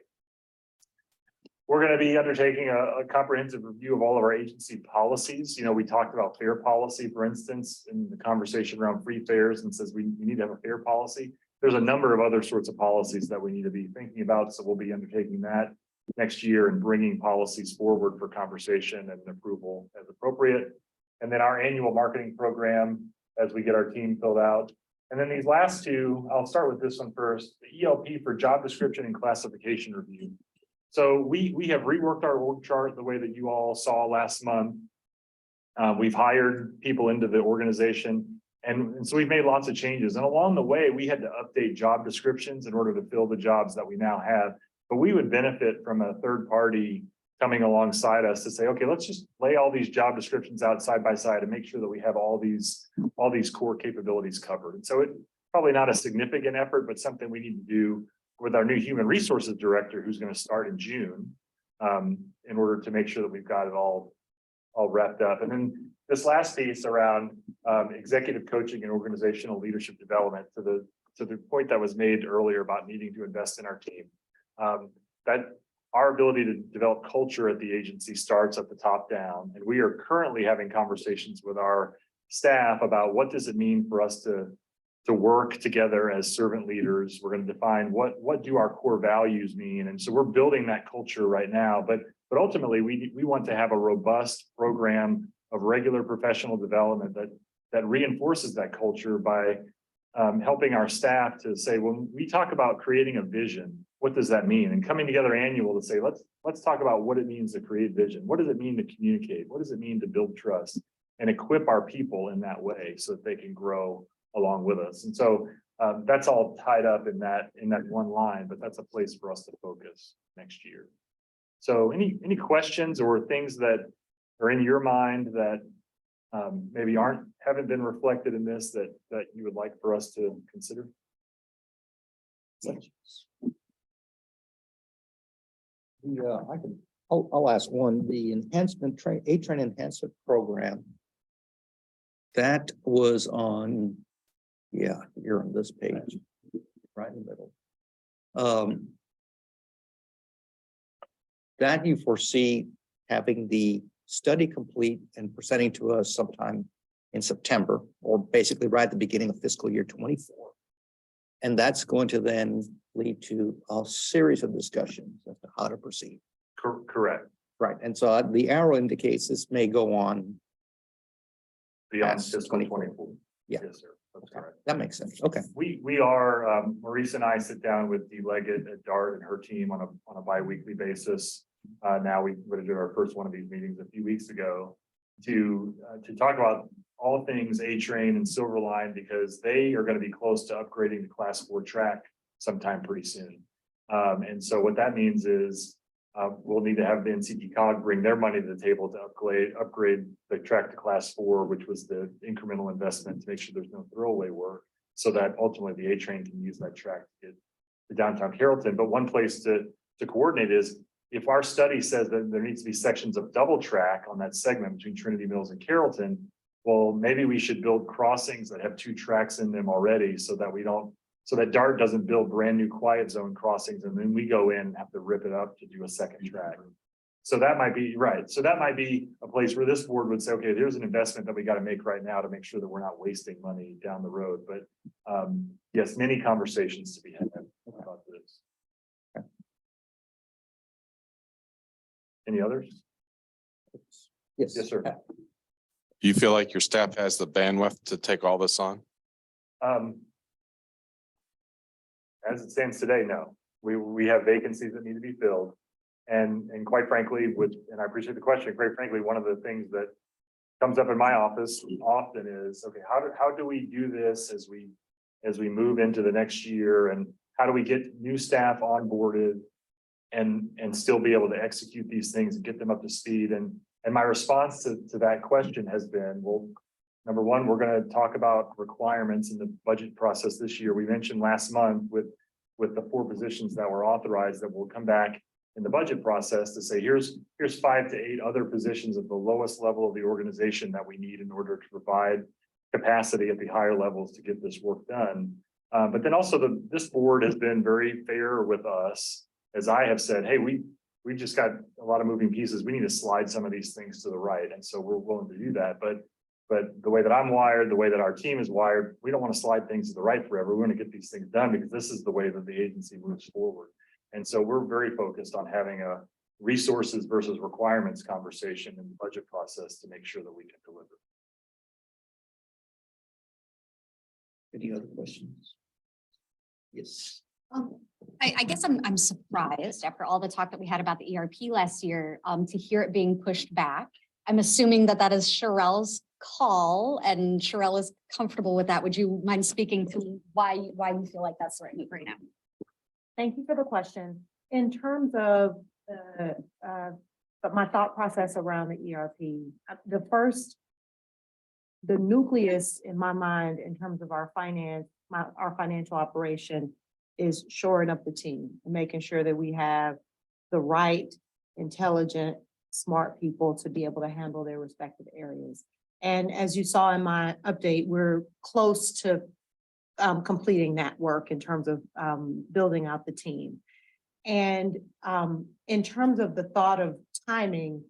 We're going to be undertaking a comprehensive review of all of our agency policies. You know, we talked about fare policy, for instance, in the conversation around free fares, and says we need to have a fare policy. There's a number of other sorts of policies that we need to be thinking about. So we'll be undertaking that next year and bringing policies forward for conversation and approval as appropriate. And then our annual marketing program as we get our team filled out. And then these last two, I'll start with this one first, the ELP for job description and classification review. So we have reworked our org chart the way that you all saw last month. We've hired people into the organization, and so we've made lots of changes. And along the way, we had to update job descriptions in order to fill the jobs that we now have. But we would benefit from a third party coming alongside us to say, okay, let's just lay all these job descriptions out side by side and make sure that we have all these core capabilities covered. And so it's probably not a significant effort, but something we need to do with our new human resources director, who's going to start in June, in order to make sure that we've got it all wrapped up. And then this last piece around executive coaching and organizational leadership development, to the point that was made earlier about needing to invest in our team. That our ability to develop culture at the agency starts at the top down, and we are currently having conversations with our staff about what does it mean for us to work together as servant leaders. We're going to define what do our core values mean. And so we're building that culture right now, but ultimately we want to have a robust program of regular professional development that reinforces that culture by helping our staff to say, when we talk about creating a vision, what does that mean? And coming together annual to say, let's talk about what it means to create vision. What does it mean to communicate? What does it mean to build trust and equip our people in that way so that they can grow along with us? And so that's all tied up in that one line, but that's a place for us to focus next year. So any questions or things that are in your mind that maybe haven't been reflected in this that you would like for us to consider? I'll ask one, the A-Train enhancement program. That was on, you're on this page, right in the middle. That you foresee having the study complete and presenting to us sometime in September, or basically right at the beginning of fiscal year 24. And that's going to then lead to a series of discussions as to how to proceed. Correct. Right, and so the arrow indicates this may go on. Beyond past fiscal 24. Yeah. Yes, sir. That's correct. That makes sense, okay. We are, Maurice and I sit down with Dee Leggett at DART and her team on a bi-weekly basis. Now we would have done our first one of these meetings a few weeks ago to talk about all things A-Train and Silver Line, because they are going to be close to upgrading the Class 4 track sometime pretty soon. And so what that means is we'll need to have the NCT cog bring their money to the table to upgrade the track to Class 4, which was the incremental investment to make sure there's no throwaway work, so that ultimately the A-Train can use that track to get to downtown Carrollton. But one place to coordinate is, if our study says that there needs to be sections of double track on that segment between Trinity Mills and Carrollton, well, maybe we should build crossings that have 2 tracks in them already, so that DART doesn't build brand new quiet zone crossings and then we go in and have to rip it up to do a second track. So that might be right. So that might be a place where this board would say, okay, there's an investment that we got to make right now to make sure that we're not wasting money down the road. But yes, many conversations to be had about this. Any others? Yes. Yes, sir. Do you feel like your staff has the bandwidth to take all this on? Um, as it stands today, no. We have vacancies that need to be filled. And quite frankly, and I appreciate the question, quite frankly, one of the things that comes up in my office often is, okay, how do we do this as we move into the next year, and how do we get new staff onboarded and still be able to execute these things and get them up to speed? And my response to that question has been, well, number one, we're going to talk about requirements in the budget process this year. We mentioned last month with the 4 positions that were authorized that will come back in the budget process to say, here's 5 to 8 other positions at the lowest level of the organization that we need in order to provide capacity at the higher levels to get this work done. But then also this board has been very fair with us, as I have said, hey, we just got a lot of moving pieces. We need to slide some of these things to the right. And so we're willing to do that. But the way that I'm wired, the way that our team is wired, we don't want to slide things to the right forever. We want to get these things done because this is the way that the agency moves forward. And so we're very focused on having a resources versus requirements conversation in the budget process to make sure that we can deliver. Any other questions? Yes. I guess I'm surprised after all the talk that we had about the ERP last year, to hear it being pushed back. I'm assuming that is Sherelle's call and Sherelle is comfortable with that. Would you mind speaking to why you feel like that's the right move right now? Thank you for the question. In terms of my thought process around the ERP, the nucleus in my mind in terms of our financial operation is shoring up the team, making sure that we have the right, intelligent, smart people to be able to handle their respective areas. And as you saw in my update, we're close to completing that work in terms of building out the team. And in terms of the thought of timing,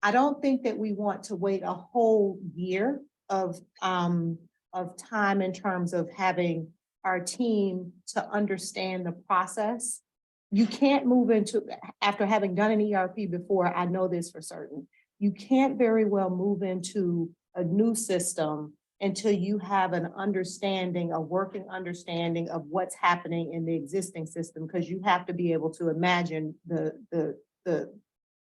I don't think that we want to wait a whole year of time in terms of having our team to understand the process. You can't move into, after having done an ERP before, I know this for certain, you can't very well move into a new system until you have an understanding, a working understanding of what's happening in the existing system, because you have to be able to imagine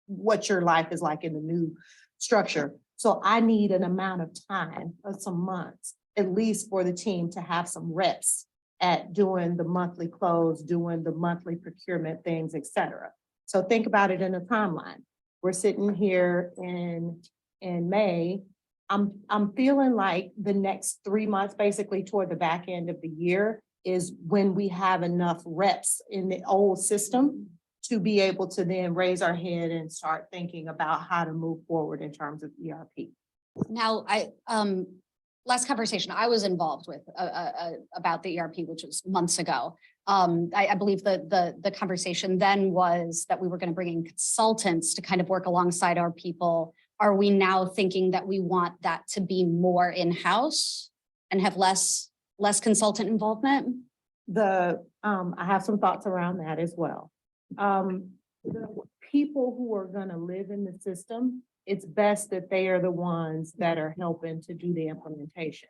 what your life is like in the new structure. So I need an amount of time, of some months, at least for the team to have some reps at doing the monthly close, doing the monthly procurement things, et cetera. So think about it in a timeline. We're sitting here in May. I'm feeling like the next 3 months, basically toward the back end of the year, is when we have enough reps in the old system to be able to then raise our head and start thinking about how to move forward in terms of ERP. Now, last conversation I was involved with about the ERP, which was months ago. I believe the conversation then was that we were going to bring in consultants to kind of work alongside our people. Are we now thinking that we want that to be more in-house and have less consultant involvement? I have some thoughts around that as well. The people who are going to live in the system, it's best that they are the ones that are helping to do the implementation.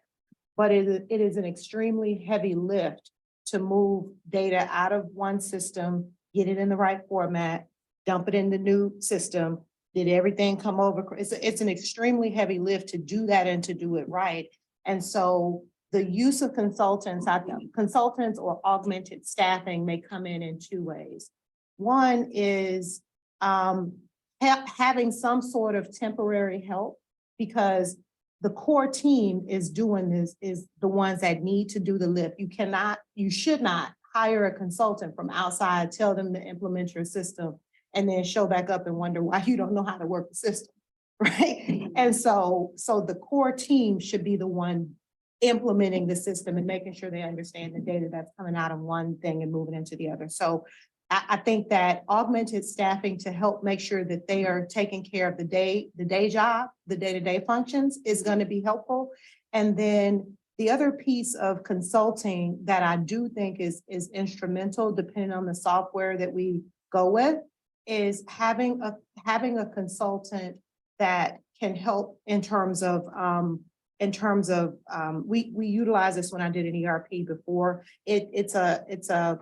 But it is an extremely heavy lift to move data out of one system, get it in the right format, dump it in the new system. Did everything come over? It's an extremely heavy lift to do that and to do it right. And so the use of consultants, I think consultants or augmented staffing may come in 2 ways. One is having some sort of temporary help, because the core team is doing this, is the ones that need to do the lift. You should not hire a consultant from outside, tell them to implement your system, and then show back up and wonder why you don't know how to work the system, right? And so the core team should be the one implementing the system and making sure they understand the data that's coming out of one thing and moving into the other. So I think that augmented staffing to help make sure that they are taking care of the day job, the day-to-day functions is going to be helpful. And then the other piece of consulting that I do think is instrumental, depending on the software that we go with, is having a consultant that can help in terms of, we utilize this when I did an ERP before. It's a,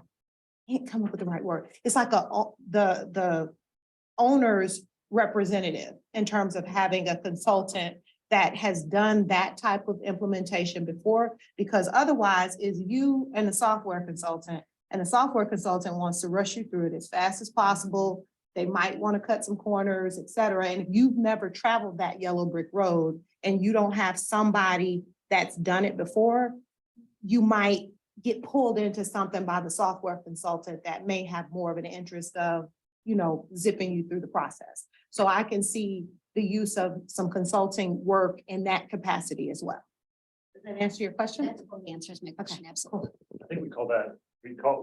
can't come up with the right word. It's like the owner's representative in terms of having a consultant that has done that type of implementation before, because otherwise is you and the software consultant, and the software consultant wants to rush you through it as fast as possible. They might want to cut some corners, et cetera. And if you've never traveled that yellow brick road and you don't have somebody that's done it before, you might get pulled into something by the software consultant that may have more of an interest of, zipping you through the process. So I can see the use of some consulting work in that capacity as well. Does that answer your question? That totally answers my question, absolutely. I think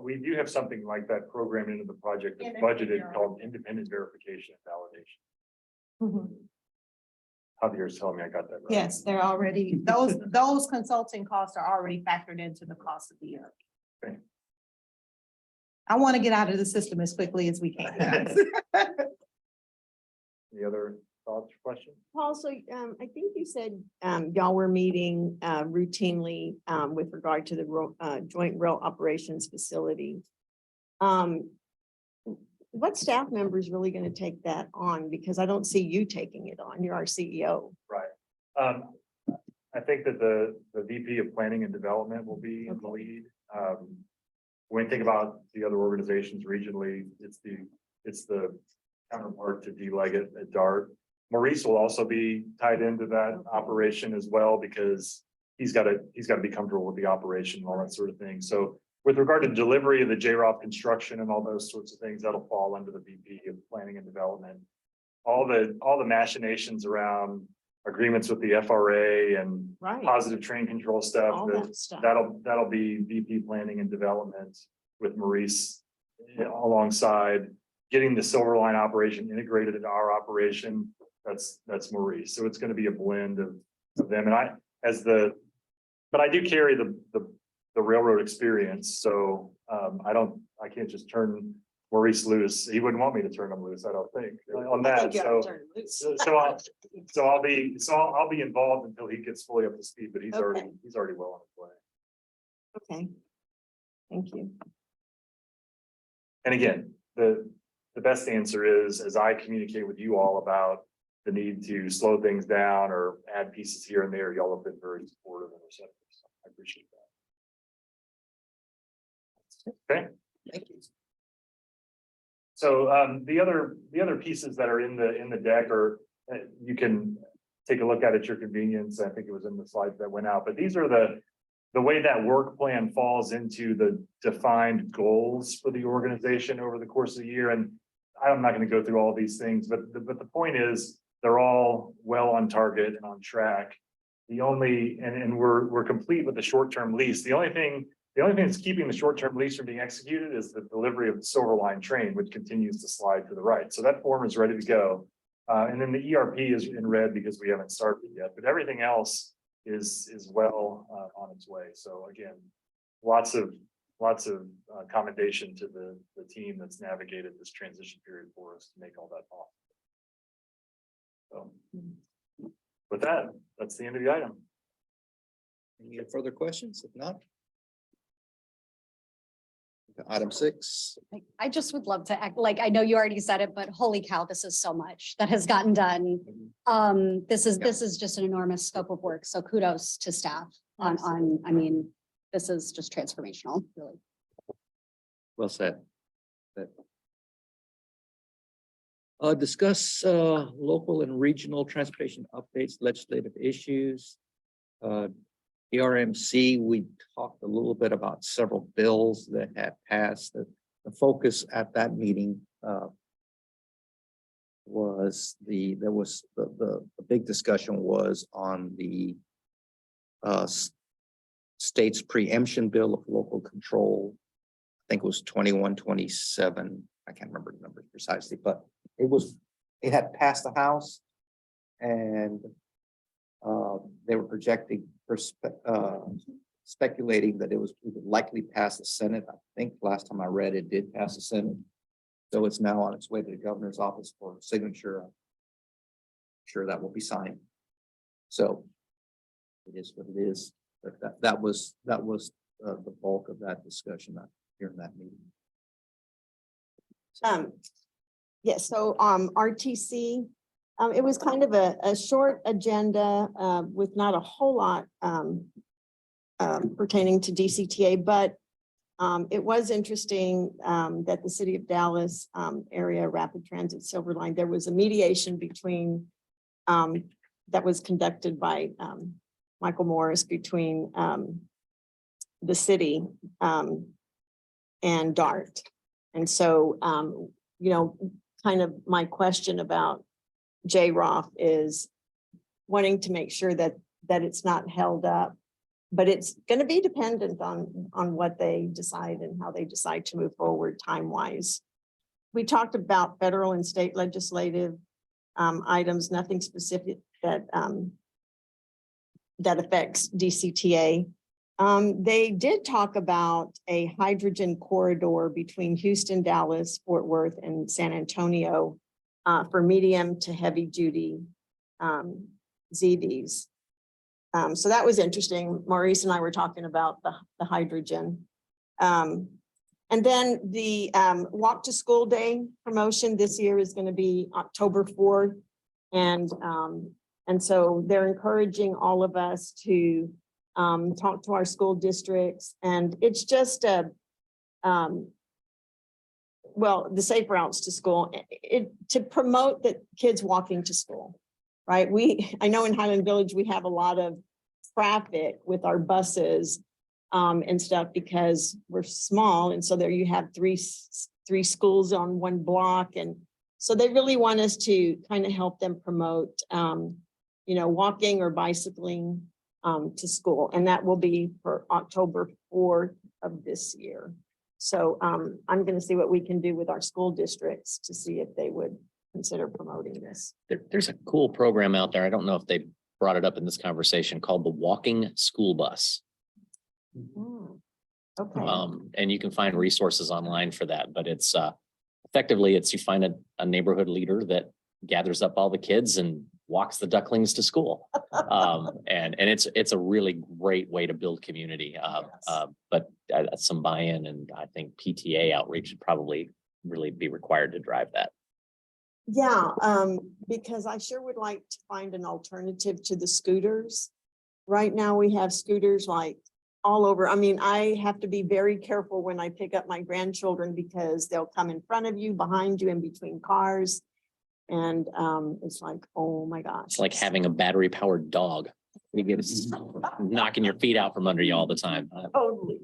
we do have something like that programmed into the project that's Independent budgeted called independent verification and validation. Mhm. Javier's telling me I got that right. Yes, they're already, those consulting costs are already factored into the cost of the ERP. Okay. I want to get out of the system as quickly as we can. Any other thoughts or questions? Paul, so I think you said y'all were meeting routinely with regard to the joint rail operations facility. What staff member is really going to take that on? Because I don't see you taking it on. You're our CEO. Right. I think that the VP of Planning and Development will be in the lead. When you think about the other organizations regionally, it's the counterpart to D-Leggett at DART. Maurice will also be tied into that operation as well, because he's got to be comfortable with the operation and all that sort of thing. So with regard to delivery of the JROP construction and all those sorts of things, that'll fall under the VP of Planning and Development. All the machinations around agreements with the FRA and Right. positive train control stuff, All that stuff. that'll be VP Planning and Development with Maurice alongside getting the Silver Line operation integrated into our operation. That's Maurice. So it's going to be a blend of them. And but I do carry the railroad experience. So I can't just turn Maurice loose. He wouldn't want me to turn him loose, I don't think, on that. So I'll be involved until he gets fully up to speed, but he's already well on his way. Okay. Thank you. And again, the best answer is, as I communicate with you all about the need to slow things down or add pieces here and there, y'all have been very supportive and receptive. So I appreciate that. Okay. Thank you. So the other pieces that are in the deck are, you can take a look at your convenience. I think it was in the slides that went out, but these are the way that work plan falls into the defined goals for the organization over the course of the year. And I'm not going to go through all these things, but the point is they're all well on target and on track. And we're complete with the short-term lease. The only thing that's keeping the short-term lease from being executed is the delivery of the Silver Line train, which continues to slide to the right. So that form is ready to go. And then the ERP is in red because we haven't started yet, but everything else is well on its way. So again, lots of commendation to the team that's navigated this transition period for us to make all that possible. So with that, that's the end of the item. Any further questions? If not, item 6. I just would love to act, like, I know you already said it, but holy cow, this is so much that has gotten done. This is just an enormous scope of work. So kudos to staff I mean, this is just transformational, really. Well said. Discuss local and regional transportation updates, legislative issues. The RMC, we talked a little bit about several bills that had passed. The focus at that meeting was the big discussion was on the state's preemption bill of local control. I think it was 2127. I can't remember the numbers precisely, but it had passed the House, and they were projecting, speculating that it would likely pass the Senate. I think last time I read it did pass the Senate. So it's now on its way to the governor's office for signature. I'm sure that will be signed. So it is what it is, but that was the bulk of that discussion here in that meeting. Yes, so RTC, it was kind of a short agenda with not a whole lot pertaining to DCTA, but it was interesting that the city of Dallas area rapid transit Silver Line, there was a mediation between that was conducted by Michael Morris between the city and DART. And so, you know, kind of my question about JROF is wanting to make sure that it's not held up, but it's going to be dependent on what they decide and how they decide to move forward time-wise. We talked about federal and state legislative items, nothing specific that that affects DCTA. They did talk about a hydrogen corridor between Houston, Dallas, Fort Worth, and San Antonio for medium to heavy duty ZVs. So that was interesting. Maurice and I were talking about the hydrogen. And then the Walk to School Day promotion this year is going to be October 4th. And so they're encouraging all of us to talk to our school districts. And it's just well, the safe routes to school, to promote the kids walking to school, right? I know in Highland Village, we have a lot of traffic with our buses and stuff because we're small. And so there you have three schools on one block. And so they really want us to kind of help them promote, you know, walking or bicycling to school. And that will be for October 4th of this year. So I'm going to see what we can do with our school districts to see if they would consider promoting this. There's a cool program out there. I don't know if they brought it up in this conversation called the Walking School Bus. Okay. And you can find resources online for that, but it's effectively you find a neighborhood leader that gathers up all the kids and walks the ducklings to school. And it's a really great way to build community. But some buy-in, and I think PTA outreach would probably really be required to drive that. Yeah, because I sure would like to find an alternative to the scooters. Right now we have scooters like all over. I mean, I have to be very careful when I pick up my grandchildren because they'll come in front of you, behind you, in between cars. And it's like, oh my gosh. It's like having a battery powered dog. You get knocking your feet out from under you all the time. Totally.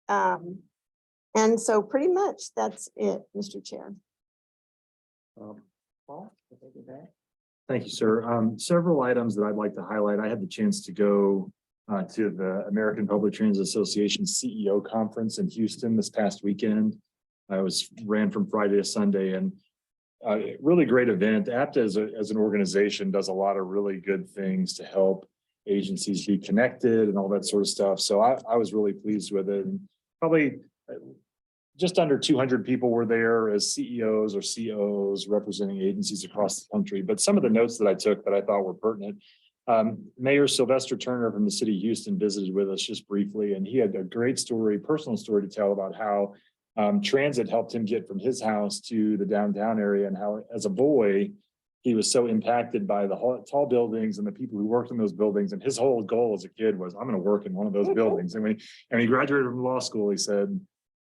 And so pretty much that's it, Mr. Chair. Paul, if I do that. Thank you, sir. Several items that I'd like to highlight. I had the chance to go to the American Public Transit Association CEO conference in Houston this past weekend. I ran from Friday to Sunday, and really great event. APTA as an organization does a lot of really good things to help agencies be connected and all that sort of stuff. So I was really pleased with it. And probably just under 200 people were there as CEOs or COs representing agencies across the country. But some of the notes that I took that I thought were pertinent. Mayor Sylvester Turner from the city of Houston visited with us just briefly, and he had a great story, personal story to tell about how transit helped him get from his house to the downtown area, and how as a boy, he was so impacted by the tall buildings and the people who worked in those buildings. And his whole goal as a kid was, I'm going to work in one of those buildings. And when he graduated from law school, he said,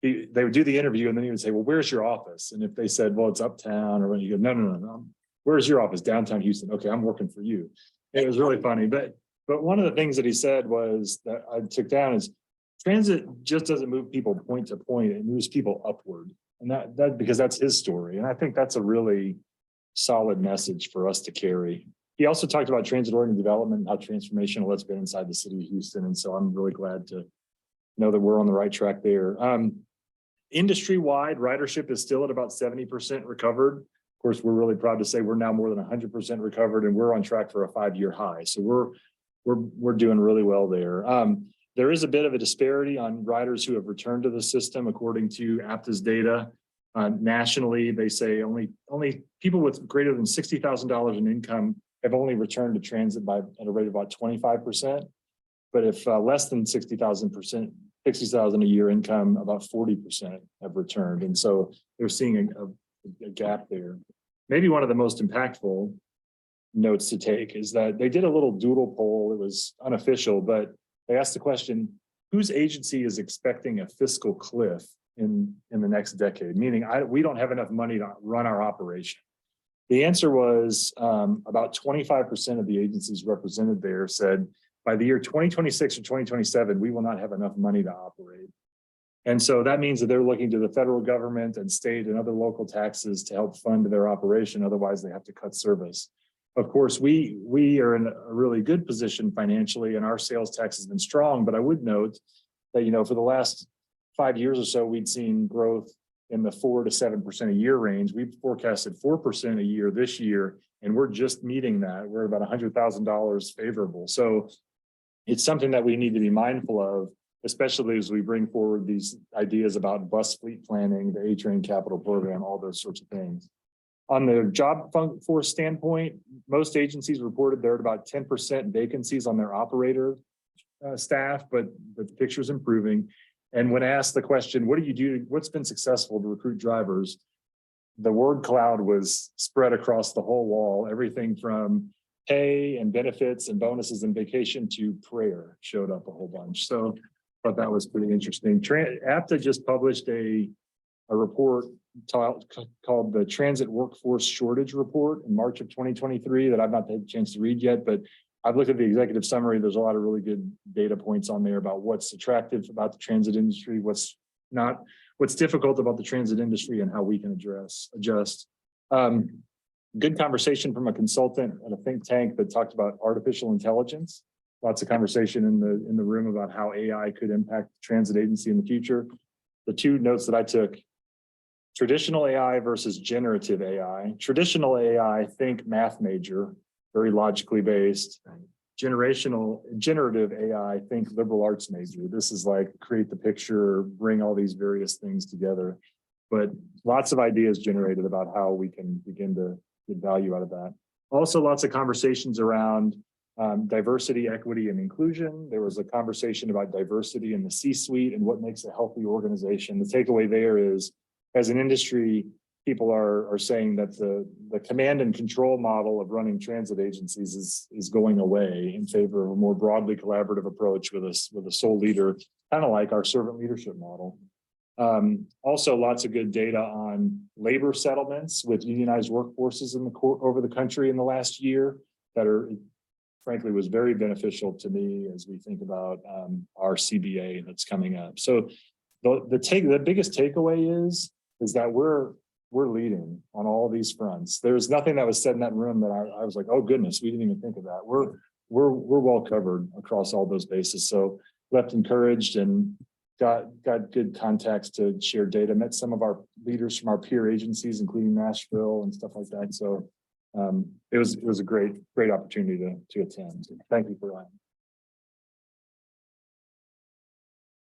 they would do the interview and then he would say, well, where's your office? And if they said, well, it's uptown, or when you go, no. Where's your office? Downtown Houston. Okay, I'm working for you. It was really funny. But one of the things that he said was that I took down is transit just doesn't move people point to point. It moves people upward. And that because that's his story. And I think that's a really solid message for us to carry. He also talked about transit organ development and how transformational it's been inside the city of Houston. And so I'm really glad to know that we're on the right track there. Industry-wide, ridership is still at about 70% recovered. Of course, we're really proud to say we're now more than 100% recovered, and we're on track for a 5-year high. So we're doing really well there. There is a bit of a disparity on riders who have returned to the system, according to APTA's data. Nationally, they say only people with greater than $60,000 in income have only returned to transit at a rate of about 25%. But if less than 60,000 a year income, about 40% have returned. And so they're seeing a gap there. Maybe one of the most impactful notes to take is that they did a little doodle poll. It was unofficial, but they asked the question, whose agency is expecting a fiscal cliff in the next decade? Meaning we don't have enough money to run our operation. The answer was about 25% of the agencies represented there said, by the year 2026 or 2027, we will not have enough money to operate. And so that means that they're looking to the federal government and state and other local taxes to help fund their operation. Otherwise, they have to cut service. Of course, we are in a really good position financially, and our sales tax has been strong. But I would note that, for the last 5 years or so, we'd seen growth in the 4 to 7% a year range. We've forecasted 4% a year this year, and we're just meeting that. We're about $100,000 favorable. So it's something that we need to be mindful of, especially as we bring forward these ideas about bus fleet planning, the A-Train capital program, all those sorts of things. On the job force standpoint, most agencies reported they're at about 10% vacancies on their operator staff, but the picture's improving. And when asked the question, what do you do? What's been successful to recruit drivers? The word cloud was spread across the whole wall. Everything from pay and benefits and bonuses and vacation to prayer showed up a whole bunch. So I thought that was pretty interesting. APTA just published a report called the Transit Workforce Shortage Report in March of 2023 that I've not had a chance to read yet, but I've looked at the executive summary. There's a lot of really good data points on there about what's attractive about the transit industry, what's difficult about the transit industry, and how we can adjust. Good conversation from a consultant at a think tank that talked about artificial intelligence. Lots of conversation in the room about how AI could impact the transit agency in the future. The two notes that I took: traditional AI versus generative AI. Traditional AI, think math major, very logically based. Generative AI, think liberal arts major. This is like create the picture, bring all these various things together. But lots of ideas generated about how we can begin to get value out of that. Also, lots of conversations around diversity, equity, and inclusion. There was a conversation about diversity in the C-suite and what makes a healthy organization. The takeaway there is, as an industry, people are saying that the command and control model of running transit agencies is going away in favor of a more broadly collaborative approach with a sole leader, kind of like our servant leadership model. Also, lots of good data on labor settlements with unionized workforces over the country in the last year that frankly was very beneficial to me as we think about our CBA that's coming up. So the biggest takeaway is that we're leading on all these fronts. There's nothing that was said in that room that I was like, oh goodness, we didn't even think of that. We're well covered across all those bases. So left encouraged and got good contacts to share data, met some of our leaders from our peer agencies, including Nashville and stuff like that. So it was a great opportunity to attend. So thank you for that.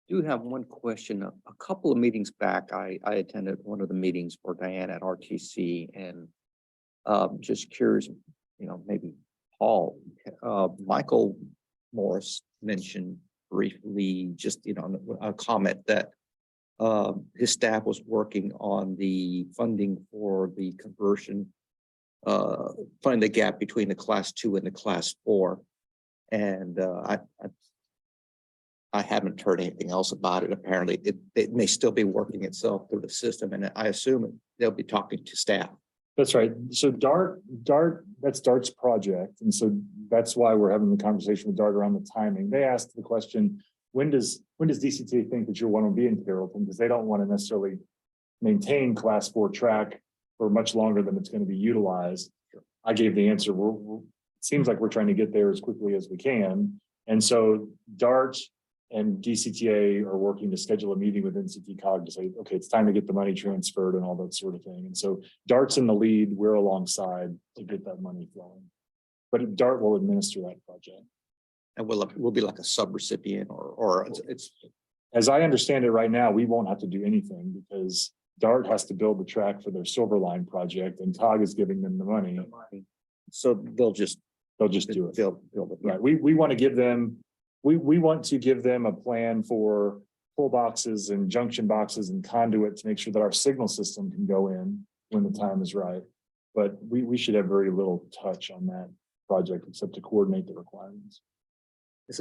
Do have one question. A couple of meetings back, I attended one of the meetings for Diane at RTC, and just curious, maybe Paul, Michael Morris mentioned briefly, just, a comment that his staff was working on the funding for the conversion, finding the gap between the class 2 and the class 4. And I haven't heard anything else about it. Apparently, it may still be working itself through the system, and I assume they'll be talking to staff. That's right. So DART, that's DART's project. And so that's why we're having the conversation with DART around the timing. They asked the question, when does DCTA think that you'll want to be in Carrollton? Because they don't want to necessarily maintain class 4 track for much longer than it's going to be utilized. I gave the answer. It seems like we're trying to get there as quickly as we can. And so DART and DCTA are working to schedule a meeting with NCT Cog to say, okay, it's time to get the money transferred and all that sort of thing. And so DART's in the lead, we're alongside to get that money flowing. But DART will administer that project. And we'll be like a subrecipient or it's. As I understand it right now, we won't have to do anything because DART has to build the track for their Silver Line project and COG is giving them the money. So they'll just Do it. build it. Right, we want to give them, we want to give them a plan for pull boxes and junction boxes and conduit to make sure that our signal system can go in when the time is right. But we should have very little touch on that project except to coordinate the requirements. Is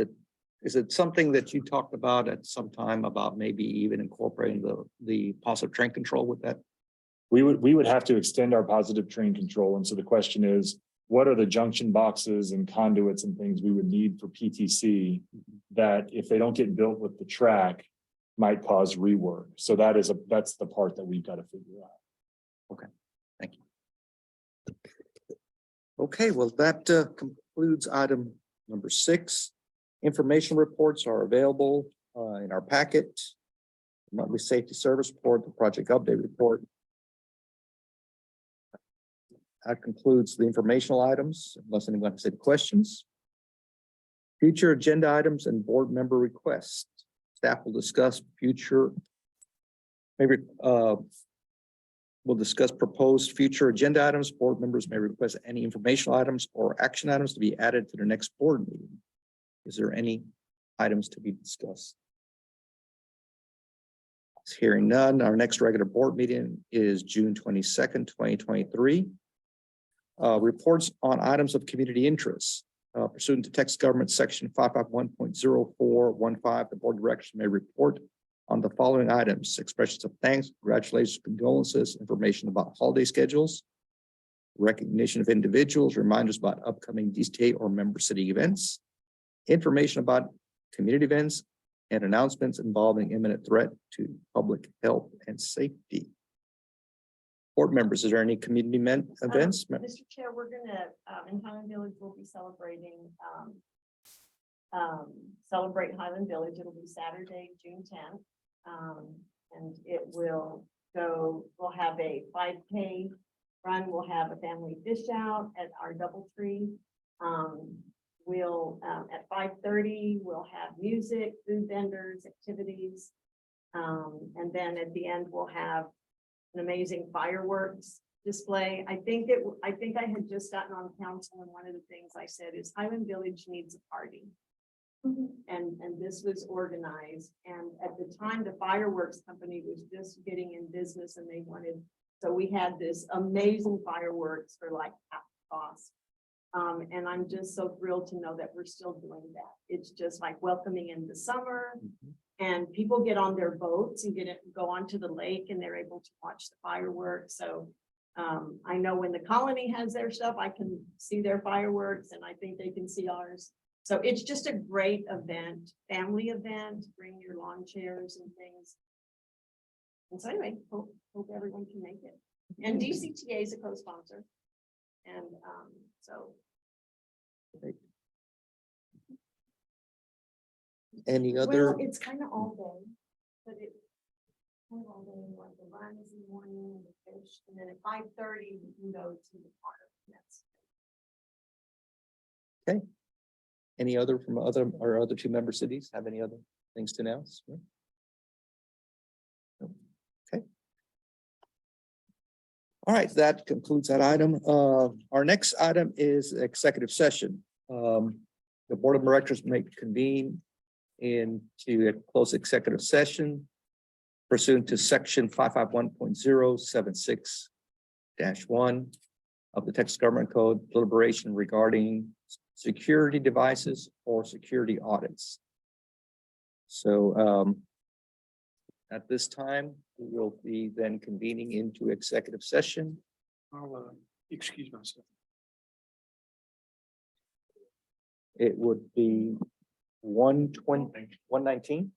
it something that you talked about at some time about maybe even incorporating the positive train control with that? We would have to extend our positive train control. And so the question is, what are the junction boxes and conduits and things we would need for PTC that if they don't get built with the track might cause rework? So that's the part that we've got to figure out. Thank you. Okay, well, that concludes item number 6. Information reports are available in our packet. Monthly safety service report, the project update report. That concludes the informational items, unless anyone has any questions. Future agenda items and board member requests. Staff will discuss future. We'll discuss proposed future agenda items. Board members may request any informational items or action items to be added to the next board meeting. Is there any items to be discussed? Hearing none, our next regular board meeting is June 22nd, 2023. Reports on items of community interest. Pursuant to Texas Government Section 551.0415, the board of directors may report on the following items: expressions of thanks, congratulations, condolences, information about holiday schedules, recognition of individuals, reminders about upcoming DCTA or member city events, information about community events, and announcements involving imminent threat to public health and safety. Board members, is there any community events? Mr. Chair, we're gonna, in Highland Village, we'll be celebrating, Celebrate Highland Village. It'll be Saturday, June 10th. And it will go, we'll have a 5K run. We'll have a family dish out at our DoubleTree. We'll, at 5:30, we'll have music, food vendors, activities. And then at the end, we'll have an amazing fireworks display. I think I had just gotten on council, and one of the things I said is Highland Village needs a party. And this was organized. And at the time, the fireworks company was just getting in business and they wanted, so we had this amazing fireworks for like half the cost. And I'm just so thrilled to know that we're still doing that. It's just like welcoming in the summer. And people get on their boats and go onto the lake and they're able to watch the fireworks. So I know when the colony has their stuff, I can see their fireworks and I think they can see ours. So it's just a great event, family event, bring your lawn chairs and things. And so anyway, hope everyone can make it. And DCTA is a co-sponsor. And so. Any other? Well, it's kind of all day, but it. Kind of all day, like the run is in the morning, the fish, and then at 5:30 we can go to the park. That's. Okay. Any other from other 2 member cities have any other things to announce? Okay. All right, that concludes that item. Our next item is executive session. The board of directors may convene into a closed executive session pursuant to section 551.076-1 of the Texas Government Code, deliberation regarding security devices or security audits. So at this time, we will be then convening into executive session. I'll excuse myself. It would be 119.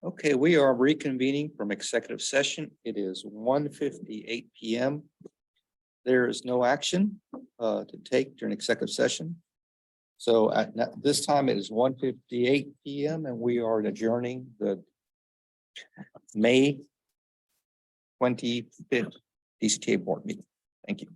Okay, we are reconvening from executive session. It is 1:58 PM. There is no action to take during executive session. So at this time, it is 1:58 PM and we are adjourning the May 25th DCTA board meeting. Thank you.